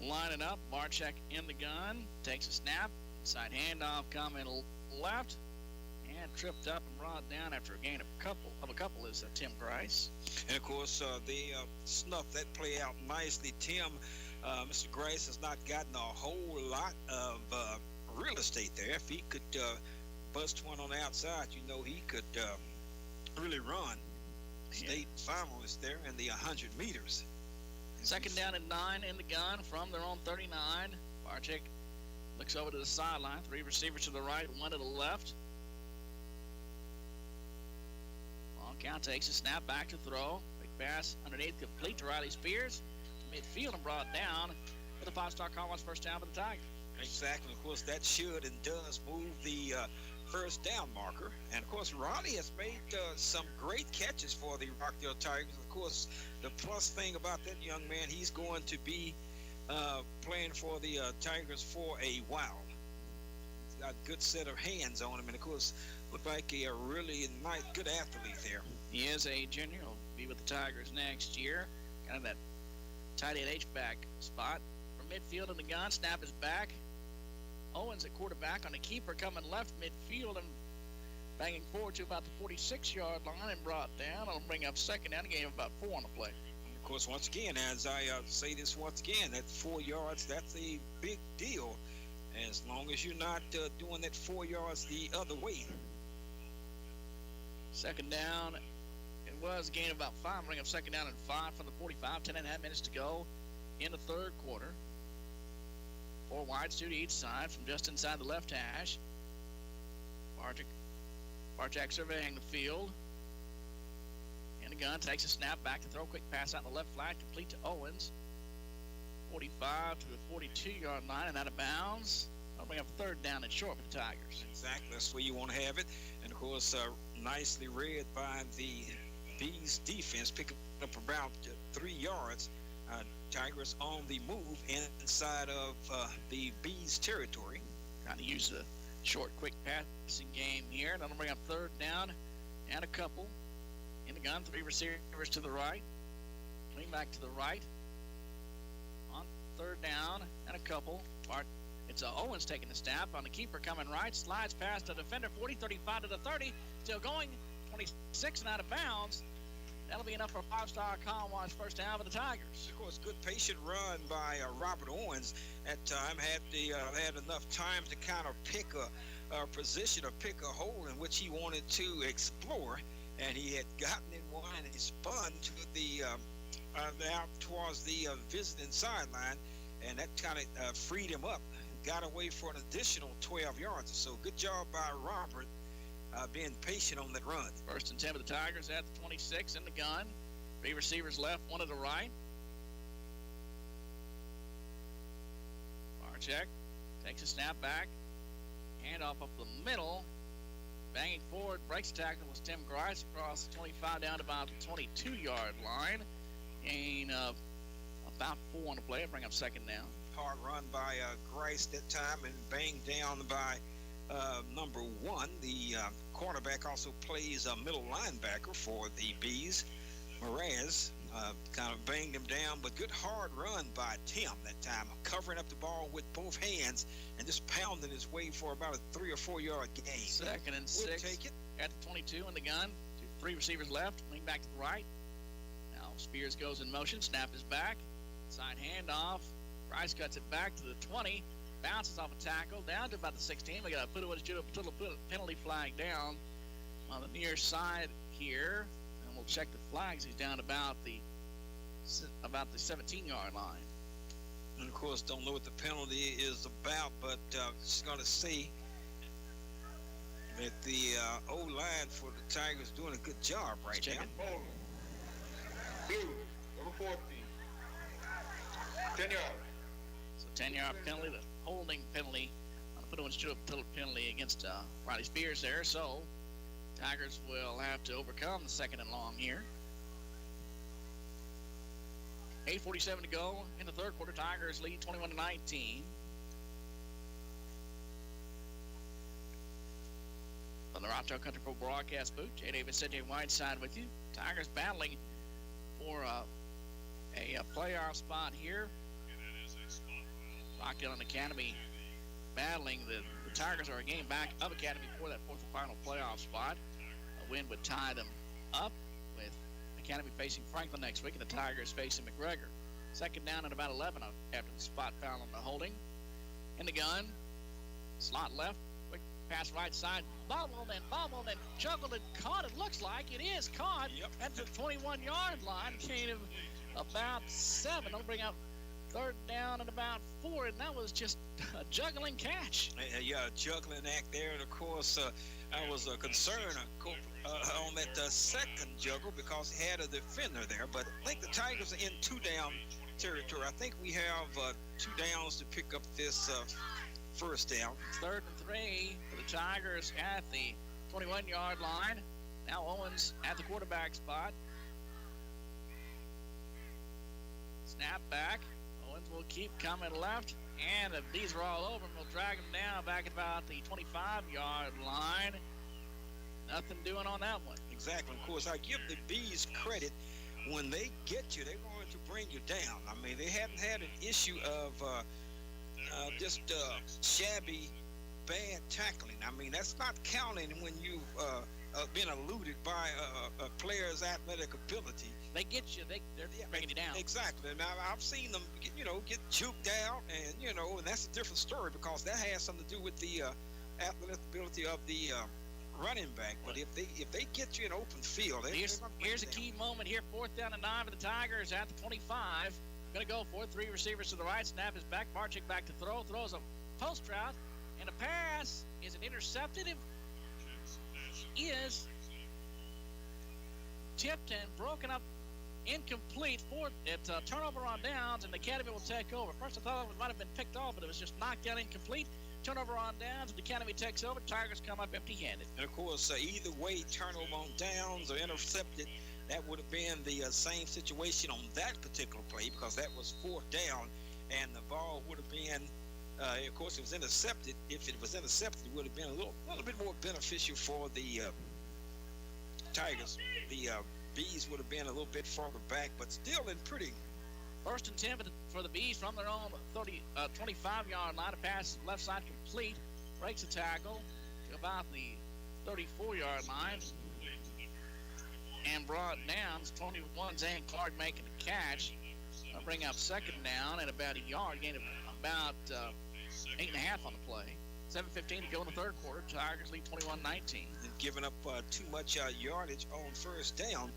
lining up. Barczyk in the gun. Takes a snap. Inside handoff coming left. And tripped up and brought down after a gain of a couple is Tim Grice. And, of course, they snuffed that play out nicely. Mr. Grice has not gotten a whole lot of real estate there. If he could bust one on the outside, he could really run. State finalist there in the 100 meters. Second down and 9 in the gun from their own 39. Barczyk looks over to the sideline. 3 receivers to the right, 1 to the left. Long count, takes a snap, back to throw. Big pass underneath, complete to Riley Spears. To midfield and brought down with a 5-star Collins first down for the Tigers. Exactly. Of course, that should and does move the first down marker. And of course, Ronnie has made some great catches for the Rockdale Tigers. Of course, the plus thing about that young man, he's going to be playing for the Tigers for a while. He's got a good set of hands on him, and of course, look like a really nice, good athlete there. He is a junior. He'll be with the Tigers next year. Kind of that tight end H-back spot. From midfield in the gun, snap is back. Owens at quarterback on the keeper coming left midfield and banging forward to about the 46-yard line and brought down. It'll bring up second down, a gain of about 4 on the play. Of course, once again, as I say this once again, that 4 yards, that's a big deal. As long as you're not doing that 4 yards the other way. Second down, it was a gain of about 5, bring up second down and 5 from the 45, 10.5 minutes to go in the third quarter. 4 wides, 2 to each side from just inside the left hash. Barczak surveying the field. And the gun takes a snap back to throw. Quick pass out in the left flat, complete to Owens. 45 to the 42-yard line and out of bounds. I'll bring up third down and short for the Tigers. Exactly, that's where you want to have it. And of course, nicely read by the Bees defense, picking up about 3 yards. Tigers on the move inside of the Bees territory. Trying to use the short, quick passing game here. And that'll bring up third down and a couple. In the gun, 3 receivers to the right. Clean back to the right. On third down and a couple. It's Owens taking the snap on the keeper coming right. Slides past the defender, 40, 35 to the 30. Still going, 26 and out of bounds. That'll be enough for a 5-star Conway's first down for the Tigers. Of course, good patient run by Robert Owens at time. Had enough time to kind of pick a position or pick a hole in which he wanted to explore. And he had gotten in one and he spun to the out towards the visiting sideline. And that kind of freed him up. Got away for an additional 12 yards or so. Good job by Robert. Being patient on that run. First and 10 of the Tigers at the 26 in the gun. 3 receivers left, 1 to the right. Barczak takes a snap back. Hand off up the middle. Banging forward, breaks the tackle was Tim Grice across the 25 down to about the 22-yard line. Gain of about 4 on the play. Bring up second down. Hard run by Grice that time and banged down by number 1. The cornerback also plays a middle linebacker for the Bees. Mraz kind of banged him down, but good hard run by Tim that time, covering up the ball with both hands and just pounding his way for about a 3 or 4 yard gain. Second and 6 take it. At the 22 in the gun. 3 receivers left, lean back to the right. Now Spears goes in motion, snap is back. Side handoff. Rice cuts it back to the 20. Bounces off a tackle down to about the 16. We got a little penalty flag down on the near side here, and we'll check the flags. He's down about the 17-yard line. And of course, don't know what the penalty is about, but just going to see that the O-line for the Tigers doing a good job right now. Blue, number 14. 10 yards. So 10-yard penalty, the holding penalty, put on a penalty against Riley Spears there. So Tigers will have to overcome the second and long here. 8:47 to go in the third quarter. Tigers lead 21-19. On the Rockdale Country Pro broadcast booth, Jay Davis, CJ Whiteside with you. Tigers battling for a playoff spot here. Rockdale and Academy battling. The Tigers are a game back of Academy for that fourth and final playoff spot. A win would tie them up, with Academy facing Franklin next week and the Tigers facing McGregor. Second down at about 11 after the spot foul on the holding. In the gun, slot left, quick pass right side, bobbled and juggled and caught. It looks like it is caught at the 21-yard line. Gain of about 7. It'll bring up third down and about 4, and that was just a juggling catch. Yeah, a juggling act there. And of course, I was concerned on that second juggle because he had a defender there. But I think the Tigers are in 2 down territory. I think we have 2 downs to pick up this first down. 3rd and 3 for the Tigers at the 21-yard line. Now Owens at the quarterback spot. Snap back. Owens will keep coming left. And if these are all over, we'll drag them down back at about the 25-yard line. Nothing doing on that one. Exactly. Of course, I give the Bees credit. When they get you, they're going to bring you down. I mean, they haven't had an issue of just shabby, bad tackling. I mean, that's not counting when you've been eluded by a player's athletic ability. They get you. They're bringing you down. Exactly. Now, I've seen them, get juked out, and, and that's a different story because that has something to do with the athletic ability of the running back. But if they get you in open field, here's a key moment here. 4th down and 9 for the Tigers at the 25. Going to go for it. 3 receivers to the right. Snap is back. Marching back to throw. Throws a post route. And a pass. Is it intercepted? Is tipped and broken up. Incomplete. It's a turnover on downs, and the Academy will take over. First, I thought it might have been picked off, but it was just knocked down incomplete. Turnover on downs, and the Academy takes over. Tigers come up empty-handed. And, of course, either way, turnover on downs or intercepted, that would have been the same situation on that particular play because that was 4th down, and the ball would have been, of course, it was intercepted. If it was intercepted, it would have been a little bit more beneficial for the Tigers. The Bees would have been a little bit farther back, but still in pretty. 1st and 10 for the Bees from their own 25-yard line. A pass left side complete. Breaks a tackle to about the 34-yard line. And brought down. 21 Zane Clark making a catch. I'll bring up 2nd down at about a yard. Gain of about 8.5 on the play. 7:15 to go in the 3rd quarter. Tigers lead 21-19. And giving up too much yardage on 1st down.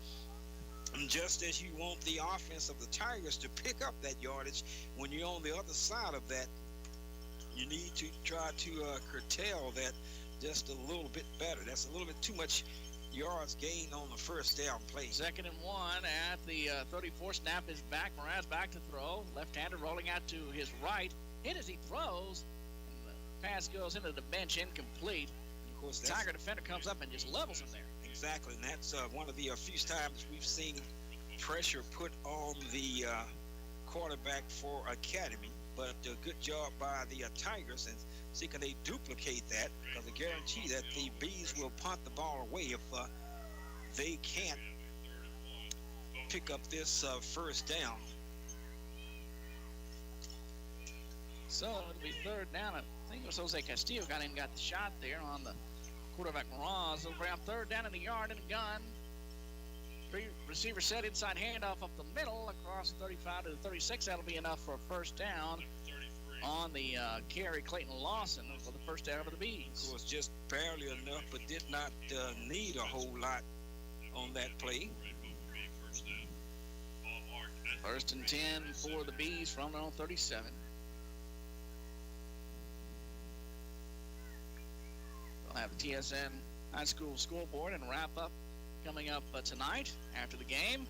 And just as you want the offense of the Tigers to pick up that yardage, when you're on the other side of that, you need to try to curtail that just a little bit better. That's a little bit too much yards gained on the 1st down play. 2nd and 1 at the 34. Snap is back. Moraz back to throw. Left-hander rolling out to his right. Hit as he throws. And the pass goes into the bench incomplete. Of course, the Tiger defender comes up and just levels him there. Exactly, and that's one of the few times we've seen pressure put on the quarterback for Academy. But a good job by the Tigers, and see can they duplicate that, because I guarantee that the Bees will punt the ball away if they can't pick up this 1st down. So it'll be 3rd down. I think it was Jose Castillo got the shot there on the quarterback Moraz. Over on 3rd down in the yard in a gun. 3 receivers set inside handoff up the middle across the 35 to the 36. That'll be enough for a 1st down on the carry. Clayton Lawson for the 1st down for the Bees. Of course, just barely enough, but did not need a whole lot on that play. 1st and 10 for the Bees from their own 37. We'll have the TSN High School scoreboard and wrap up coming up tonight after the game.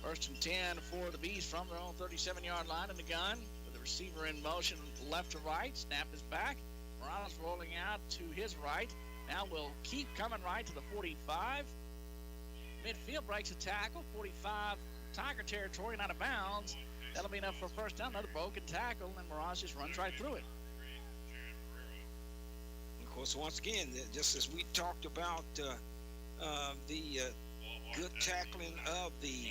1st and 10 for the Bees from their own 37-yard line in the gun. With the receiver in motion left to right. Snap is back. Morales rolling out to his right. Now will keep coming right to the 45. Midfield breaks a tackle. 45 Tiger territory, not out of bounds. That'll be enough for a 1st down. Another broken tackle, and Morales just runs right through it. Of course, once again, just as we talked about the good tackling of the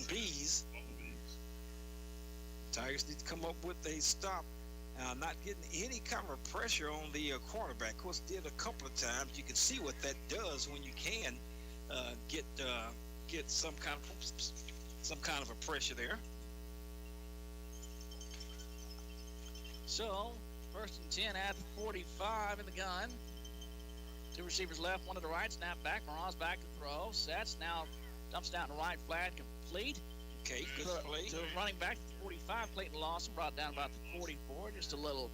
Bees, Tigers need to come up with a stop. Not getting any kind of pressure on the quarterback. Of course, did a couple of times. You can see what that does when you can get some kind of a pressure there. So 1st and 10 at the 45 in the gun. 2 receivers left, 1 to the right. Snap back. Morales back to throw. Sets. Now dumps down the right flat. Complete. Okay, good play. To running back to the 45. Clayton Lawson brought down about the 44. Just a little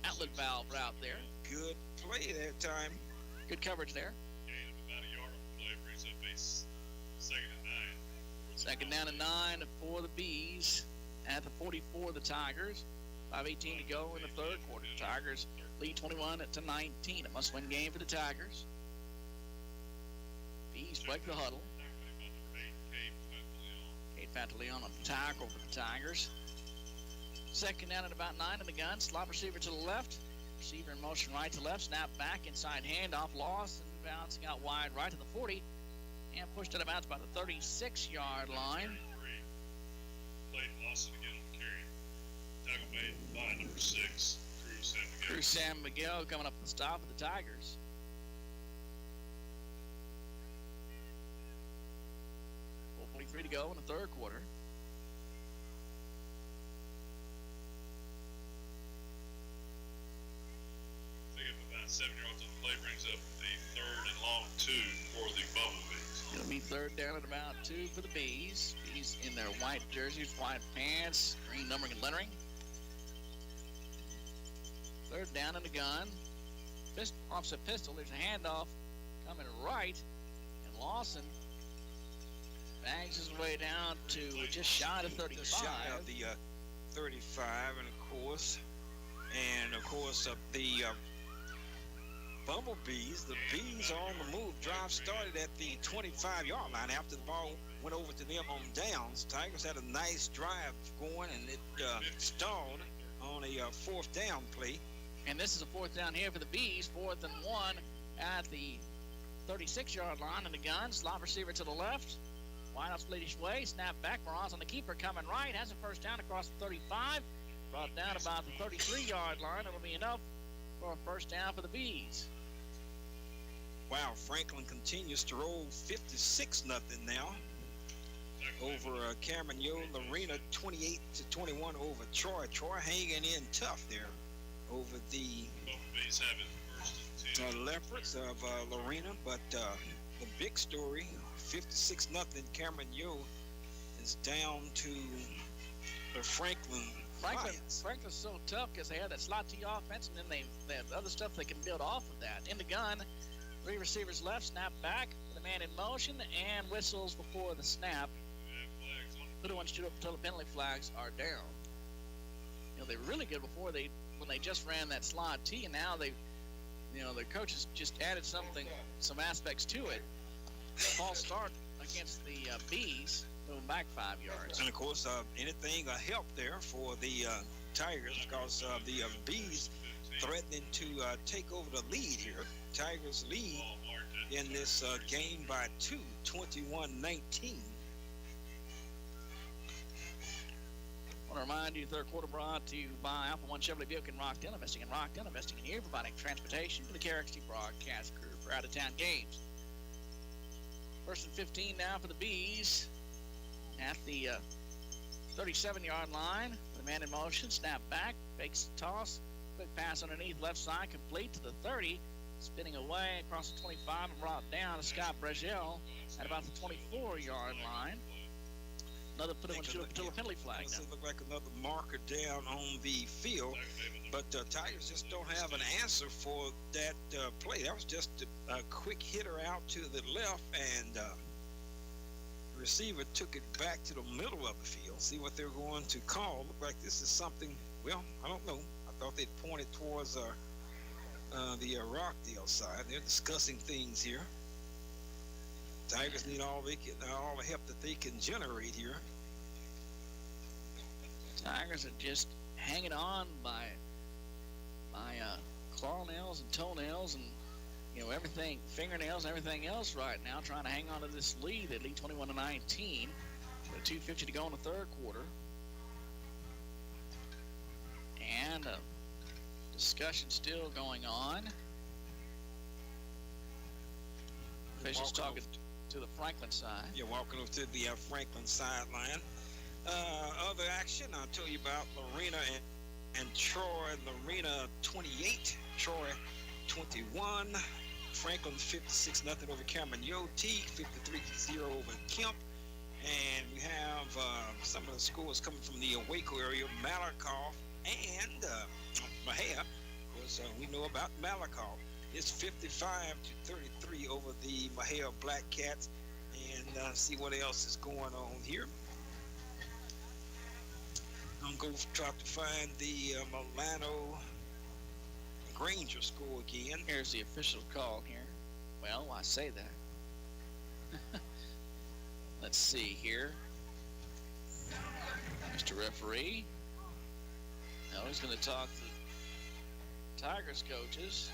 outlet valve route there. Good play that time. Good coverage there. Gain of about a yard on the play brings up a 2nd and 9 for Second down and 9 for the Bees at the 44 of the Tigers. 5:18 to go in the third quarter. Tigers lead 21-19. A must-win game for the Tigers. Bees break the huddle. Kate Fantaleon on the tackle for the Tigers. Second down and about 9 in the gun. Slot receiver to the left. Receiver in motion right to left. Snap back. Inside handoff. Lost and bouncing out wide right to the 40. And pushed it about the 36-yard line. Played Lawson again on the carry. Tackle made by number 6, Cruz San Miguel coming up the stop of the Tigers. .43 to go in the third quarter. Pick up about 7 yards on the play, brings up the 3rd and long 2 for the Bumblebees. It'll be third down at about 2 for the Bees. Bees in their white jerseys, white pants, green numbering and lettering. Third down in the gun. Offset pistol. There's a handoff coming right. And Lawson bangs his way down to just shy of 35. Just shy of the 35, and of course, the Bumblebees, the Bees are on the move. Drive started at the 25-yard line after the ball went over to them on downs. Tigers had a nice drive going, and it stalled on a fourth down play. And this is a fourth down here for the Bees. 4th and 1 at the 36-yard line in the gun. Slot receiver to the left. Wide out splitish way. Snap back. Morales on the keeper coming right. Has a first down across the 35. Brought down about the 33-yard line. It'll be enough for a first down for the Bees. Wow, Franklin continues to roll 56-0 now over Cameron Yo. Lorena 28-21 over Troy. Troy hanging in tough there over the Leopards of Lorena, but the big story, 56-0. Cameron Yo is down to the Franklin's so tough because they have that slot T offense, and then they have other stuff they can build off of that. In the gun, 3 receivers left, snap back with a man in motion, and whistles before the snap. The ones shoot up until the penalty flags are down. You know, they were really good before when they just ran that slot T, and now their coaches just added some aspects to it. False start against the Bees, moving back 5 yards. And of course, anything help there for the Tigers, because the Bees threatening to take over the lead here. Tigers lead in this game by 2, 21-19. I want to remind you, third quarter brought to you by Alpha One Chevrolet Buick and Rockdale. Investing in Rockdale, investing in you, providing transportation for the KRXT broadcast crew for out-of-town games. 1st and 15 now for the Bees at the 37-yard line. The man in motion, snap back, fakes the toss, quick pass underneath, left side, complete to the 30, spinning away across the 25 and brought down to Scott Brazil at about the 24-yard line. Another put him until a penalty flag. It looked like another marker down on the field, but Tigers just don't have an answer for that play. That was just a quick hitter out to the left, and the receiver took it back to the middle of the field. See what they're going to call. Look like this is something, well, I don't know. I thought they'd pointed towards the Rockdale side. They're discussing things here. Tigers need all the help that they can generate here. Tigers are just hanging on by claw nails and toenails and everything, fingernails and everything else right now, trying to hang on to this lead. They lead 21-19 with 2:50 to go in the third quarter. And discussion still going on. Officials talking to the Franklin side. You're walking over to the Franklin sideline. Other action I'll tell you about Lorena and Troy. Lorena 28, Troy 21. Franklin 56-0 over Cameron Yo. Teague 53-0 over Kemp. And we have some of the scores coming from the Waco area. Malakoff and Mahia. Of course, we know about Malakoff. It's 55-33 over the Mahia Black Cats. And and see what else is going on here. I'm going to try to find the Milano Granger score again. Here's the official call here. Well, why say that? Let's see here. Mr. Referee. Now he's going to talk to the Tigers coaches.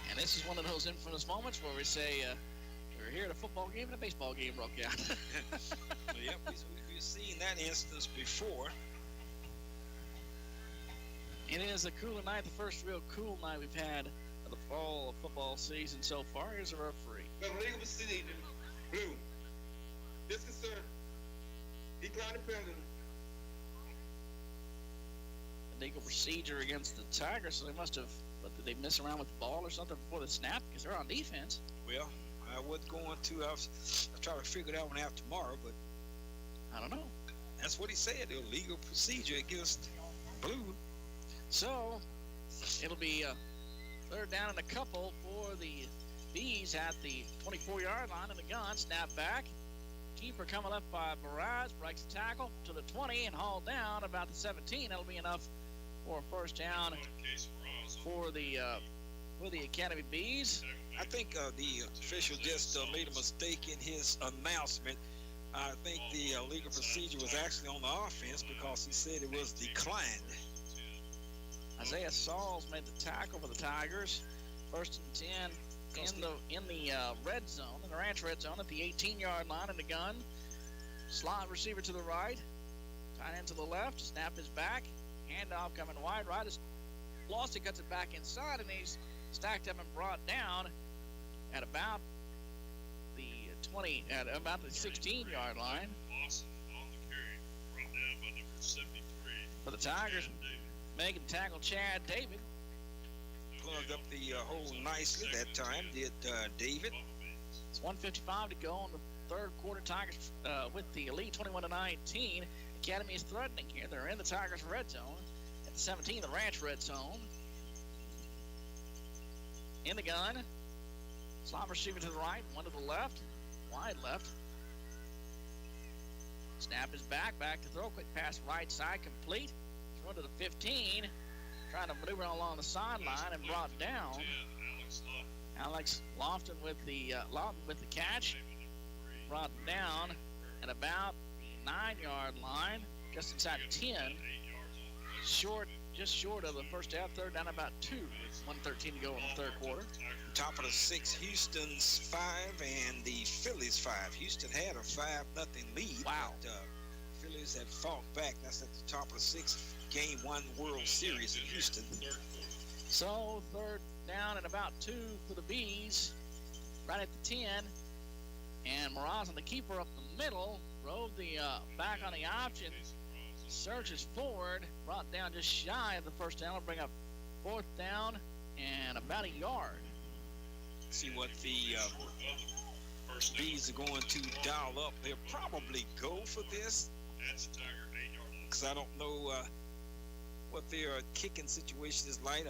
And this is one of those infamous moments where we say, we're here at a football game and a baseball game broke out. Yep, we've seen that instance before. It is a cooler night, the first real cool night we've had of the fall football season so far. Here's a referee. The legal procedure, blue. Disconcert. Decline penalty. Legal procedure against the Tigers, so they must have, but did they mess around with the ball or something before the snap? Because they're on defense. Well, I was going to, I'll try to figure that one out tomorrow, but I don't know. That's what he said, illegal procedure against Blue. So, it'll be third down and a couple for the Bees at the 24-yard line in the gun. Snap back. Keeper coming up by Barrage, breaks the tackle to the 20 and hauled down about the 17. That'll be enough for a first down for the Academy Bees. I think the official just made a mistake in his announcement. I think the legal procedure was actually on the offense because he said it was declined. Isaiah Sauls made the tackle for the Tigers. First and 10 in the red zone, in the Ranch red zone at the 18-yard line in the gun. Slot receiver to the right, tight end to the left. Snap is back. Handoff coming wide. Right is lost. He cuts it back inside, and he's stacked up and brought down at about the 20, at about the 16-yard line. Lawson on the carry, brought down by number 73. For the Tigers, making the tackle, Chad David. Plugged up the hole nicely that time, did David. It's 1:55 to go on the third quarter. Tigers with the lead, 21-19. Academy is threatening here. They're in the Tigers red zone at the 17, the Ranch red zone. In the gun. Slot receiver to the right, one to the left, wide left. Snap is back to throw. Quick pass right side, complete. Throw to the 15. Trying to maneuver along the sideline and brought down. Alex Lofton with the catch. Brought down at about the 9-yard line, just inside 10. Just short of the first half. Third down about 2. With 1:13 to go in the third quarter. Top of the 6, Houston's 5 and the Phillies 5. Houston had a 5-0 lead. Wow. But, Phillies had fought back. That's at the top of the 6th. Game 1 World Series in Houston. So, third down and about 2 for the Bees. Right at the 10. And Moraz, the keeper up the middle, rode the back on the option. Surges forward, brought down just shy of the first down. Will bring up fourth down and about a yard. See what the Bees are going to dial up. They'll probably go for this. Because I don't know what their kicking situation is like.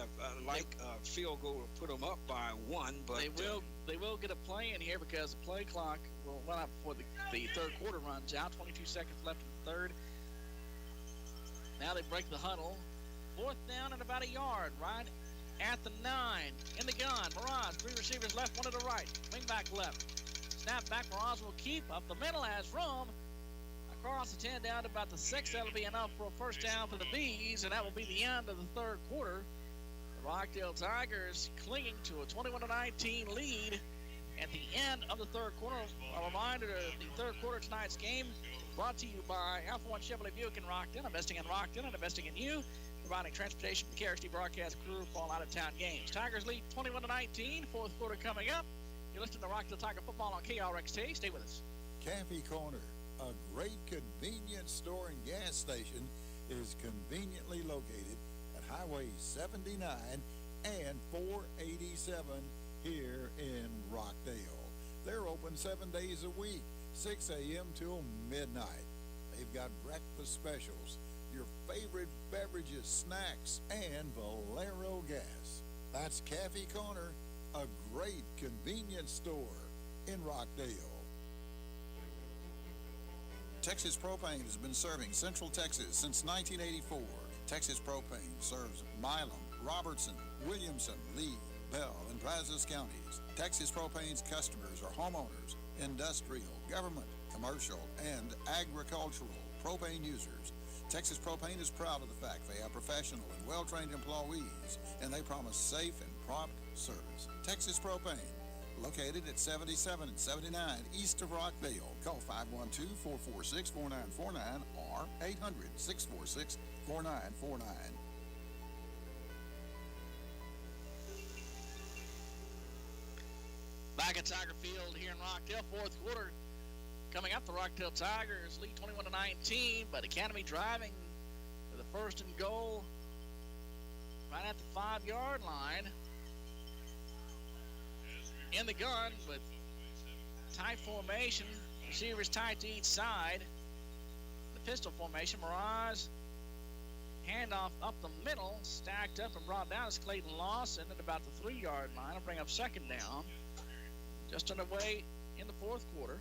A field goal to put them up by 1, but they will get a play in here because the play clock will run out before the third quarter runs out. 22 seconds left in the third. Now they break the huddle. Fourth down and about a yard, right at the 9. In the gun, Mirage, 3 receivers left, 1 to the right. Wing back left. Snap back, Mirage will keep. Up the middle has room. Across the 10 down to about the 6. That'll be enough for a first down for the Bees, and that will be the end of the third quarter. The Rockdale Tigers clinging to a 21-19 lead at the end of the third quarter. A reminder, the third quarter of tonight's game brought to you by Alpha One Chevrolet Buick in Rockdale, investing in Rockdale and investing in you, providing transportation for KRSD broadcast crew for all out-of-town games. Tigers lead 21-19, fourth quarter coming up. You're listening to Rockdale Tiger Football on KRXT. Stay with us. Caffey Corner, a great convenience store and gas station, is conveniently located at Highway 79 and 487 here in Rockdale. They're open 7 days a week, 6 a.m. till midnight. They've got breakfast specials, your favorite beverages, snacks, and Valero gas. That's Cafe Corner, a great convenience store in Rockdale. Texas Propane has been serving Central Texas since 1984. Texas Propane serves Milam, Robertson, Williamson, Lee, Bell, and Brazos counties. Texas Propane's customers are homeowners, industrial, government, commercial, and agricultural propane users. Texas Propane is proud of the fact they have professional and well-trained employees, and they promise safe and prompt service. Texas Propane, located at 77 and 79 east of Rockdale. Call 512-446-4949 or 800-646-4949. Back at Tiger Field here in Rockdale, fourth quarter coming up. The Rockdale Tigers lead 21-19, but Academy driving to the first and goal right at the 5-yard line. In the gun with tight formation, receivers tight to each side. The pistol formation, Mirage handoff up the middle, stacked up and brought down is Clayton Lawson at about the 3-yard line. Will bring up second down. Just underway in the fourth quarter.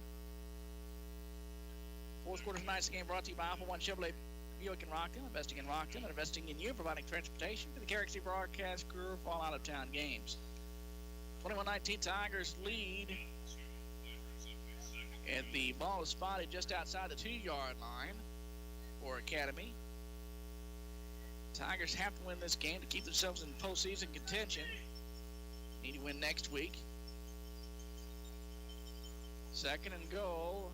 Fourth quarter of tonight's game brought to you by Alpha One Chevrolet Buick in Rockdale, investing in Rockdale and investing in you, providing transportation for the KRXC broadcast crew for all out-of-town games. 21-19 Tigers lead, and the ball is spotted just outside the 2-yard line for Academy. Tigers have to win this game to keep themselves in postseason contention. Need to win next week. Second and goal,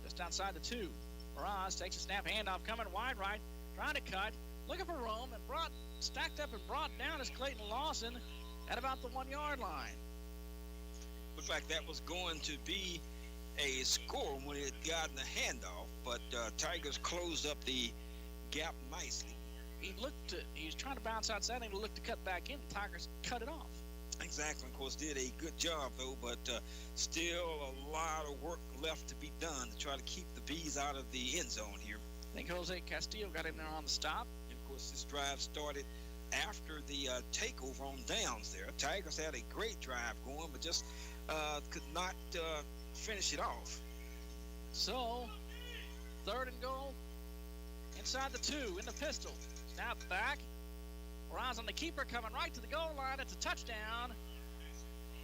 just outside the 2. Mirage takes a snap, handoff coming wide right, trying to cut, looking for room, and stacked up and brought down is Clayton Lawson at about the 1-yard line. Looked like that was going to be a score when it got in the handoff, but Tigers closed up the gap nicely. He was trying to bounce outside and he looked to cut back in. The Tigers cut it off. Exactly, of course, did a good job though, but still a lot of work left to be done to try to keep the Bees out of the end zone here. I think Jose Castillo got in there on the stop. And of course, this drive started after the takeover on downs there. Tigers had a great drive going, but just could not finish it off. So, third and goal, inside the 2, in the pistol. Snap back. Mirage on the keeper, coming right to the goal line. It's a touchdown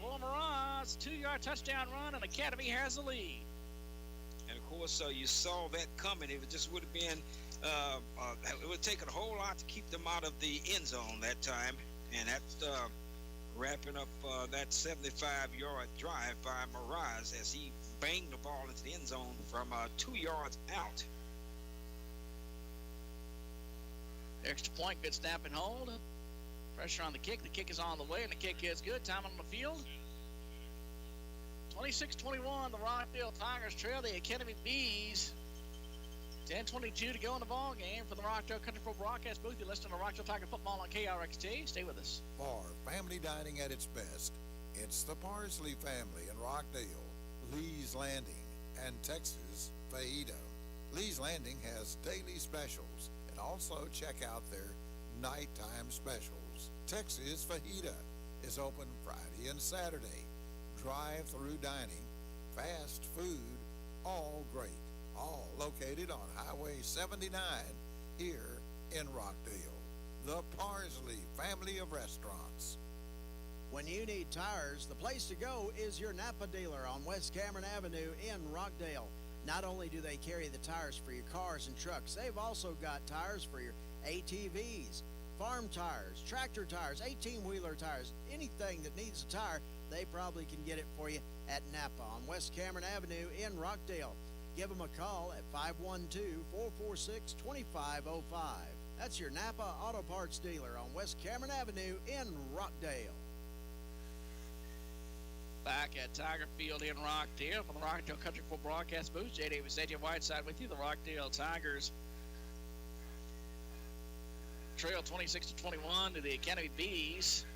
for Mirage. 2-yard touchdown run, and Academy has the lead. And of course, you saw that coming. It just would have been, it would have taken a whole lot to keep them out of the end zone that time. And that's wrapping up that 75-yard drive by Mirage as he banged the ball into the end zone from 2 yards out. Extra point, good snap and hold. Pressure on the kick. The kick is on the way, and the kick is good. Time on the field. 26-21, the Rockdale Tigers trail the Academy Bees. 10:22 to go in the ball game for the Rockdale Country Club broadcast booth. You're listening to Rockdale Tiger football on KRXT. Stay with us. For family dining at its best, it's the Parsley family in Rockdale, Lee's Landing, and Texas Fajita. Lee's Landing has daily specials, and also check out their nighttime specials. Texas Fajita is open Friday and Saturday. Drive-through dining, fast food, all great. All located on Highway 79 here in Rockdale. The Parsley family of restaurants. When you need tires, the place to go is your Napa dealer on West Cameron Avenue in Rockdale. Not only do they carry the tires for your cars and trucks, they've also got tires for your ATVs, farm tires, tractor tires, 18-wheeler tires, anything that needs a tire, they probably can get it for you at Napa on West Cameron Avenue in Rockdale. Give them a call at 512-446-2505. That's your Napa Auto Parts dealer on West Cameron Avenue in Rockdale. Back at Tiger Field in Rockdale from the Rockdale Country Club broadcast booth. Jay Davis, AJ Whiteside with you. The Rockdale Tigers trail 26-21 to the Academy Bees.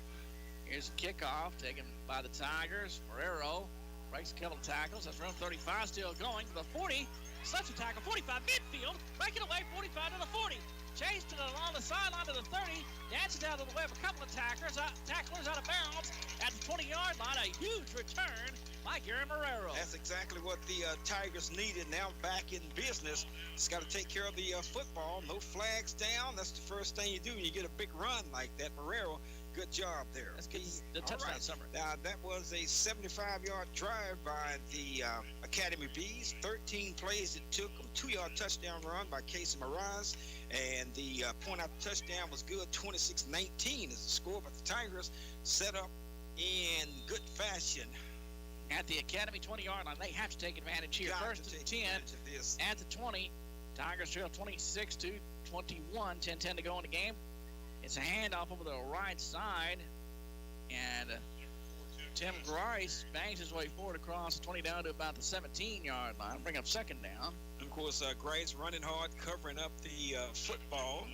Here's the kickoff taken by the Tigers. Ferrero breaks a couple of tackles. That's round 35 still going to the 40. Such a tackle. 45 midfield. Breaking away. 45 to the 40. chased it along the sideline to the 30, dances down to the web. A couple of tacklers out of bounds at the 20-yard line. A huge return by Gary Marrero. That's exactly what the Tigers needed. Now back in business. Just got to take care of the football. No flags down. That's the first thing you do when you get a big run like that. Marrero, good job there. That's good. The touchdown summary. Now, that was a 75-yard drive by the Academy Bees. 13 plays it took. A 2-yard touchdown run by Casey Mraz. And the point out touchdown was good. 26-19 is the score. But the Tigers set up in good fashion. At the Academy 20-yard line, they have to take advantage here. First and 10 at the 20. Tigers trail 26-21. 10-10 to go in the game. It's a handoff over the right side. And Tim Grice bangs his way forward across the 20 down to about the 17-yard line. Bring up second down. And of course, Grice running hard, covering up the football.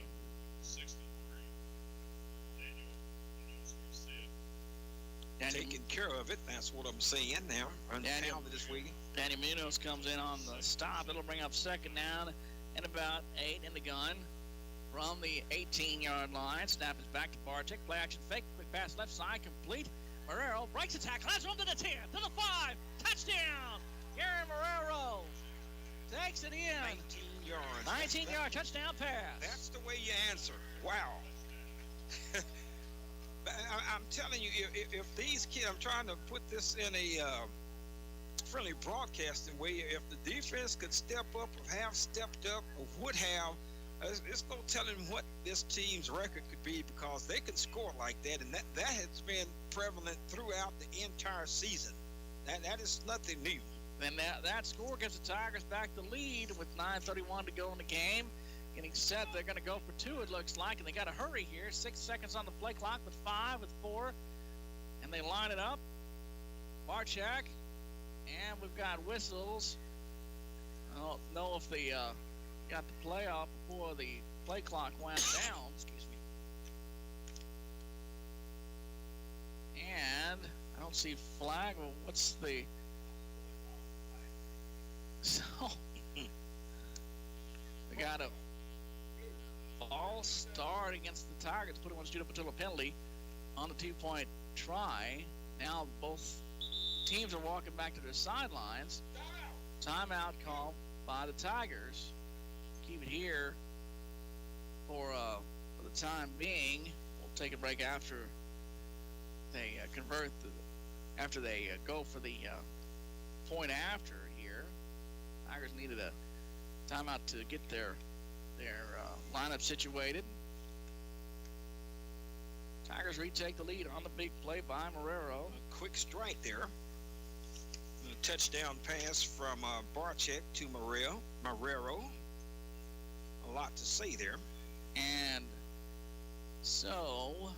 Taking care of it. That's what I'm saying now. Unfounded this week. Danny Munoz comes in on the stop. It'll bring up second down and about 8 in the gun from the 18-yard line. Snap is back to Barczyk. Play action fake. Quick pass left side complete. Marrero breaks the tackle. Has room to the 10, to the 5. Touchdown. Gary Marrero takes it in. 19 yards. 19-yard touchdown pass. That's the way you answer. Wow. I'm telling you, if these kids, I'm trying to put this in a friendly broadcasting way, if the defense could step up or have stepped up or would have, it's no telling what this team's record could be, because they can score like that, and that has been prevalent throughout the entire season. That is nothing new. And that score gives the Tigers back the lead with 9:31 to go in the game. Getting set, they're going to go for 2, it looks like, and they got to hurry here. 6 seconds on the play clock with 5, with 4, and they line it up. Barczyk, and we've got whistles. I don't know if they got the play off before the play clock went down. Excuse me. And I don't see flag. Well, what's the... So, we got a false start against the Tigers, putting one student until a penalty on the 2-point try. Now both teams are walking back to their sidelines. Timeout call by the Tigers. Keep it here for the time being. We'll take a break after they after they go for the point after here. Tigers needed a timeout to get their lineup situated. Tigers retake the lead on the big play by Marrero. A quick strike there. A touchdown pass from Barczyk to Marrero. A lot to say there. And so,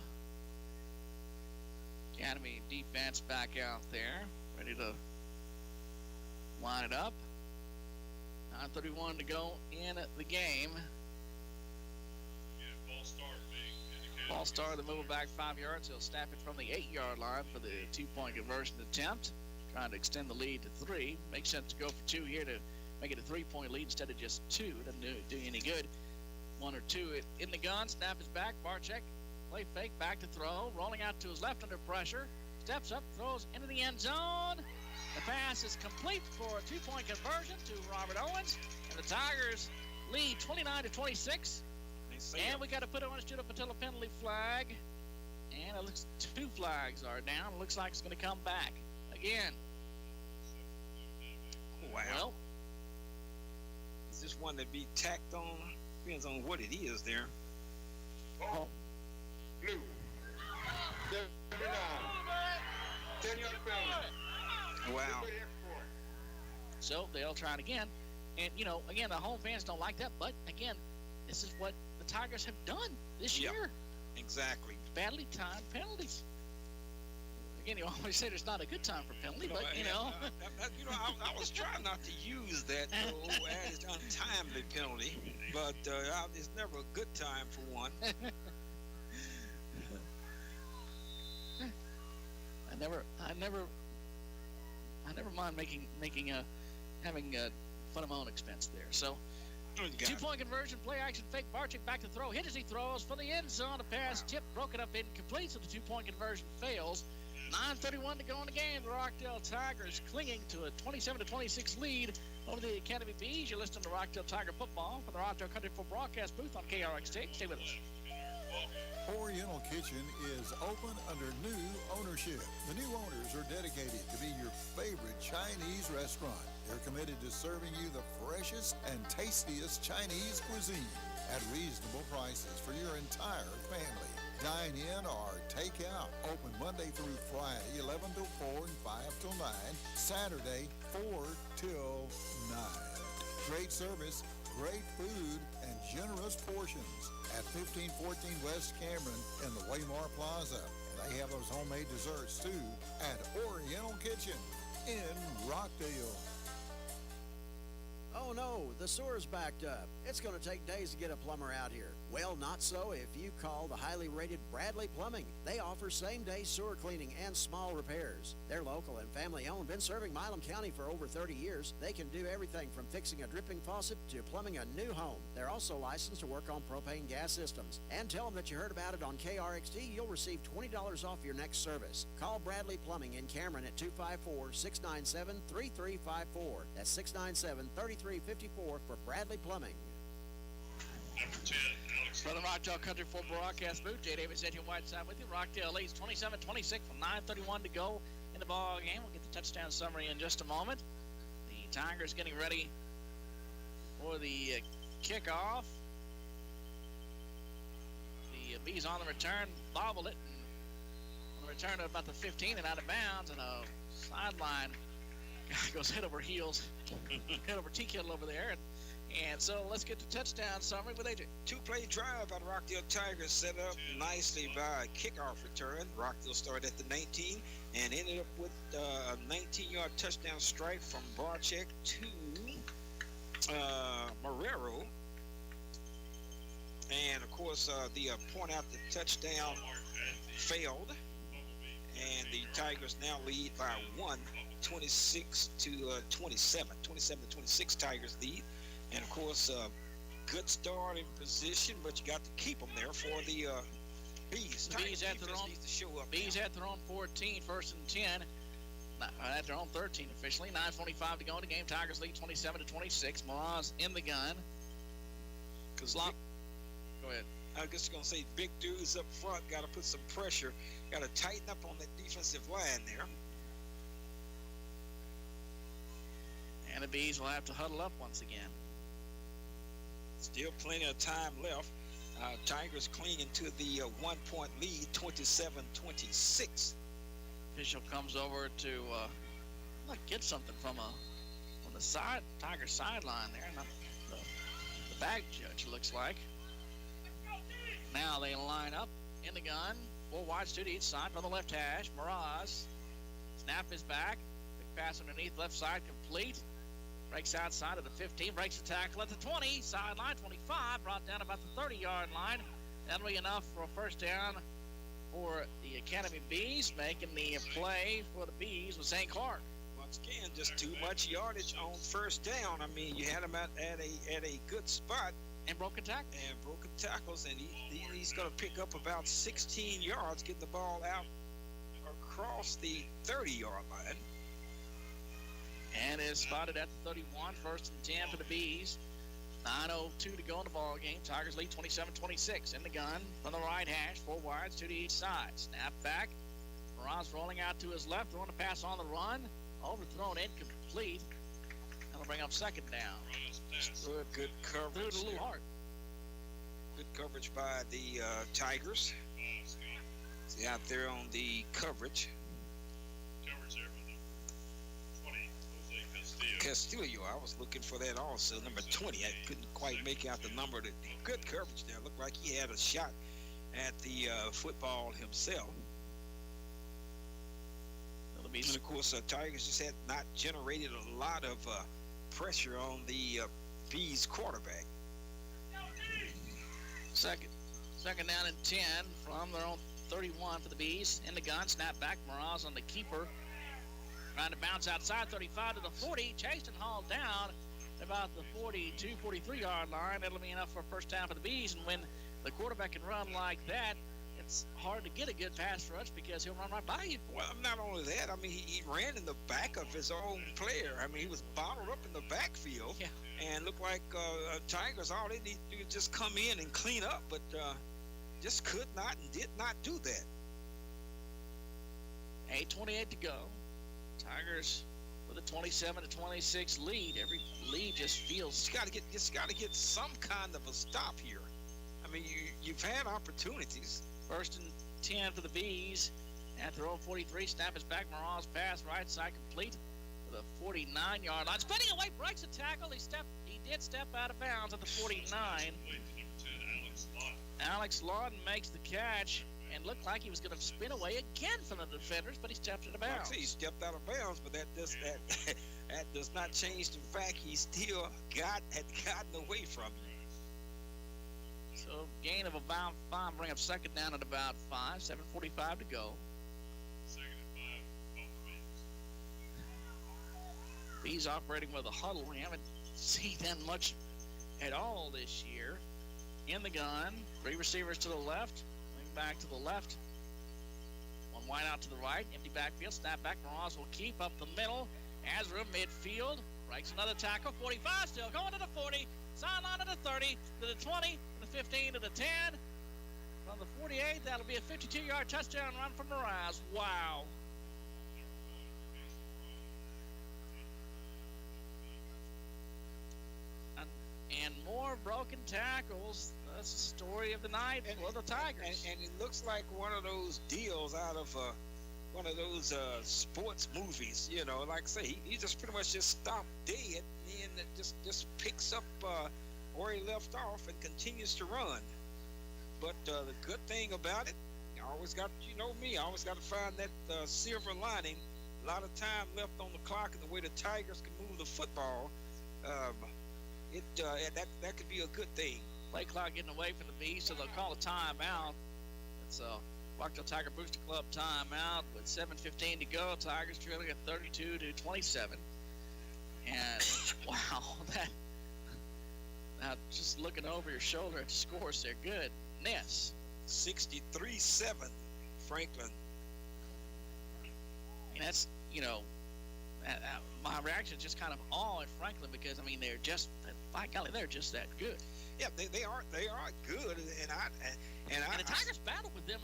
Academy defense back out there, ready to line it up. 9:31 to go in the game. Ball start, they move it back 5 yards. He'll snap it from the 8-yard line for the 2-point conversion attempt. Trying to extend the lead to 3. Makes sense to go for 2 here to make it a 3-point lead instead of just 2. Doesn't do you any good. 1 or 2 in the gun. Snap is back. Barczyk, play fake, back to throw. Rolling out to his left under pressure. Steps up, throws into the end zone. The pass is complete for a 2-point conversion to Robert Owens. And the Tigers lead 29-26. And we got to put on a Patilla penalty flag. And it looks 2 flags are down. It looks like it's going to come back again. Wow. Well, is this one that be tacked on? Depends on what it is there. Oh. Blue. 10-yard penalty. Wow. So they'll try it again. And, again, the home fans don't like that. But, again, this is what the Tigers have done this year. Exactly. Badly timed penalties. Again, you always say there's not a good time for penalty, but, I was trying not to use that as untimely penalty, but it's never a good time for one. I never mind having fun of my own expense there. So Two-point conversion, play action, fake, Barczyk back to throw. Hit as he throws for the end zone. A pass tipped, broken up, incomplete, so the two-point conversion fails. 9:31 to go in the game. The Rockdale Tigers clinging to a 27-26 lead over the Academy Bees. You're listening to Rockdale Tiger football from the Rockdale Country Football broadcast booth on KRXT. Stay with us. Oriental Kitchen is open under new ownership. The new owners are dedicated to be your favorite Chinese restaurant. They're committed to serving you the freshest and tastiest Chinese cuisine at reasonable prices for your entire family. Dine in or take out. Open Monday through Friday, 11 till 4 and 5 till 9. Saturday, 4 till 9. Great service, great food, and generous portions at 1514 West Cameron in the Waymar Plaza. And they have those homemade desserts, too, at Oriental Kitchen in Rockdale. Oh no, the sewer's backed up. It's going to take days to get a plumber out here. Well, not so if you call the highly rated Bradley Plumbing. They offer same-day sewer cleaning and small repairs. They're local and family-owned, been serving Milam County for over 30 years. They can do everything from fixing a dripping faucet to plumbing a new home. They're also licensed to work on propane gas systems. And tell them that you heard about it on KRXT. You'll receive $20 off your next service. Call Bradley Plumbing in Cameron at 254-697-3354. That's 697-3354 for Bradley Plumbing. Number 10, Alex. For the Rockdale Country Football broadcast booth, Jay Davis, Edge and Whiteside with you. Rockdale leads 27-26 with 9:31 to go in the ball game. We'll get the touchdown summary in just a moment. The Tigers getting ready for the kickoff. The Bees on the return, bobble it, and on the return to about the 15 and out of bounds, and a sideline guy goes head over heels, head over tea kettle over there, and so let's get the touchdown summary with AJ. Two-play drive by the Rockdale Tigers set up nicely by a kickoff return. Rockdale started at the 19 and ended up with a 19-yard touchdown strike from Barczyk to Marrero. And, of course, the point out the touchdown failed. And the Tigers now lead by 26 to 27. 27-26 Tigers lead. And, of course, good start in position, but you got to keep them there for the Bees. The Bees at their own, needs to show up Bees now. at their own 14, first and 10. At their own 13 officially. 9:45 to go in the game. Tigers lead 27-26. Moraz in the gun. Go ahead. I was just going to say, big dudes up front got to put some pressure. Got to tighten up on that defensive line there. And the Bees will have to huddle up once again. Still plenty of time left. Tigers clinging to the 1-point lead, 27-26. Official comes over to get something from the side Tiger sideline there. Not the back judge, it looks like. Now they line up in the gun. 4 wides, 2 to each side from the left hash. Miraz. Snap is back. Big pass underneath, left side complete. Breaks outside of the 15, breaks the tackle at the 20, sideline 25, brought down about the 30-yard line. That'll be enough for a first down for the Academy Bees. Making the play for the Bees with St. Clark. Once again, just too much yardage on first down. I mean, you had him at a good spot. And broken tackles. And broken tackles, and he's going to pick up about 16 yards, getting the ball out across the 30-yard line. And is spotted at the 31, first and 10 for the Bees. 9:02 to go in the ball game. Tigers lead 27-26 in the gun from the right hash. 4 wides, 2 to each side. Snap back. Moraz rolling out to his left, throwing a pass on the run. Overthrown, incomplete. That'll bring up second down. Good coverage. Threw it a little hard. Good coverage by the Tigers. See out there on the coverage. Coverage there with the 20, Jose Castillo. I was looking for that also. Number 20. I couldn't quite make out the number. Good coverage there. Looked like he had a shot at the football himself. And of course, Tigers just had not generated a lot of pressure on the Bees quarterback. Second down and 10 from their own 31 for the Bees. In the gun, snap back. Moraz on the keeper. Trying to bounce outside, 35 to the 40. Chased and hauled down. about the 42, 43-yard line. That'll be enough for a first down for the Bees. And when the quarterback can run like that, it's hard to get a good pass rush because he'll run right by you. Well, not only that, I mean, he ran in the back of his own player. I mean, he was bottled up in the backfield. Yeah. And looked like Tigers, all they need to do is just come in and clean up, but just could not and did not do that. 8:28 to go. Tigers with a 27-26 lead. Every lead just feels. Just got to get some kind of a stop here. I mean, you've had opportunities. 1st and 10 for the Bees. At their own 43, snap is back. Morales pass right side complete with a 49-yard line. Spinning away, breaks a tackle. He did step out of bounds at the 49. Alex Lawton makes the catch and looked like he was going to spin away again from the defenders, but he stepped out of bounds. Like I say, he stepped out of bounds, but that does not change the fact he still had gotten away from him. So gain of about 5, bring up second down at about 5, 7:45 to go. Second and 5, Bumblebees. Bees operating with a huddle. We haven't seen them much at all this year. In the gun, 3 receivers to the left, wing back to the left. 1 wide out to the right, empty backfield, snap back. Morales will keep up the middle. Has room midfield, breaks another tackle. 45 still going to the 40, sideline to the 30, to the 20, to the 15, to the 10. From the 48, that'll be a 52-yard touchdown run from Morales. Wow. And more broken tackles. That's the story of the night for the Tigers. And it looks like one of those deals out of one of those sports movies. You know, like I say, he just pretty much just stopped dead and then just picks up where he left off and continues to run. But the good thing about it, I always got, you know me, I always got to find that silver lining. A lot of time left on the clock, and the way the Tigers can move the football, that could be a good thing. Play clock getting away from the Bees, so they'll call a timeout. It's a Rockdale Tiger Booster Club timeout with 7:15 to go. Tigers trailing at 32-27. And wow, now just looking over your shoulder at the scores, they're good. Ness 63-7, Franklin. And that's, you know, my reaction is just kind of awe at Franklin because, I mean, they're just, by golly, they're just that good. Yeah, they are good, and the Tigers battled with them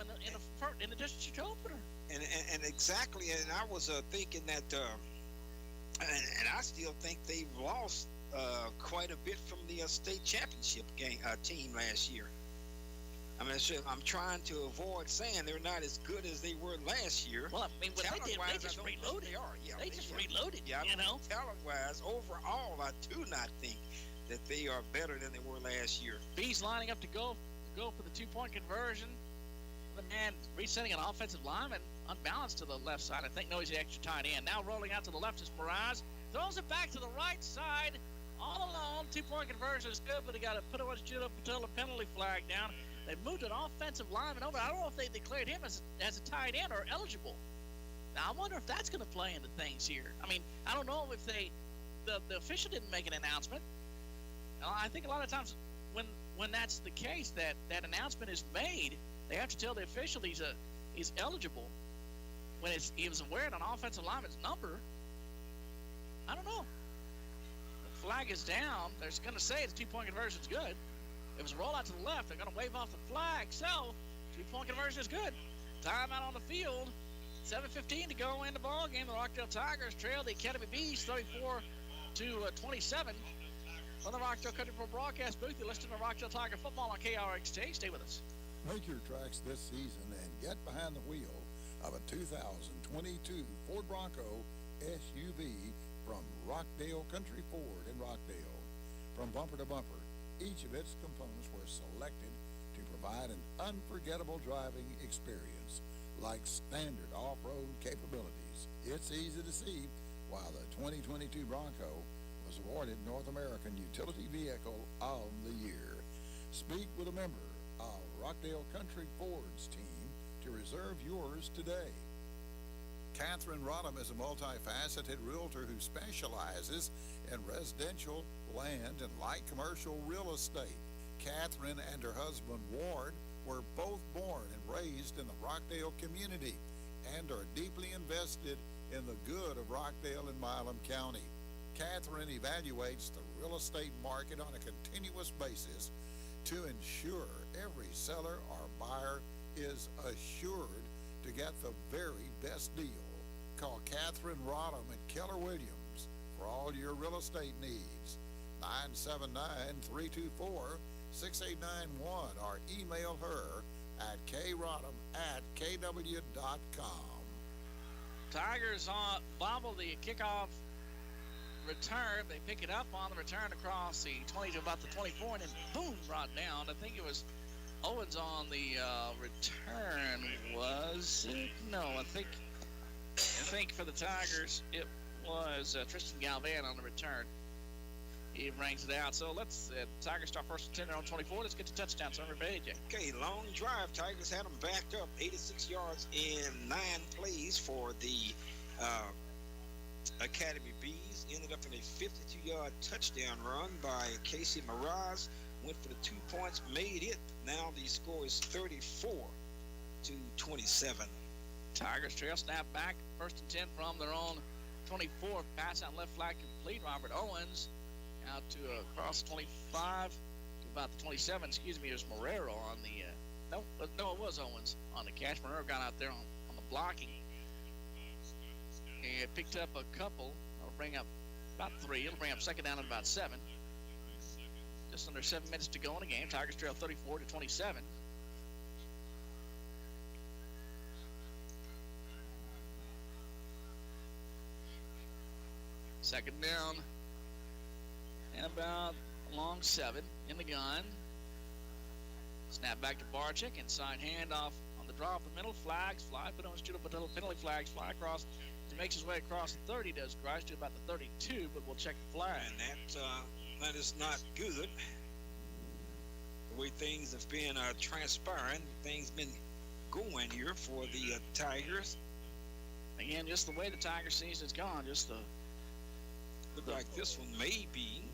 in the district opener. And exactly, and I was thinking that, and I still think they've lost quite a bit from the state championship team last year. I mean, I'm trying to avoid saying they're not as good as they were last year. Well, I mean, what they did, they just reloaded. They are. Yeah, they just reloaded. Yeah, you know, talent-wise, overall, I do not think that they are better than they were last year. Bees lining up to go for the 2-point conversion. The man resetting an offensive lineman unbalanced to the left side. I think knows the extra tight end. Now rolling out to the left is Mirage. Throws it back to the right side. All alone. 2-point conversion is good, but he got to put a penalty flag down. They moved an offensive lineman over. I don't know if they declared him as a tight end or eligible. Now, I wonder if that's going to play into things here. I mean, I don't know if the official didn't make an announcement. I think a lot of times when that's the case, that announcement is made, they have to tell the official he's eligible. When he was wearing an offensive lineman's number, I don't know. The flag is down. They're going to say the 2-point conversion is good. It was a rollout to the left. They're going to wave off the flag. So, 2-point conversion is good. Timeout on the field. 7:15 to go in the ball game. The Rockdale Tigers trail the Academy Bees 34-27. From the Rockdale Country Pro broadcast booth, you're listening to Rockdale Tiger football on KRXT. Stay with us. Make your tracks this season and get behind the wheel of a 2022 Ford Bronco SUV from Rockdale Country Ford in Rockdale. From bumper to bumper, each of its components were selected to provide an unforgettable driving experience like standard off-road capabilities. It's easy to see why the 2022 Bronco was awarded North American Utility Vehicle of the Year. Speak with a member of Rockdale Country Ford's team to reserve yours today. Catherine Rodham is a multifaceted realtor who specializes in residential, land, and light commercial real estate. Catherine and her husband Ward were both born and raised in the Rockdale community and are deeply invested in the good of Rockdale and Milam County. Catherine evaluates the real estate market on a continuous basis to ensure every seller or buyer is assured to get the very best deal. Call Catherine Rodham and Keller Williams for all your real estate needs. 979-324-6891 or email her at krodham@kw.com. Tigers bobble the kickoff return. They pick it up on the return across the 20 to about the 24, and then boom, brought down. I think it was Owens on the return, was it? No, I think for the Tigers it was Tristan Galvan on the return. He brings it out. So let's Tigers start first and 10 on 24. Let's get to touchdown. So number AJ. Okay, long drive. Tigers had them backed up 86 yards in 9 plays for the Academy Bees. Ended up in a 52-yard touchdown run by Casey Miraz. Went for the 2 points, made it. Now the score is 34-27. Tigers trail, snap back, first and 10 from their own 24. Pass out left flag complete. Robert Owens out to across 25 to about the 27. Excuse me, it was Marrero on the no, it was Owens on the catch. Marrero got out there on the blocking and picked up a couple. It'll bring up about 3. It'll bring up second down at about 7. Just under 7 minutes to go in the game. Tigers trail 34-27. Second down and about along 7 in the gun. Snap back to Barczyk. Inside handoff on the draw up the middle. Flags fly. Put on penalty flags fly across. He makes his way across the 30. Does Grice to about the 32, but we'll check the flag. And that is not good. The way things have been transpiring, things been going here for the Tigers. Again, just the way the Tiger season's gone, just the look like this one may be.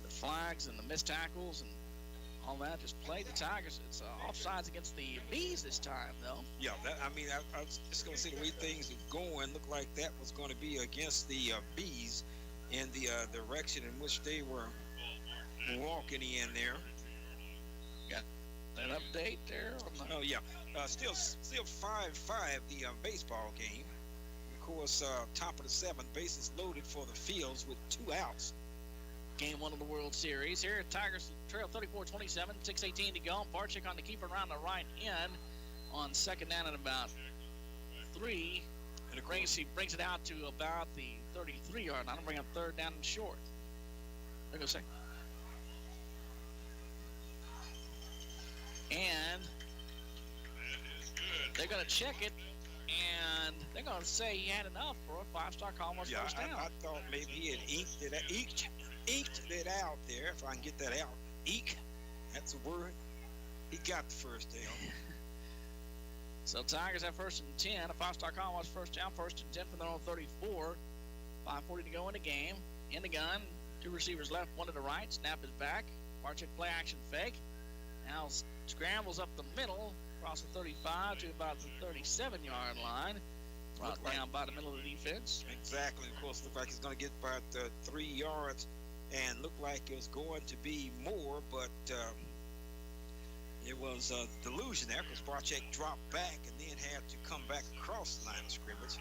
The flags and the missed tackles and all that just played the Tigers. It's offsides against the Bees this time, though. Yeah, I was just going to say the way things are going, looked like that was going to be against the Bees in the direction in which they were walking in there. Got an update there? Oh, yeah. Still 5-5 the baseball game. Of course, top of the 7th, bases loaded for the Fields with 2 outs. Game 1 of the World Series. Here, Tigers trail 34-27, 6:18 to go. Barczyk on the keeper around the right end on second down at about 3. And he brings it out to about the 33-yard line. Bring up third down and short. They're going to say. And they're going to check it, and they're going to say he had enough for a 5-star call on first down. I thought maybe he had inked it out there, if I can get that out. Eke, that's a word. He got the first down. So Tigers have first and 10. A 5-star call was first down, first and 10 from their own 34. 5:40 to go in the game. In the gun, 2 receivers left, 1 to the right. Snap is back. Barczyk play action fake. Now scrambles up the middle, across the 35 to about the 37-yard line. Brought down by the middle of the defense. Exactly. Of course, looked like he's going to get about 3 yards, and looked like it was going to be more, but it was a delusion there because Barczyk dropped back and then had to come back across the line of scrimmage.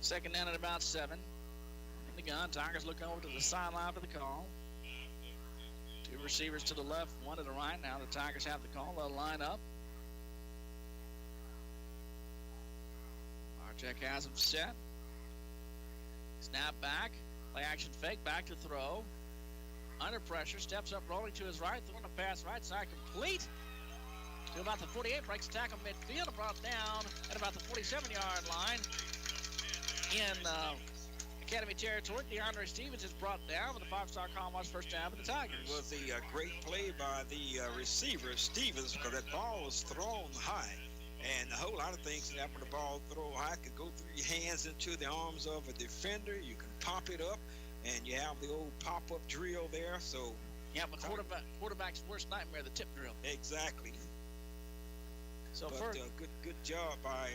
Second down at about 7. In the gun, Tigers look over to the sideline for the call. 2 receivers to the left, 1 to the right. Now the Tigers have the call. They'll line up. Barczyk has him set. Snap back. Play action fake. Back to throw. Under pressure. Steps up, rolling to his right. Throwing a pass right side complete. To about the 48. Breaks the tackle midfield and brought down at about the 47-yard line. In Academy territory. DeAndre Stevens is brought down with a 5-star Commonwealth first down for the Tigers. It was a great play by the receiver, Stevens, because that ball was thrown high. And a whole lot of things can happen. The ball thrown high could go through your hands into the arms of a defender. You can pop it up, and you have the old pop-up drill there. So yeah, but quarterback's worst nightmare, the tip drill. Exactly. So but good job by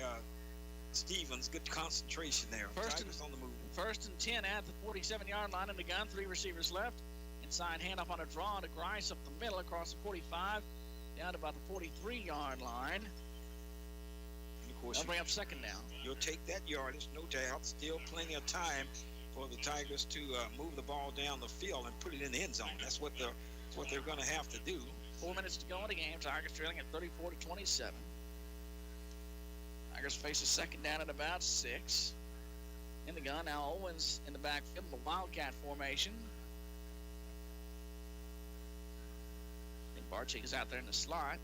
Stevens. Good concentration there. Tigers on the move. 1st and 10 at the 47-yard line in the gun. 3 receivers left. Inside handoff on a draw to Grice up the middle across the 45 down to about the 43-yard line. Of course, they'll bring up 2nd down. You'll take that yardage, no doubt. Still plenty of time for the Tigers to move the ball down the field and put it in the end zone. That's what they're going to have to do. 4 minutes to go in the game. Tigers trailing at 34-27. Tigers face a 2nd down at about 6. In the gun, now Owens in the backfield, the Wildcat formation. I think Barczyk is out there in the slot.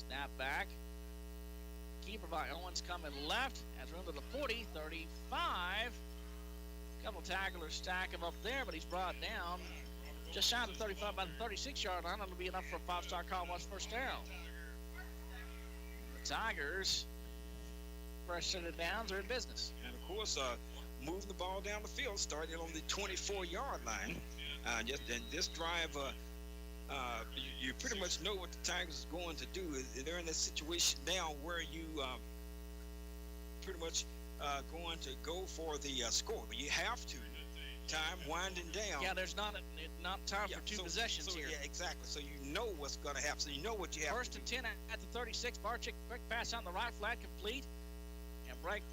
Snap back. Keeper by Owens coming left. Has room to the 40, 35. A couple tacklers stack him up there, but he's brought down just shy of the 35 by the 36-yard line. That'll be enough for a 5-star Commonwealth first down. The Tigers, fresh set of downs, are in business. And of course, moving the ball down the field, started on the 24-yard line. This drive, you pretty much know what the Tigers is going to do. They're in that situation now where you pretty much going to go for the score, but you have to. Time winding down. Yeah, there's not time for two possessions here. Yeah, exactly. So you know what's going to happen. So you know what you have. 1st and 10 at the 36. Barczyk, quick pass on the right flat, complete, and break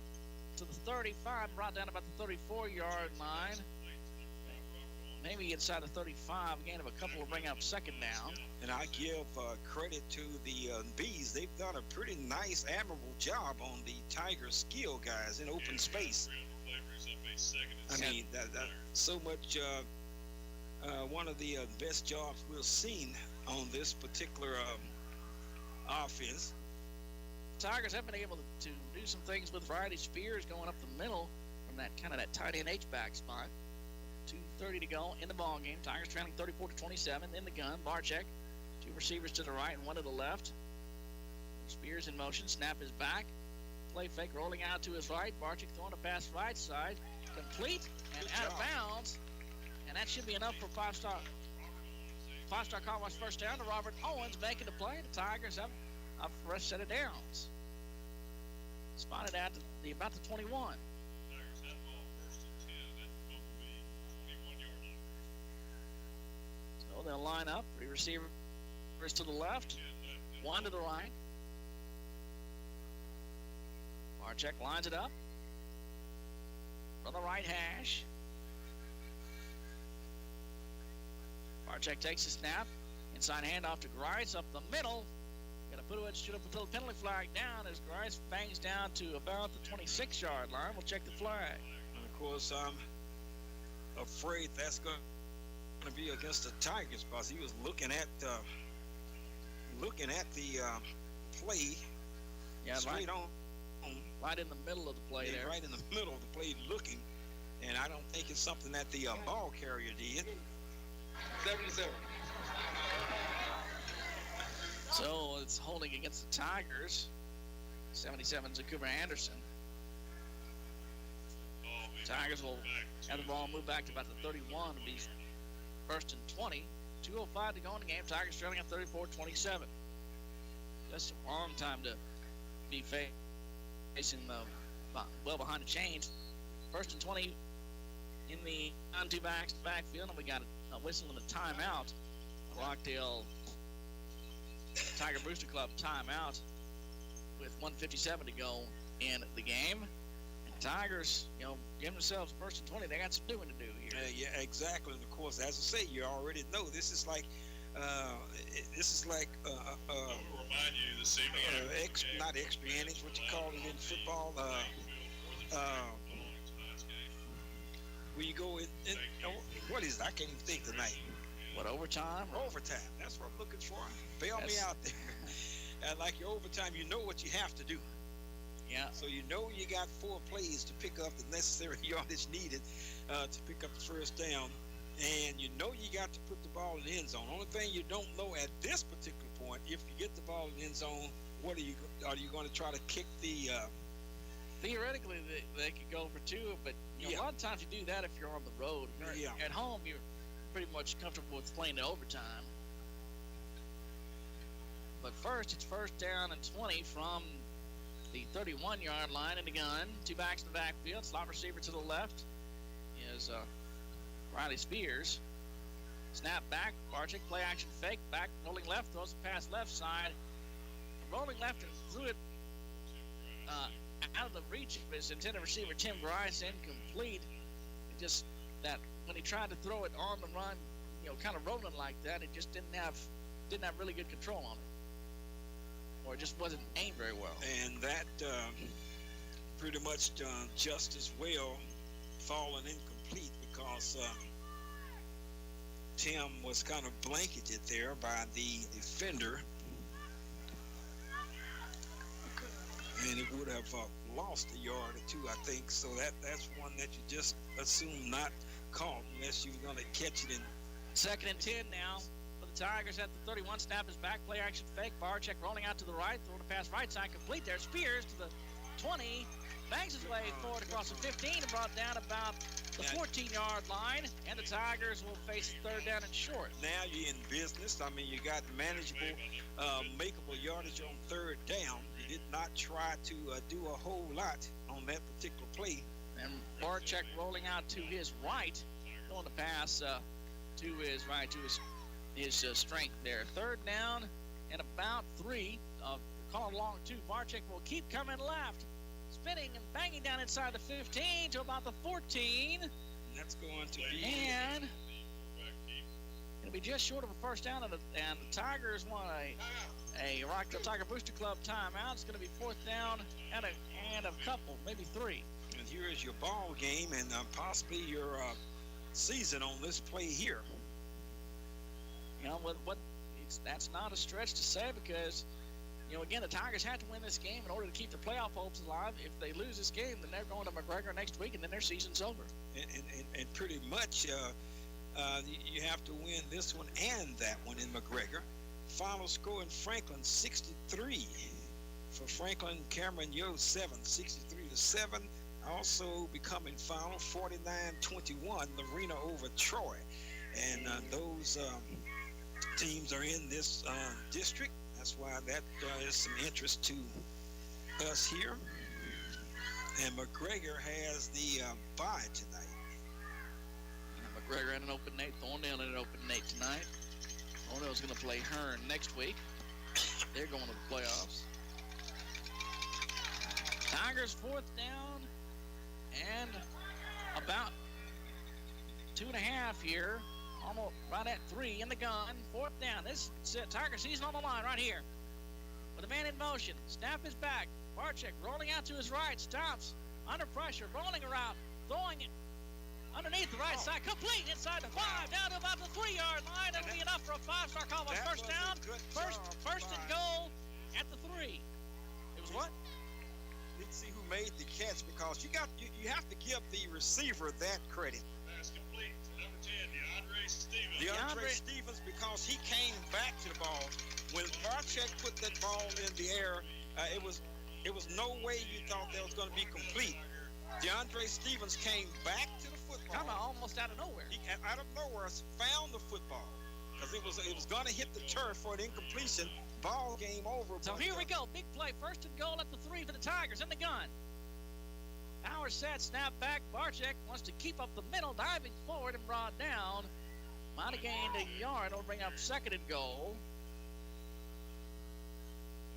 to the 35, brought down about the 34-yard line. Maybe inside the 35. Again, of a couple will bring up 2nd down. And I give credit to the Bees. They've done a pretty nice, admirable job on the Tigers' skill guys in open space. I mean, that's so much one of the best jobs we've seen on this particular offense. Tigers have been able to do some things with Friday Spears going up the middle from that kind of that tight end H-back spot. 2:30 to go in the ball game. Tigers trailing 34-27 in the gun. Barczyk, 2 receivers to the right and 1 to the left. Spears in motion. Snap is back. Play fake rolling out to his right. Barczyk throwing a pass right side. Complete and out of bounds. And that should be enough for 5-star Commonwealth first down to Robert Owens making the play. The Tigers have a fresh set of downs. Spotted at about the 21. So they'll line up. 3 receivers to the left, 1 to the right. Barczyk lines it up from the right hash. Barczyk takes the snap. Inside handoff to Grice up the middle. Got to put it shoot up until the penalty flag down as Grice bangs down to about the 26-yard line. We'll check the flag. And of course, I'm afraid that's going to be against the Tigers because he was looking at the play. Yeah, straight on. Right in the middle of the play there. Right in the middle of the play looking. And I don't think it's something that the ball carrier did. 77. So it's holding against the Tigers. 77 is Cooper Anderson. Tigers will have the ball move back to about the 31 to be 1st and 20. 2:05 to go in the game. Tigers trailing at 34-27. That's a long time to be facing well behind the chains. 1st and 20 in the on-two backfield, and we got a whistle and a timeout. Rockdale Tiger Booster Club timeout with 1:57 to go in the game. And Tigers, giving themselves 1st and 20. They got some doing to do here. Yeah, exactly. And of course, as I say, you already know this is like remind you this evening. Not extra innings, what you call it in football. When you go in what is it? I can't even think tonight. What, overtime? Overtime. That's what I'm looking for. Bail me out there. And like your overtime, you know what you have to do. Yeah. So you know you got 4 plays to pick up the necessary yardage needed to pick up the first down, and you know you got to put the ball in the end zone. Only thing you don't know at this particular point, if you get the ball in the end zone, are you going to try to kick the? Theoretically, they could go for 2, but a lot of times you do that if you're on the road. At home, you're pretty much comfortable with playing in overtime. But first, it's first down and 20 from the 31-yard line in the gun. 2 backs in the backfield. Slot receiver to the left is Riley Spears. Snap back. Barczyk play action fake. Back rolling left. Throws the pass left side. Rolling left and threw it out of the reach of his intended receiver, Tim Grice, incomplete. It just that when he tried to throw it on the run, kind of rolling like that, it just didn't have really good control on it, or it just wasn't aimed very well. And that pretty much just as well fallen incomplete because Tim was kind of blanketed there by the defender. And it would have lost a yard or 2, I think. So that's one that you just assume not caught unless you're going to catch it in. 2nd and 10 now for the Tigers at the 31. Snap is back. Play action fake. Barczyk rolling out to the right. Throwing a pass right side. Complete there. Spears to the 20. Bangs his way forward across the 15 and brought down about the 14-yard line. And the Tigers will face a 3rd down and short. Now you're in business. I mean, you got manageable, makeable yardage on 3rd down. You did not try to do a whole lot on that particular play. And Barczyk rolling out to his right, throwing the pass to his right, to his strength there. 3rd down and about 3. Calling long 2. Barczyk will keep coming left, spinning and banging down inside the 15 to about the 14. And that's going to be. And it'll be just short of a first down, and the Tigers want a Rockdale Tiger Booster Club timeout. It's going to be 4th down and a couple, maybe 3. And here is your ball game and possibly your season on this play here. That's not a stretch to say because, again, the Tigers have to win this game in order to keep their playoff hopes alive. If they lose this game, then they're going to McGregor next week, and then their season's over. And pretty much you have to win this one and that one in McGregor. Final score in Franklin, 63. For Franklin, Cameron Yo, 63-7. Also becoming final, 49-21, Lorena over Troy. And those teams are in this district. That's why that is some interest to us here. And McGregor has the bye tonight. McGregor had an open night. Thorndale had an open night tonight. Thorndale's going to play Hearn next week. They're going to the playoffs. Tigers 4th down and about 2.5 here. Almost right at 3 in the gun. 4th down. This is Tiger season on the line right here. With a man in motion. Snap is back. Barczyk rolling out to his right. Stops. Under pressure. Rolling around. Throwing it underneath the right side. Complete inside the 5. Down to about the 3-yard line. That'll be enough for a 5-star call. First down. First and goal at the 3. It was what? Let's see who made the catch because you have to give the receiver that credit. Pass complete to number 10, DeAndre Stevens. DeAndre Stevens, because he came back to the ball. When Barczyk put that ball in the air, it was no way you thought that was going to be complete. DeAndre Stevens came back to the football. Kind of almost out of nowhere. He, out of nowhere, found the football because it was going to hit the turf for an incompletion. Ball game over. So here we go. Big play. First and goal at the 3 for the Tigers in the gun. Power set, snap back. Barczyk wants to keep up the middle, diving forward and brought down. Might have gained a yard. It'll bring up 2nd and goal.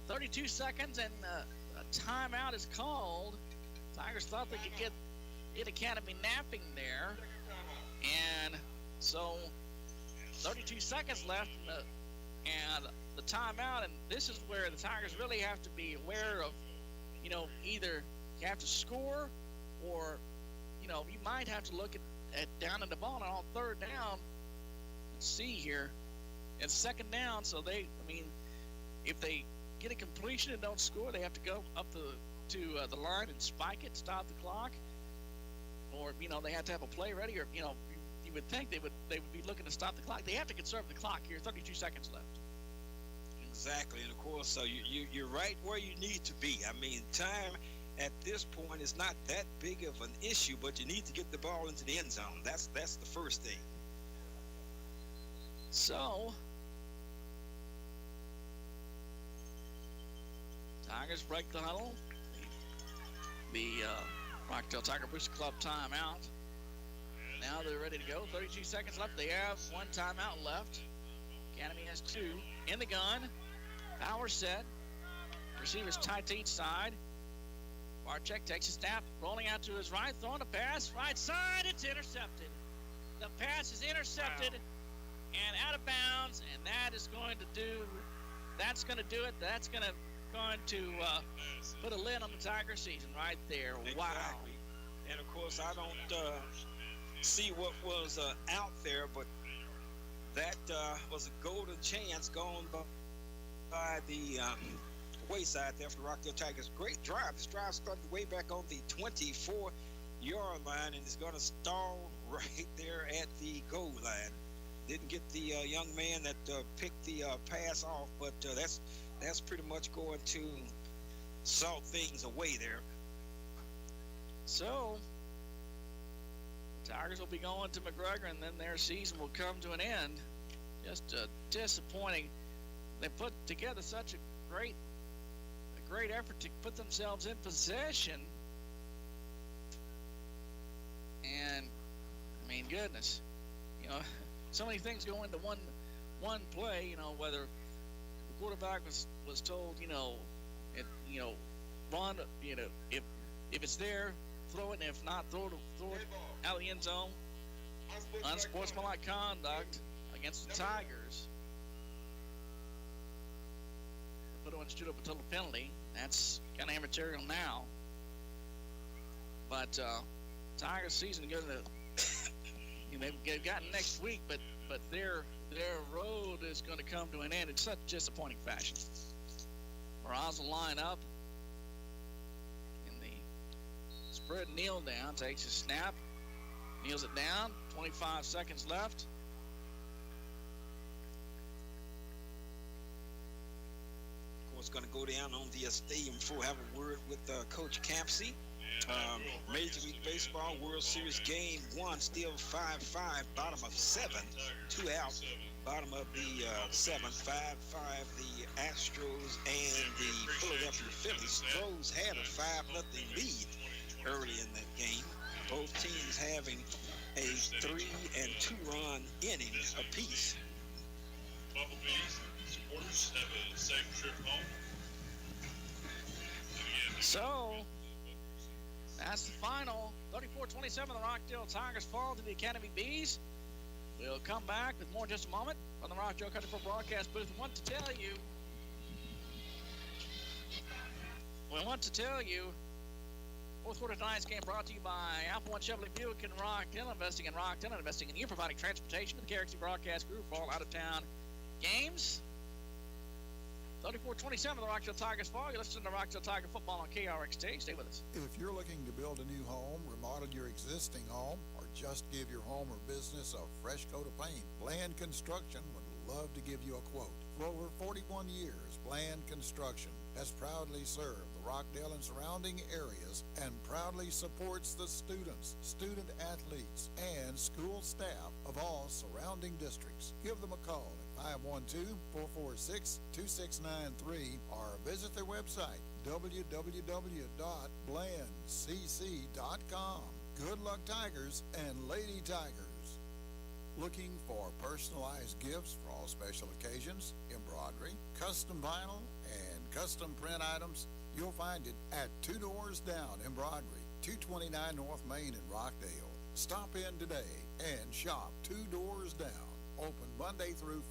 32 seconds and a timeout is called. Tigers thought they could get Academy napping there. And so 32 seconds left and the timeout. And this is where the Tigers really have to be aware of, either you have to score or, you might have to look at down in the ball and on 3rd down. Let's see here. It's 2nd down, so if they get a completion and don't score, they have to go up the to the line and spike it, stop the clock, or they have to have a play ready, or you would think they would be looking to stop the clock. They have to conserve the clock here. 32 seconds left. Exactly, and of course, so you're right where you need to be. I mean, time at this point is not that big of an issue, but you need to get the ball into the end zone. That's the first thing. So, Tigers break the huddle. The Rockdale Tiger Booster Club timeout. Now they're ready to go. 32 seconds left. They have one timeout left. Academy has two. In the gun. Power set. Receivers tight to each side. Barczyk takes a snap. Rolling out to his right. Throwing a pass. Right side. It's intercepted. The pass is intercepted and out of bounds. And that's going to do it. That's going to put a lid on the Tiger season right there. Exactly. Wow. And of course, I don't see what was out there, but that was a golden chance going by the wayside there for the Rockdale Tigers. Great drive. This drive started way back on the 24-yard line and is going to stall right there at the goal line. Didn't get the young man that picked the pass off, but that's pretty much going to salt things away there. So, the Tigers will be going to McGregor, and then their season will come to an end. Just disappointing. They put together such a great effort to put themselves in possession. And, I mean, goodness, so many things go into one play, whether the quarterback was told, run, if it's there, throw it, and if not, throw it out of the end zone. Unsportsmanlike conduct against the Tigers. The put on stood up a total penalty. That's kind of immaterial now. But Tigers season going to they've gotten next week, but their road is going to come to an end in such disappointing fashion. Morales will line up in the spread, kneel down, takes a snap, kneels it down, 25 seconds left. Of course, going to go down on the stadium floor, have a word with Coach Campsey. Major League Baseball World Series Game 1, still 5-5, bottom of 7, 2 out, bottom of the 7, 5-5, the Astros and the Philadelphia Phillies. Stros had a 5-0 lead early in that game. Both teams having a 3- and 2-run inning apiece. Bumblebees supporters have a safe trip home. So, that's the final. 34-27, the Rockdale Tigers fall to the Academy Bees. We'll come back with more in just a moment from the Rockdale Country Club broadcast booth. We want to tell you, fourth quarter tonight's game brought to you by Alpha One Chevrolet Buick in Rockdale, investing in Rockdale and investing in you, providing transportation to the KRXC broadcast group for all out-of-town games. 34-27, the Rockdale Tigers fall. You're listening to Rockdale Tiger football on KRXT. Stay with us. If you're looking to build a new home, remodel your existing home, or just give your home or business a fresh coat of paint, Bland Construction would love to give you a quote. For over 41 years, Bland Construction has proudly served the Rockdale and surrounding areas and proudly supports the students, student athletes, and school staff of all surrounding districts. Give them a call at 512-446-2693 or visit their website, www.blandcc.com. Good luck, Tigers and Lady Tigers. Looking for personalized gifts for all special occasions, embroidery, custom vinyl, and custom print items? You'll find it at Two Doors Down Embroidery, 229 North Main in Rockdale. Stop in today and shop Two Doors Down. Open Monday through